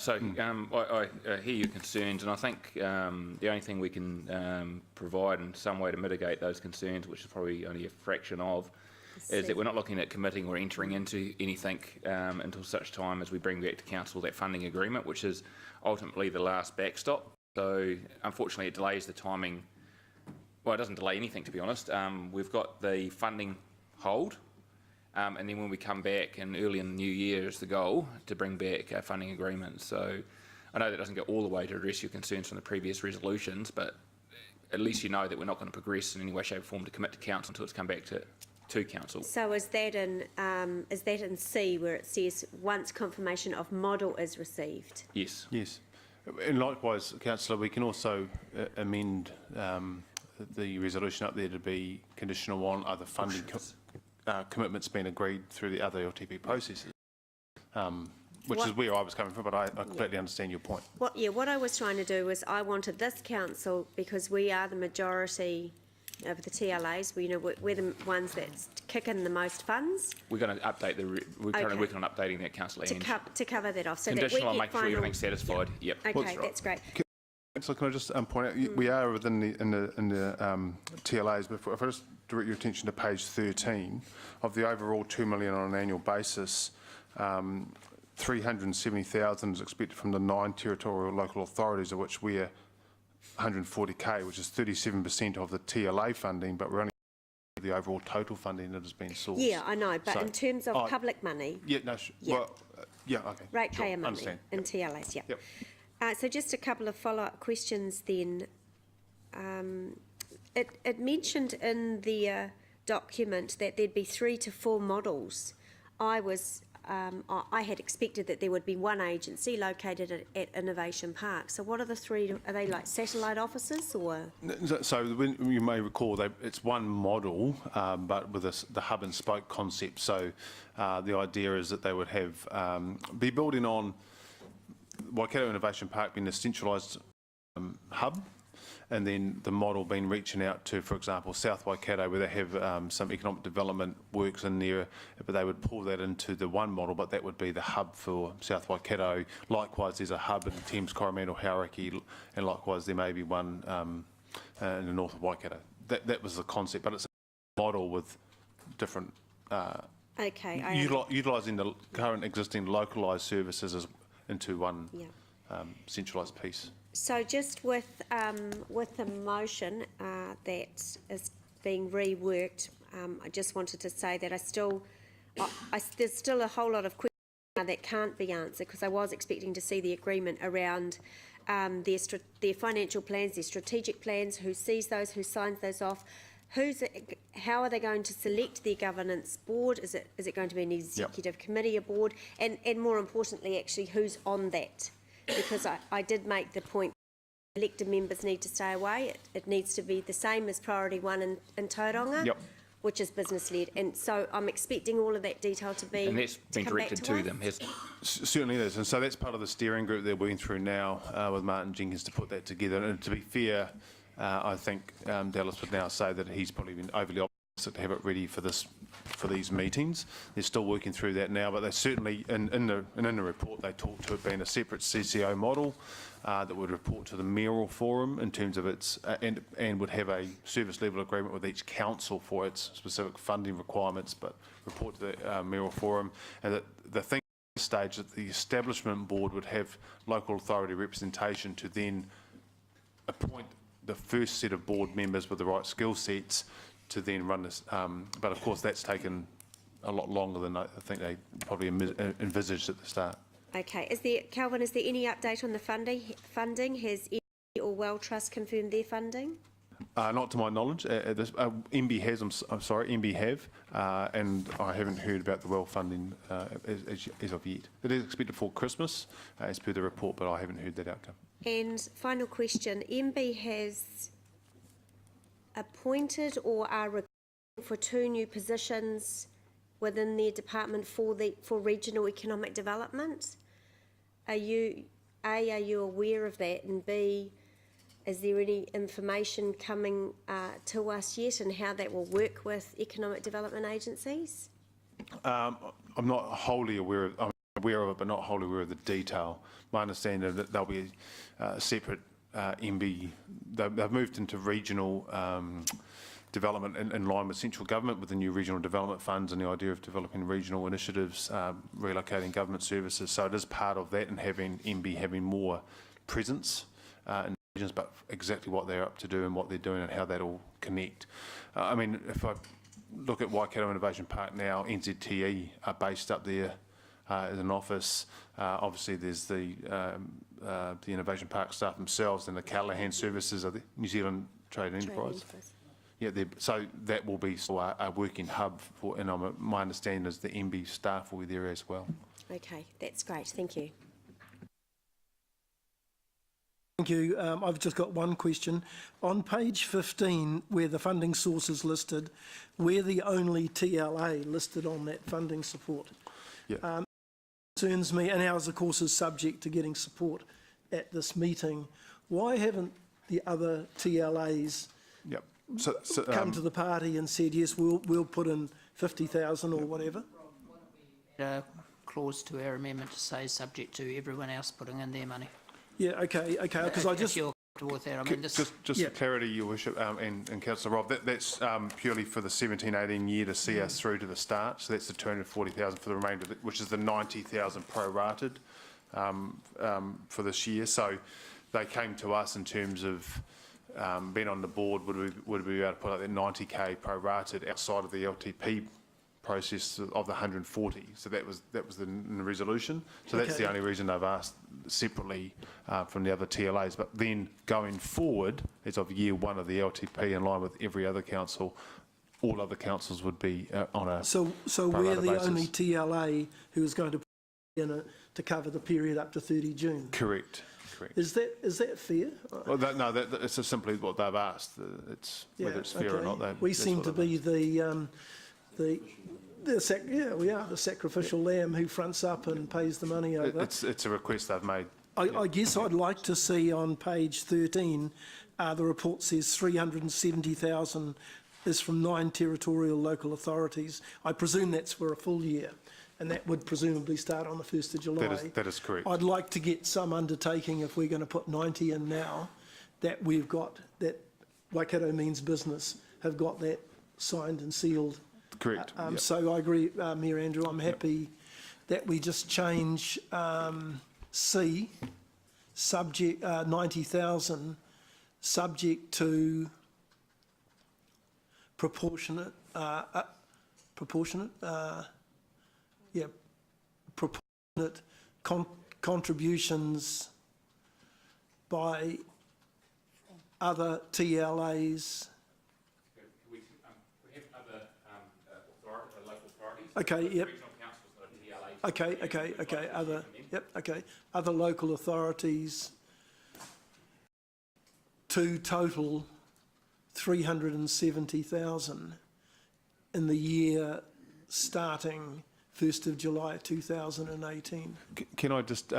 hear your concerns, and I think the only thing we can provide in some way to mitigate those concerns, which is probably only a fraction of, is that we're not looking at committing or entering into anything until such time as we bring back to council that funding agreement, which is ultimately the last backstop. So unfortunately it delays the timing. Well, it doesn't delay anything, to be honest. We've got the funding hold. And then when we come back, and early in the new year is the goal, to bring back a funding agreement. So I know that doesn't go all the way to address your concerns from the previous resolutions, but at least you know that we're not going to progress in any way, shape or form to commit to council until it's come back to council. So is that in C, where it says once confirmation of model is received? Yes. Yes. And likewise, Councillor, we can also amend the resolution up there to be conditional on other funding commitments being agreed through the other LTP processes, which is where I was coming from, but I completely understand your point. What I was trying to do was I wanted this council, because we are the majority of the TLAs, we're the ones that kick in the most funds. We're going to update we're currently working on updating that, Councillor Ange. To cover that off. So conditional that we on making sure everything's satisfied. Yep. Okay, that's great. So can I just point out, we are within the TLAs, but if I just direct your attention to page 13, of the overall 2 million on an annual basis, 370,000 is expected from the 9 territorial local authorities, of which we're 140k, which is 37% of the TLA funding, but we're only the overall total funding that has been sourced. Yeah, I know, but in terms of public money. Yeah, no, okay. Ratepayer money in TLAs, Yep. So just a couple of follow-up questions then. It mentioned in the document that there'd be 3 to 4 models. I was I had expected that there would be one agency located at Innovation Park. So what are the three? Are they like satellite offices or? So when you may recall, it's one model, but with the hub and spoke concept. So the idea is that they would have be building on Waikato Innovation Park being a centralised hub, and then the model being reaching out to, for example, South Waikato, where they have some economic development works in there, but they would pull that into the one model, but that would be the hub for South Waikato. Likewise, there's a hub in Thames, Coromandel, Hauraki, and likewise there may be one in the north of Waikato. That was the concept, but it's a model with different utilising the current existing localised services into one centralised piece. So just with the motion that is being reworked, I just wanted to say that there's still a whole lot of questions that can't be answered, because I was expecting to see the agreement around their financial plans, their strategic plans, who sees those, who signs those off, how are they going to select their governance board? Is it going to be an executive committee, a board, and more importantly, actually, who's on that? Because I did make the point, elected members need to stay away. It needs to be the same as priority one in Tauranga, which is business-led. And so I'm expecting all of that detail to be... And that's been directed to them, hasn't it? Certainly is. And so that's part of the steering group they're working through now with Martin Jenkins to put that together. And to be fair, I think Dallas would now say that he's probably been overly optimistic to have it ready for these meetings. They're still working through that now, but they certainly, in the report, they talked to it being a separate CCO model that would report to the mayoral forum in terms of its, and would have a service level agreement with each council for its specific funding requirements, but report to the mayoral forum. And that the thing at this stage that the establishment board would have local authority representation to then appoint the first set of board members with the right skill sets to then run this, but of course that's taken a lot longer than I think they probably envisaged at the start. Okay, Calvin, is there any update on the funding? Has MB or Well Trust confirmed their funding? Not to my knowledge. MB has, MB have, and I haven't heard about the well funding as of yet. It is expected for Christmas, as per the report, but I haven't heard that outcome. And final question, MB has appointed or are recruiting for 2 new positions within their department for regional economic development. Are you aware of that? And B, is there any information coming to us yet, and how that will work with economic development agencies? I'm not wholly aware of. I'm aware of it, but not wholly aware of the detail. My understanding is that there'll be a separate MB. They've moved into regional development in line with central government with the new regional development funds and the idea of developing regional initiatives, relocating government services. So it is part of that, and having MB having more presence in regions, but exactly what they're up to do and what they're doing and how that'll connect. I mean, if I look at Waikato Innovation Park now, NZTE are based up there as an office. Obviously, there's the Innovation Park staff themselves, and the Callaghan services of the New Zealand Trade and Enterprise. Yeah, so that will be a working hub for, and my understanding is the MB staff will be there as well. Okay, that's great. Thank you. Thank you. I've just got one question. On page 15, where the funding source is listed, we're the only TLA listed on that funding support. Yeah. Concerns me, and ours, of course, is subject to getting support at this meeting. Why haven't the other TLAs come to the party and said, yes, we'll put in 50,000 or whatever? A clause to our amendment to say subject to everyone else putting in their money. Yeah, okay, because I just... If you're comfortable with that, I mean, this... Just for clarity, Your Worship, and Councillor Rob, that's purely for the 17-18 year to see us through to the start. So that's the 240,000 for the remainder, which is the 90,000 prorated for this year. So they came to us in terms of being on the board, would we be able to put out that 90k prorated outside of the LTP process of the 140. So that was the resolution. So that's the only reason they've asked separately from the other TLAs. But then going forward, as of year 1 of the LTP, in line with every other council, all other councils would be on a So pro we're rata the basis. only TLA who is going to put in to cover the period up to 30 June. Correct. Is that fair? Well, it's just simply what they've asked. It's whether it's fair or not. We seem to be we are the sacrificial lamb who fronts up and pays the money over. It's a request they've made. I guess I'd like to see on page 13, the report says 370,000 is from 9 territorial local authorities. I presume that's for a full year, and that would presumably start on the 1st of July. That is correct. I'd like to get some undertaking, if we're going to put 90 in now, that we've got, that Waikato Means Business have got that signed and sealed. Correct. Yep. So I agree, Mayor Andrew, I'm happy that we just change C, subject 90,000, subject to proportionate contributions by other TLAs. We have other local authorities. Okay, yep. Regional council is not a TLA. Okay, other local authorities to total 370,000 in the year starting 1st of July 2018. Can I just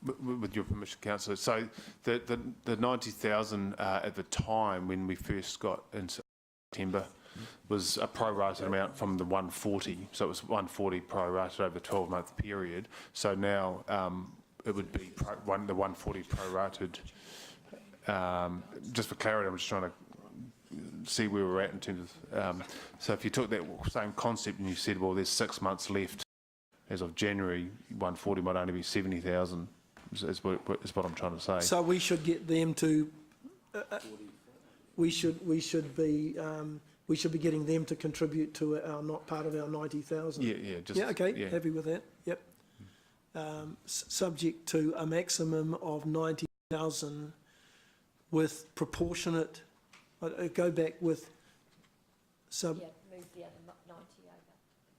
with your permission, Councillor, so the 90,000 at the time when we first got in September was a prorated amount from the 140, so it was 140 prorated over a 12-month period. So now it would be the 140 prorated. Just for clarity, I'm just trying to see where we're at in terms of. So if you took that same concept and you said, well, there's 6 months left as of January, 140 might only be 70,000. Is what I'm trying to say. So we should get them to. We should be getting them to contribute to our not part of our 90,000. Yeah. Happy with that. Yep. Subject to a maximum of 90,000 with proportionate. Go back with move the other 90 over.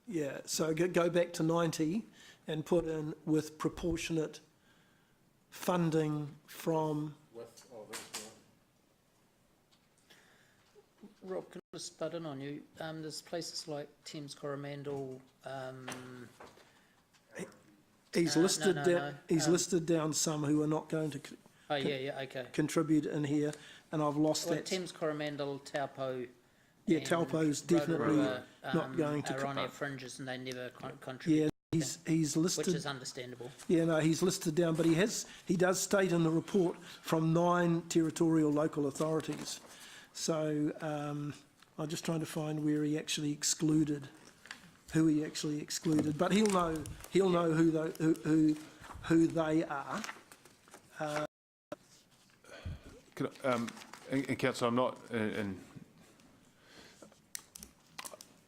Yeah. So go back to 90 and put in with proportionate funding from. Rob, can I just butt in on you? There's places like Thames Coromandel. He's listed down. He's listed down some who are not going to. Okay. Contribute in here, and I've lost that. Thames Coromandel, Taupo. Yeah, Taupo's definitely Rotorua, not going to. Are on our fringes, and they never contribute. Yeah. He's listed, which is understandable. Yeah, no, he's listed down, but he does state in the report from 9 territorial local authorities. So I'm just trying to find where he actually excluded, who he actually excluded. But he'll know who they are. And Councillor,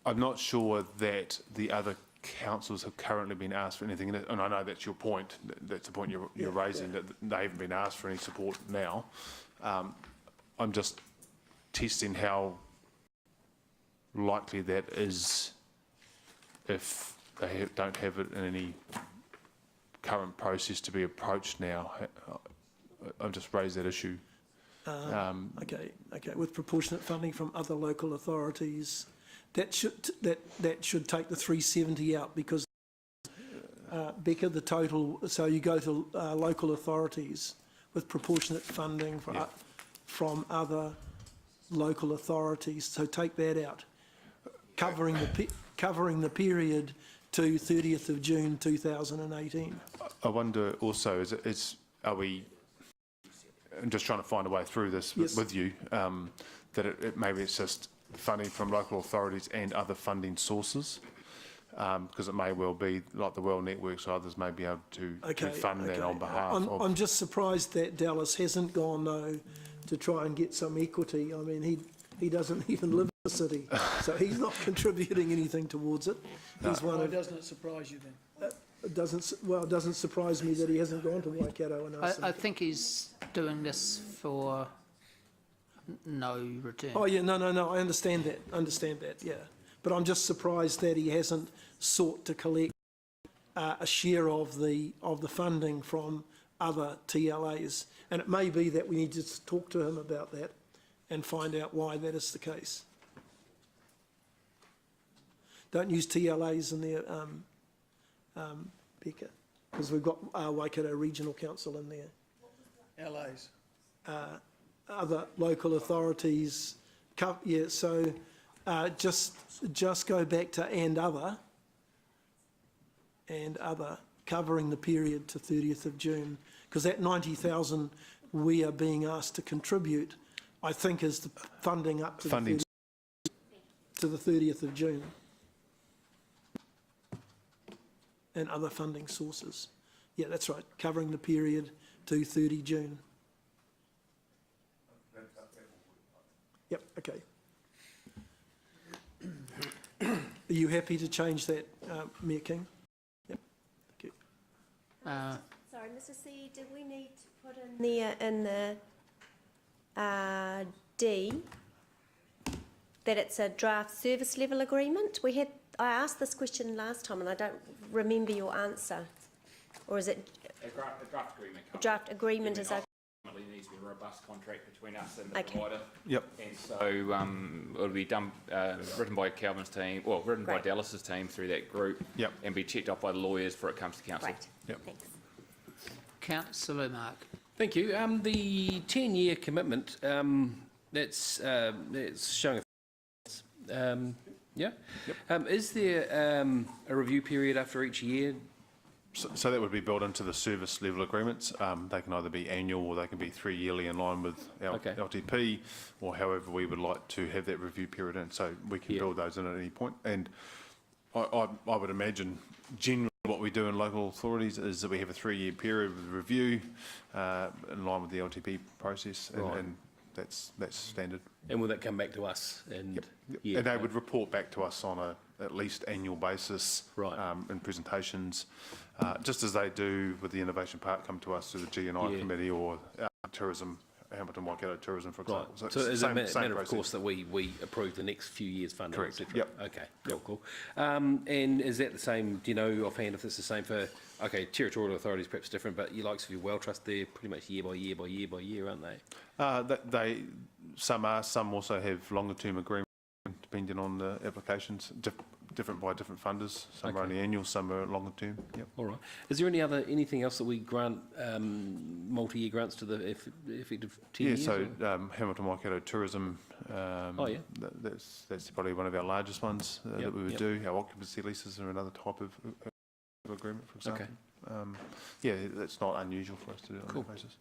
I'm not sure that the other councils have currently been asked for anything, and I know that's your point. That's the point you're raising, that they haven't been asked for any support now. I'm just testing how likely that is if they don't have it in any current process to be approached now. I've just raised that issue. Okay. With proportionate funding from other local authorities. That should take the 370 out, because Becca, the total. So you go to local authorities with proportionate funding from other local authorities. So take that out, covering the period to 30th of June 2018. I wonder also, are we? I'm just trying to find a way through this with you. That maybe it's just funding from local authorities and other funding sources, because it may well be like the Well Networks or others may be able to fund that on behalf of. I'm just surprised that Dallas hasn't gone though to try and get some equity. I mean, he doesn't even live in the city, so he's not contributing anything towards it. He's one of. Doesn't it surprise you then? It doesn't surprise me that he hasn't gone to Waikato and asked. I think he's doing this for no return. Oh, yeah, no, I understand that, yeah. But I'm just surprised that he hasn't sought to collect a share of the funding from other TLAs. And it may be that we need to talk to him about that and find out why that is the case. Don't use TLAs in there, Becca, because we've got Waikato Regional Council in there. LAs. Other local authorities, yeah, so just go back to and other, covering the period to 30th of June, because that 90,000 we are being asked to contribute, I think is the funding up to the 30th of June. And other funding sources. Yeah, that's right, covering the period to 30 June. Yep, okay. Are you happy to change that, Mayor King? Yep, thank you. Sorry, Mr. C, did we need to put in there in the D that it's a draft service level agreement? I asked this question last time and I don't remember your answer. Or is it? A draft agreement. A draft agreement is okay. Ultimately, there needs to be a robust contract between us and the Okay. provider. Yep. And so it'll be done, written by Calvin's team, well, written by Dallas's team through that group. Yep. And be checked off by the lawyers before it comes to council. Right, Yep. thanks. Councillor Mark. Thank you. The 10-year commitment, that's showing yeah? Yep. Is there a review period after each year? So that would be built into the service level agreements. They can either be annual or they can be 3 yearly in line with our LTP, or however we would like to have that review period in. So we can build those in at any point. And I would imagine generally what we do in local authorities is that we have a 3-year period with review in line with the LTP process, and that's standard. And will that come back to us? And and they would report back to us on a at least annual basis, in presentations, just as they do with the Innovation Park, come to us through the G&I committee or tourism, Hamilton Waikato Tourism, for example. So it's a matter of course that we approve the next few years funding. Correct. Yep. Okay. Cool. And is that the same? Do you know offhand if it's the same for? Okay, territorial authorities perhaps different, but you likes of your well trust, they're pretty much year by year, aren't they? Some are. Some also have longer term agreements depending on the applications. Different by different funders. Some are only annual, some are longer term. Yep. All right. Is there anything else that we grant multi-year grants to the effective 10 years? Yeah. So Hamilton Waikato Tourism. That's probably one of our largest ones that we would do. Our occupancy leases are another type of agreement, for example. That's not unusual for us to do on that basis.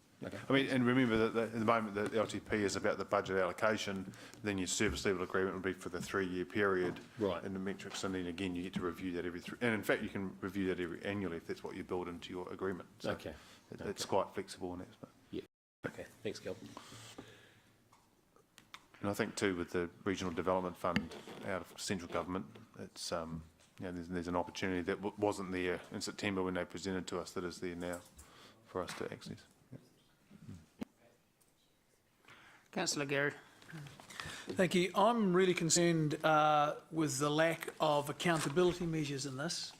I mean, and remember that at the moment the LTP is about the budget allocation, then your service level agreement would be for the 3-year period, in the metrics, and then again you get to review that every and in fact you can review that annually if that's what you build into your agreement. So it's quite flexible in that space. Yeah. Okay. Thanks, Calvin. And I think too with the regional development fund out of central government, it's there's an opportunity that wasn't there in September when they presented to us that is there now for us to access. Councillor Garrett. Thank you. I'm really concerned with the lack of accountability measures in this.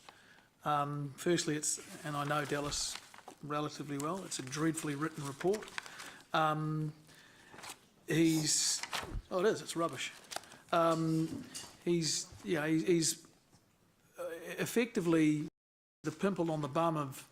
Firstly, and I know Dallas relatively well, it's a dreadfully written report. It's rubbish. He's effectively the pimple on the bum of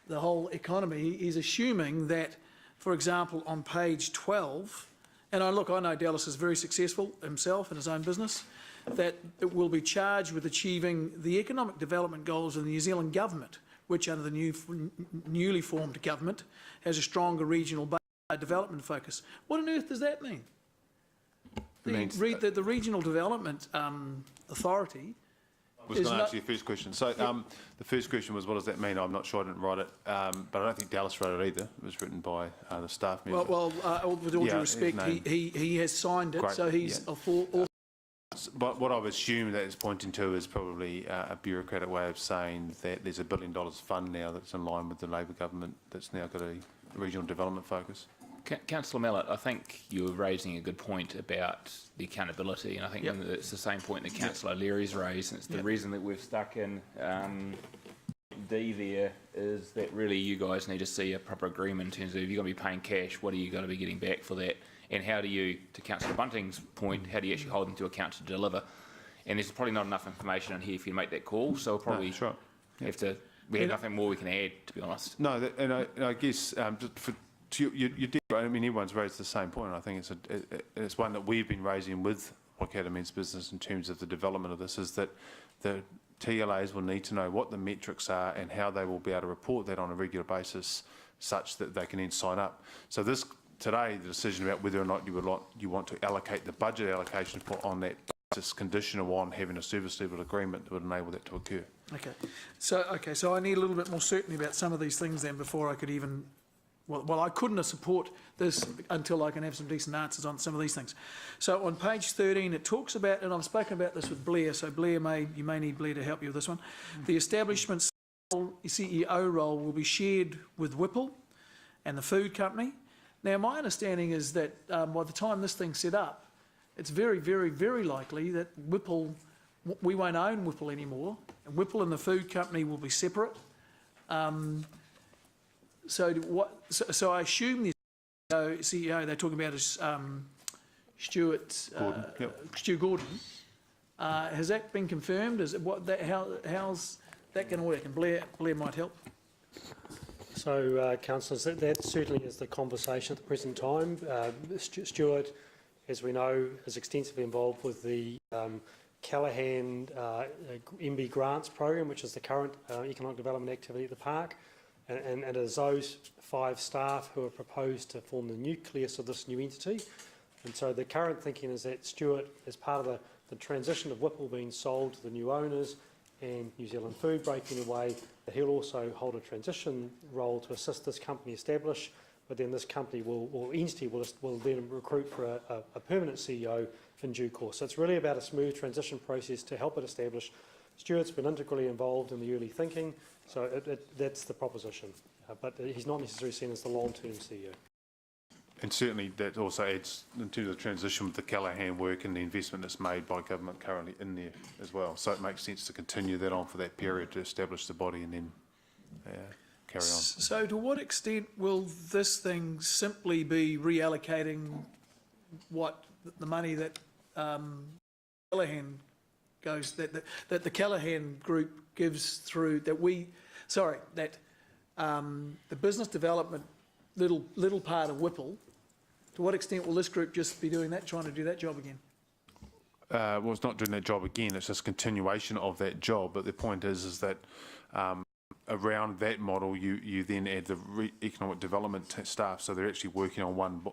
the whole economy. He's assuming that, for example, on page 12, and I know Dallas is very successful himself in his own business, that it will be charged with achieving the economic development goals of the New Zealand government, which under the newly formed government has a stronger regional development focus. What on earth does that mean? The Regional Development Authority I was going to answer your first question. So the first question was, what does that mean? I'm not sure, I didn't write it, but I don't think Dallas wrote it either. It was written by the staff member. Well, with all due respect, he has signed it, so he's a full... But what I've assumed that it's pointing to is probably a bureaucratic way of saying that there's $1 billion fund now that's in line with the Labor government that's now got a regional development focus. Councillor Mallett, I think you were raising a good point about the accountability, and I think it's the same point that Councillor Leary's raised, and it's the reason that we've stuck in D there is that really you guys need to see a proper agreement in terms of if you're going to be paying cash, what are you going to be getting back for that, and how do you, to Councillor Bunting's point, how do you actually hold them to account to deliver? And there's probably not enough information in here for you to make that call, so we'll probably have to, we have nothing more we can add, to be honest. No, and I guess just for, you did, I mean, everyone's raised the same point, and I think it's one that we've been raising with Waikato Men's Business in terms of the development of this, is that the TLAs will need to know what the metrics are and how they will be able to report that on a regular basis such that they can then sign up. So this, today, the decision about whether or not you want to allocate the budget allocation on that basis conditional on having a service level agreement that would enable that to occur. Okay, so I need a little bit more certainty about some of these things then before I could even, well, I couldn't support this until I can have some decent answers on some of these things. So on page 13, it talks about, and I've spoken about this with Blair, so Blair you may need Blair to help you with this one. The establishment CEO role will be shared with Whipple and the food company. Now, my understanding is that by the time this thing's set up, it's very, very, very likely that Whipple, we won't own Whipple anymore, and Whipple and the food company will be separate. So I assume the CEO they're talking about is Stuart Gordon. Stu Gordon. Has that been confirmed? Is it how's that going to work? And Blair might help. So, councillors, that certainly is the conversation at the present time. Stuart, as we know, is extensively involved with the Callaghan MB Grants program, which is the current economic development activity at the park. And it is those 5 staff who are proposed to form the nucleus of this new entity. And so the current thinking is that Stuart, as part of the transition of Whipple being sold to the new owners and New Zealand Food breaking away, that he'll also hold a transition role to assist this company establish, but then this company entity will then recruit for a permanent CEO in due course. So it's really about a smooth transition process to help it establish. Stuart's been integrally involved in the early thinking, so that's the proposition. But he's not necessarily seen as the long-term CEO. And certainly that also adds into the transition with the Callaghan work and the investment that's made by government currently in there as well. So it makes sense to continue that on for that period to establish the body and then carry on. So to what extent will this thing simply be reallocating the money that Callaghan goes, that the Callaghan group gives through, the business development little part of Whipple? To what extent will this group just be doing that, trying to do that job again? Well, it's not doing that job again, it's just continuation of that job, but the point is that around that model you then add the economic development staff, so they're actually working on one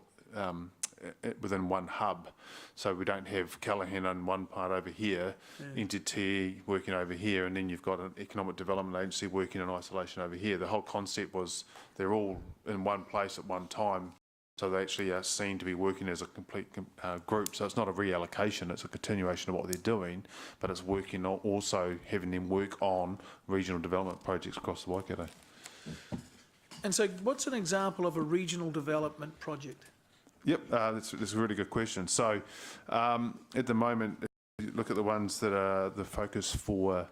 within one hub, so we don't have Callaghan on one part over here, NTT working over here, and then you've got an economic development agency working in isolation over here. The whole concept was they're all in one place at one time, so they actually are seen to be working as a complete group. So it's not a reallocation, it's a continuation of what they're doing, but it's working on also having them work on regional development projects across the Waikato. And so what's an example of a regional development project? Yep, that's a really good question. So at the moment, if you look at the ones that are the focus for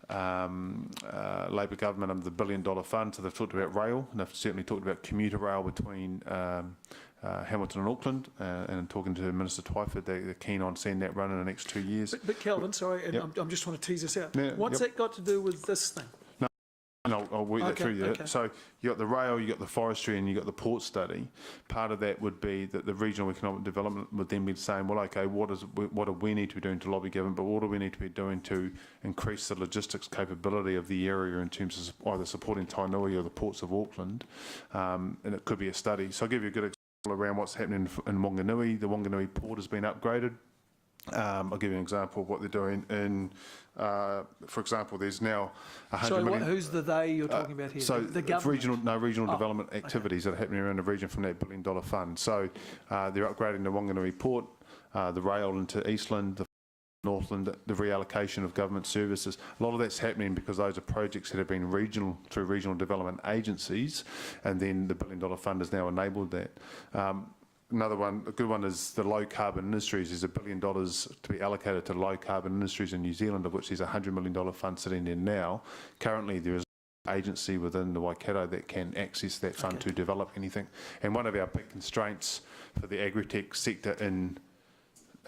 Labor government under the $1 billion fund, so they've talked about rail, and they've certainly talked about commuter rail between Hamilton and Auckland, and talking to Minister Twyford, they're keen on seeing that run in the next 2 years. But Kelvin, sorry, and I'm just trying to tease this out. What's that got to do with this thing? And I'll work that through you. So you got the rail, you got the forestry, and you got the port study. Part of that would be that the regional economic development would then be saying, well, okay, what do we need to be doing to lobby government, but what do we need to be doing to increase the logistics capability of the area in terms of either supporting Tainui or the ports of Auckland, and it could be a study. So I'll give you a good example around what's happening in Wanganui. The Wanganui port has been upgraded. I'll give you an example of what they're doing in, for example, there's now 100 million... who's the they you're talking about here? So the government? regional development activities that are happening around the region from that $1 billion fund. So they're upgrading the Wanganui port, the rail into Eastland, the Northland, the reallocation of government services. A lot of that's happening because those are projects that have been regional through regional development agencies, and then the $1 billion fund has now enabled that. Another one, a good one, is the low carbon industries. There's $1 billion to be allocated to low carbon industries in New Zealand, of which there's a $100 million fund sitting there now. Currently, there is an agency within the Waikato that can access that fund to develop anything. And one of our big constraints for the agri-tech sector in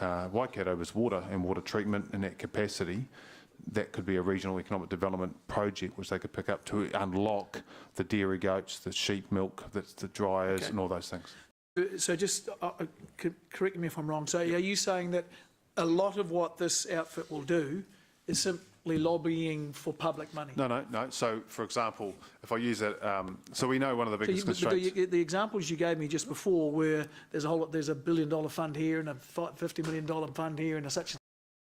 Waikato is water and water treatment in that capacity. That could be a regional economic development project which they could pick up to unlock the dairy goats, the sheep milk, the dryers and all those things. So just correct me if I'm wrong. So are you saying that a lot of what this outfit will do is simply lobbying for public money? No. So, for example, if I use that, so we know one of the biggest constraints. The examples you gave me just before, where there's a $1 billion fund here and a $50 million fund here and such,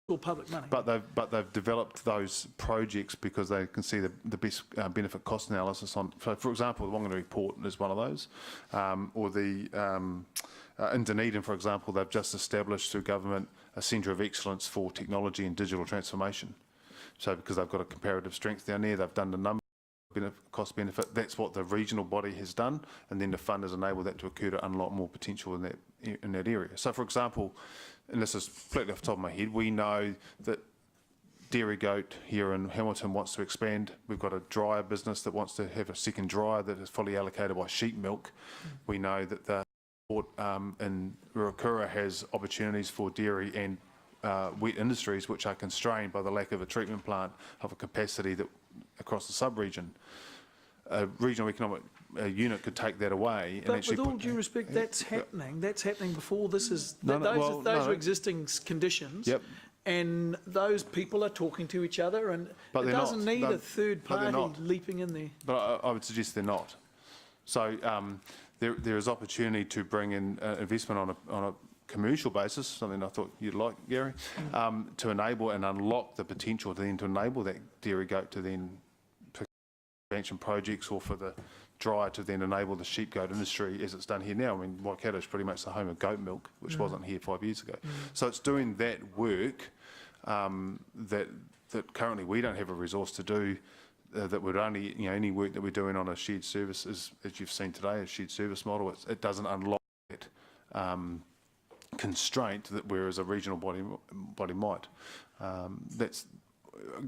all public money. But they've developed those projects because they can see the best benefit cost analysis on. So, for example, the Wangata report is one of those, or the in Dunedin, for example, they've just established through government a centre of excellence for technology and digital transformation. So, because they've got a comparative strength down there, they've done the number. Cost benefit, that's what the regional body has done, and then the fund has enabled that to occur to unlock more potential in that area. So, for example, and this is completely off the top of my head, we know that Dairy Goat here in Hamilton wants to expand. We've got a dryer business that wants to have a second dryer that is fully allocated by sheep milk. We know that the port in Ruakura has opportunities for dairy and wet industries which are constrained by the lack of a treatment plant of a capacity that across the sub-region. A regional economic unit could take that away. But with all due respect, that's happening. That's happening before this is. Those are existing conditions. Yep. And those people are talking to each other, and it doesn't need a third party leaping in there. But I would suggest they're not. So there is opportunity to bring in investment on a commercial basis, something I thought you'd like, Gary, to enable and unlock the potential to enable that dairy goat to then pick expansion projects, or for the dryer to then enable the sheep goat industry as it's done here now. I mean, Waikato is pretty much the home of goat milk, which wasn't here 5 years ago. So it's doing that work that currently we don't have a resource to do. That would only, any work that we're doing on a shared service, as you've seen today, a shared service model, it doesn't unlock that constraint that whereas a regional body might. That's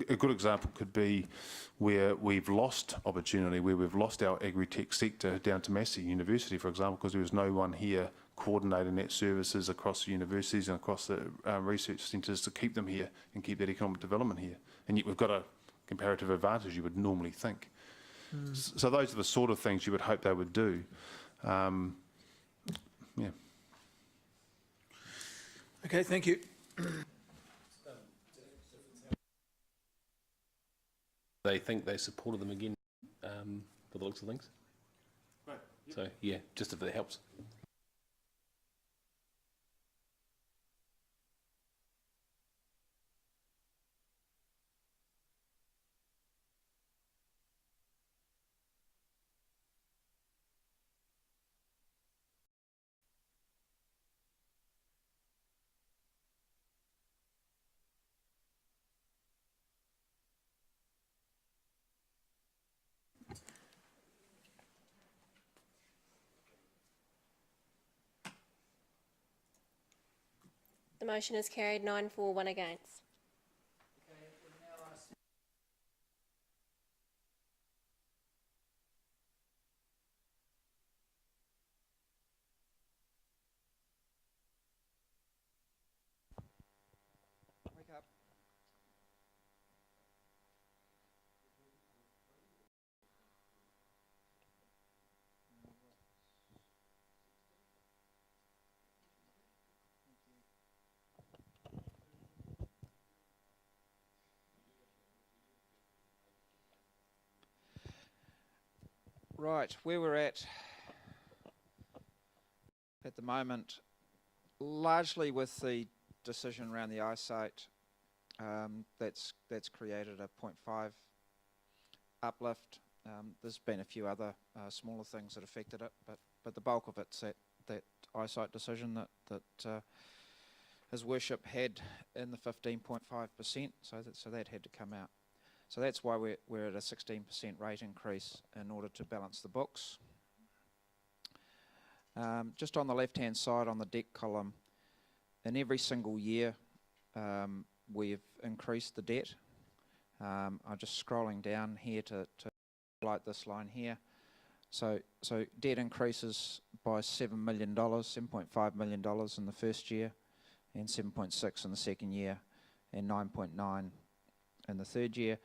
a good example. Could be where we've lost opportunity, where we've lost our agri-tech sector down to Massey University, for example, because there was no one here coordinating that services across the universities and across the research centres to keep them here and keep that economic development here. And yet we've got a comparative advantage, you would normally think. So those are the sort of things you would hope they would do. Yeah. Okay, thank you. They think they supported them again, for the looks of things. Right. So, yeah, just if it helps. The motion is carried 9 for, 1 against. Right, where we're at the moment, largely with the decision around the eyesight, that's created a 0.5 uplift. There's been a few other smaller things that affected it, but the bulk of it's that eyesight decision that His Worship had in the 15.5%, so that had to come out. So that's why we're at a 16% rate increase in order to balance the books. Just on the left-hand side on the debt column, in every single year we've increased the debt. I'm just scrolling down here to highlight this line here. So debt increases by $7 million, $7.5 million in the first year, and 7.6 in the second year, and 9.9 in the third year,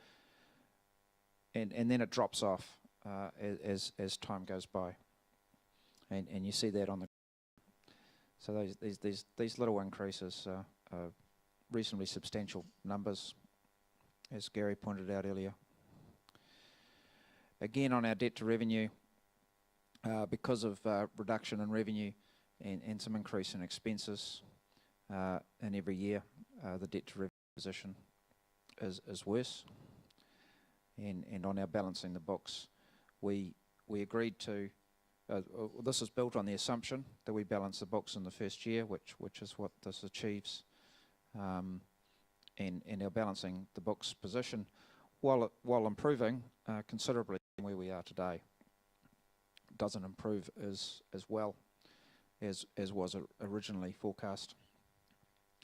and then it drops off as time goes by, and you see that on the. So these little increases are reasonably substantial numbers, as Gary pointed out earlier. Again, on our debt to revenue, because of reduction in revenue and some increase in expenses in every year, the debt to revenue position is worse. And on our balancing the books, we agreed to, this is built on the assumption that we balance the books in the first year, which is what this achieves, and our balancing the books position, while improving considerably from where we are today, doesn't improve as well as was originally forecast,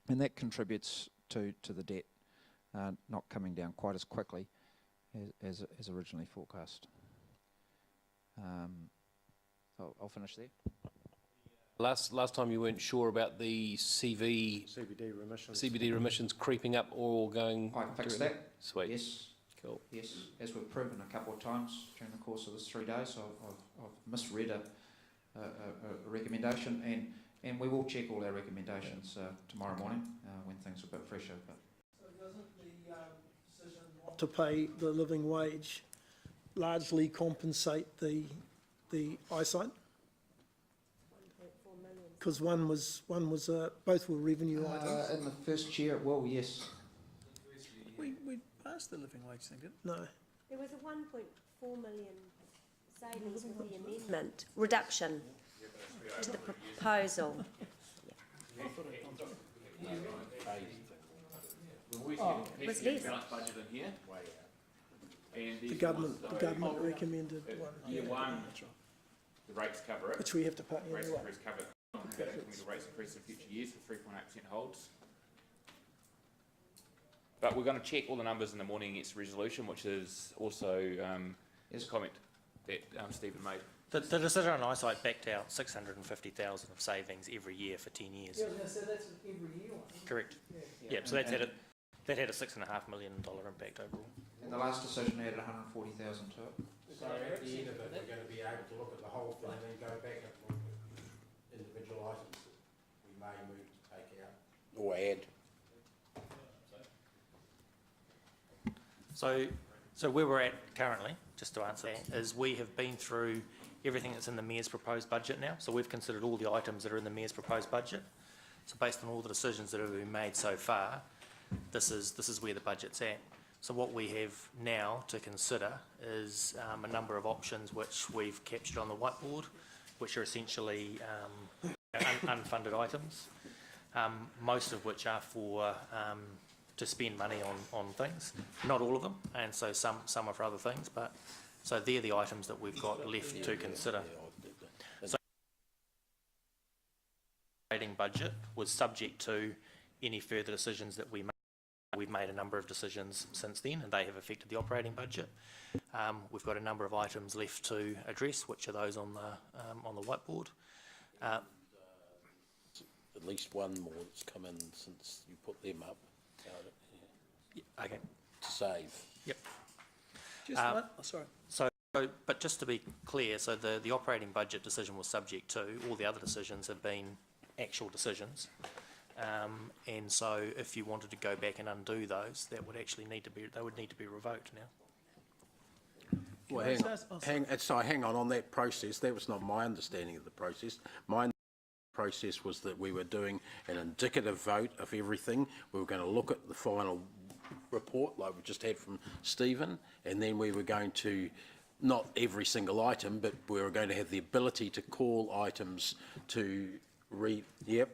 and that contributes to the debt not coming down quite as quickly as originally forecast. I'll finish there. Last time you weren't sure about the CBD remissions creeping up or going. I fixed that. Sweet. Yes. Cool. Yes, as we've proven a couple of times during the course of this 3 days, I've misread a recommendation, and we will check all our recommendations tomorrow morning when things are a bit fresher. But. So doesn't the decision not to pay the living wage largely compensate the eyesight? Because both were revenue items. In the first year, well, yes. We passed the living wage thing, didn't No. There was a 1.4 million savings with the amendment, reduction to the proposal. It was less. Budget in here. And The government recommended one. Year one, the rates cover it. Which we have to pay Rates anyway. increase cover it. The rates increase in future years for 3.8% holds. But we're going to check all the numbers in the morning against the resolution, which is also is a comment that Stephen made. The decision on eyesight backed out 650,000 of savings every year for 10 years. Yeah, I was going to say that's an every year one. Correct. Yeah. So that had a $6.5 million impact overall. And the last decision added 140,000 to it. So at the end of it, we're going to be able to look at the whole thing and then go back and look at individual items that we may move to take out or add. So where we're at currently, just to answer that, is we have been through everything that's in the Mayor's proposed budget now. So we've considered all the items that are in the Mayor's proposed budget. So based on all the decisions that have been made so far, this is where the budget's at. So what we have now to consider is a number of options which we've captured on the whiteboard, which are essentially unfunded items, most of which are for to spend money on things, not all of them, and so some are for other things, but so they're the items that we've got left to consider. So the operating budget was subject to any further decisions that we made. We've made a number of decisions since then, and they have affected the operating budget. We've got a number of items left to address, which are those on the whiteboard. At least one more that's come in since you put them up. Okay. To save. Yep. Just one? Oh, sorry. So, but just to be clear, so the operating budget decision was subject to, all the other decisions have been actual decisions. And so if you wanted to go back and undo those, that would actually need to be revoked now. Well, hang on that process. That was not my understanding of the process. My process was that we were doing an indicative vote of everything. We were going to look at the final report like we just had from Stephen, and then we were going to, not every single item, but we were going to have the ability to call items to read. Yep.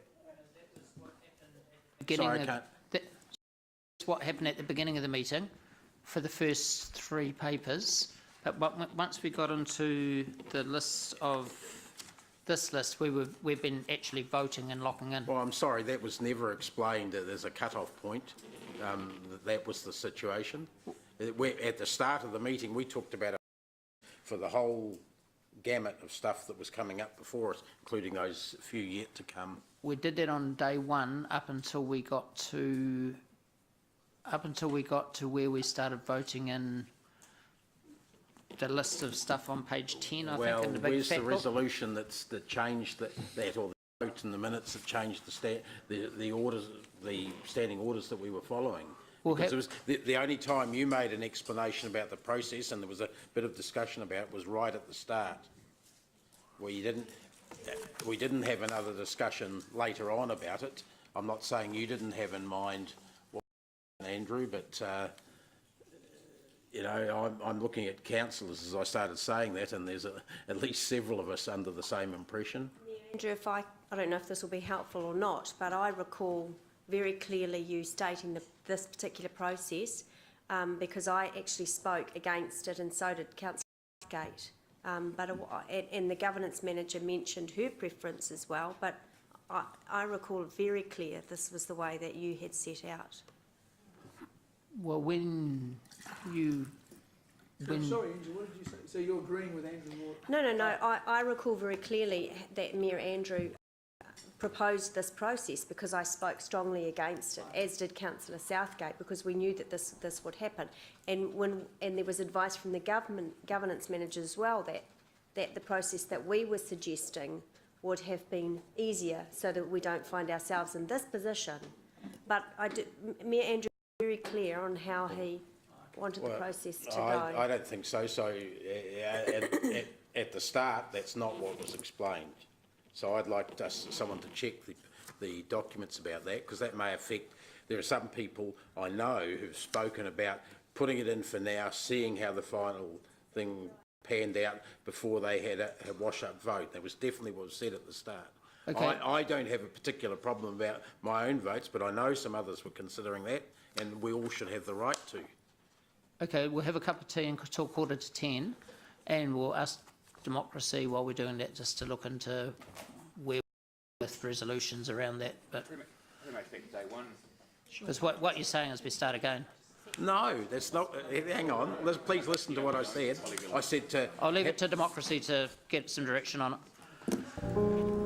Sorry, I can't. That's what happened at the beginning of the meeting for the first 3 papers. But once we got into the list of this list, we've been actually voting and locking in. Well, I'm sorry, that was never explained that there's a cut-off point. That was the situation. At the start of the meeting, we talked about it for the whole gamut of stuff that was coming up before us, including those few yet to come. We did that on day 1 up until we got to where we started voting in the list of stuff on page 10, I think, in the big where's fat the book? resolution that changed that or the vote in the minutes that changed the orders, the standing orders that we were following? Well, Because it was the only time you made an explanation about the process, and there was a bit of discussion about it, was right at the start, where you didn't. We didn't have another discussion later on about it. I'm not saying you didn't have in mind what Andrew, but you know, I'm looking at councillors as I started saying that, and there's at least several of us under the same impression. Andrew, if I don't know if this will be helpful or not, but I recall very clearly you stating this particular process because I actually spoke against it, and so did Councillor Southgate. And the governance manager mentioned her preference as well, but I recall very clear this was the way that you had set out. Well, when Sorry, Andrew, what did you say? So you're agreeing with Andrew Moore? No. I recall very clearly that Mayor Andrew proposed this process because I spoke strongly against it, as did Councillor Southgate, because we knew that this would happen. And there was advice from the governance manager as well that the process that we were suggesting would have been easier so that we don't find ourselves in this position. But Mayor Andrew was very clear on how he wanted the process to go. I don't think so. So at the start, that's not what was explained. So I'd like someone to check the documents about that, because that may affect. There are some people I know who've spoken about putting it in for now, seeing how the final thing panned out before they had a wash-up vote. That was definitely what was said at the start. Okay. I don't have a particular problem about my own votes, but I know some others were considering that, and we all should have the right to. Okay, we'll have a cup of tea until 9:45, and we'll ask Democracy while we're doing that just to look into where with resolutions around that. But day 1. because what you're saying is we start again. No, that's not. Hang on. Please listen to what I said. I said to. I'll leave it to Democracy to get some direction on it.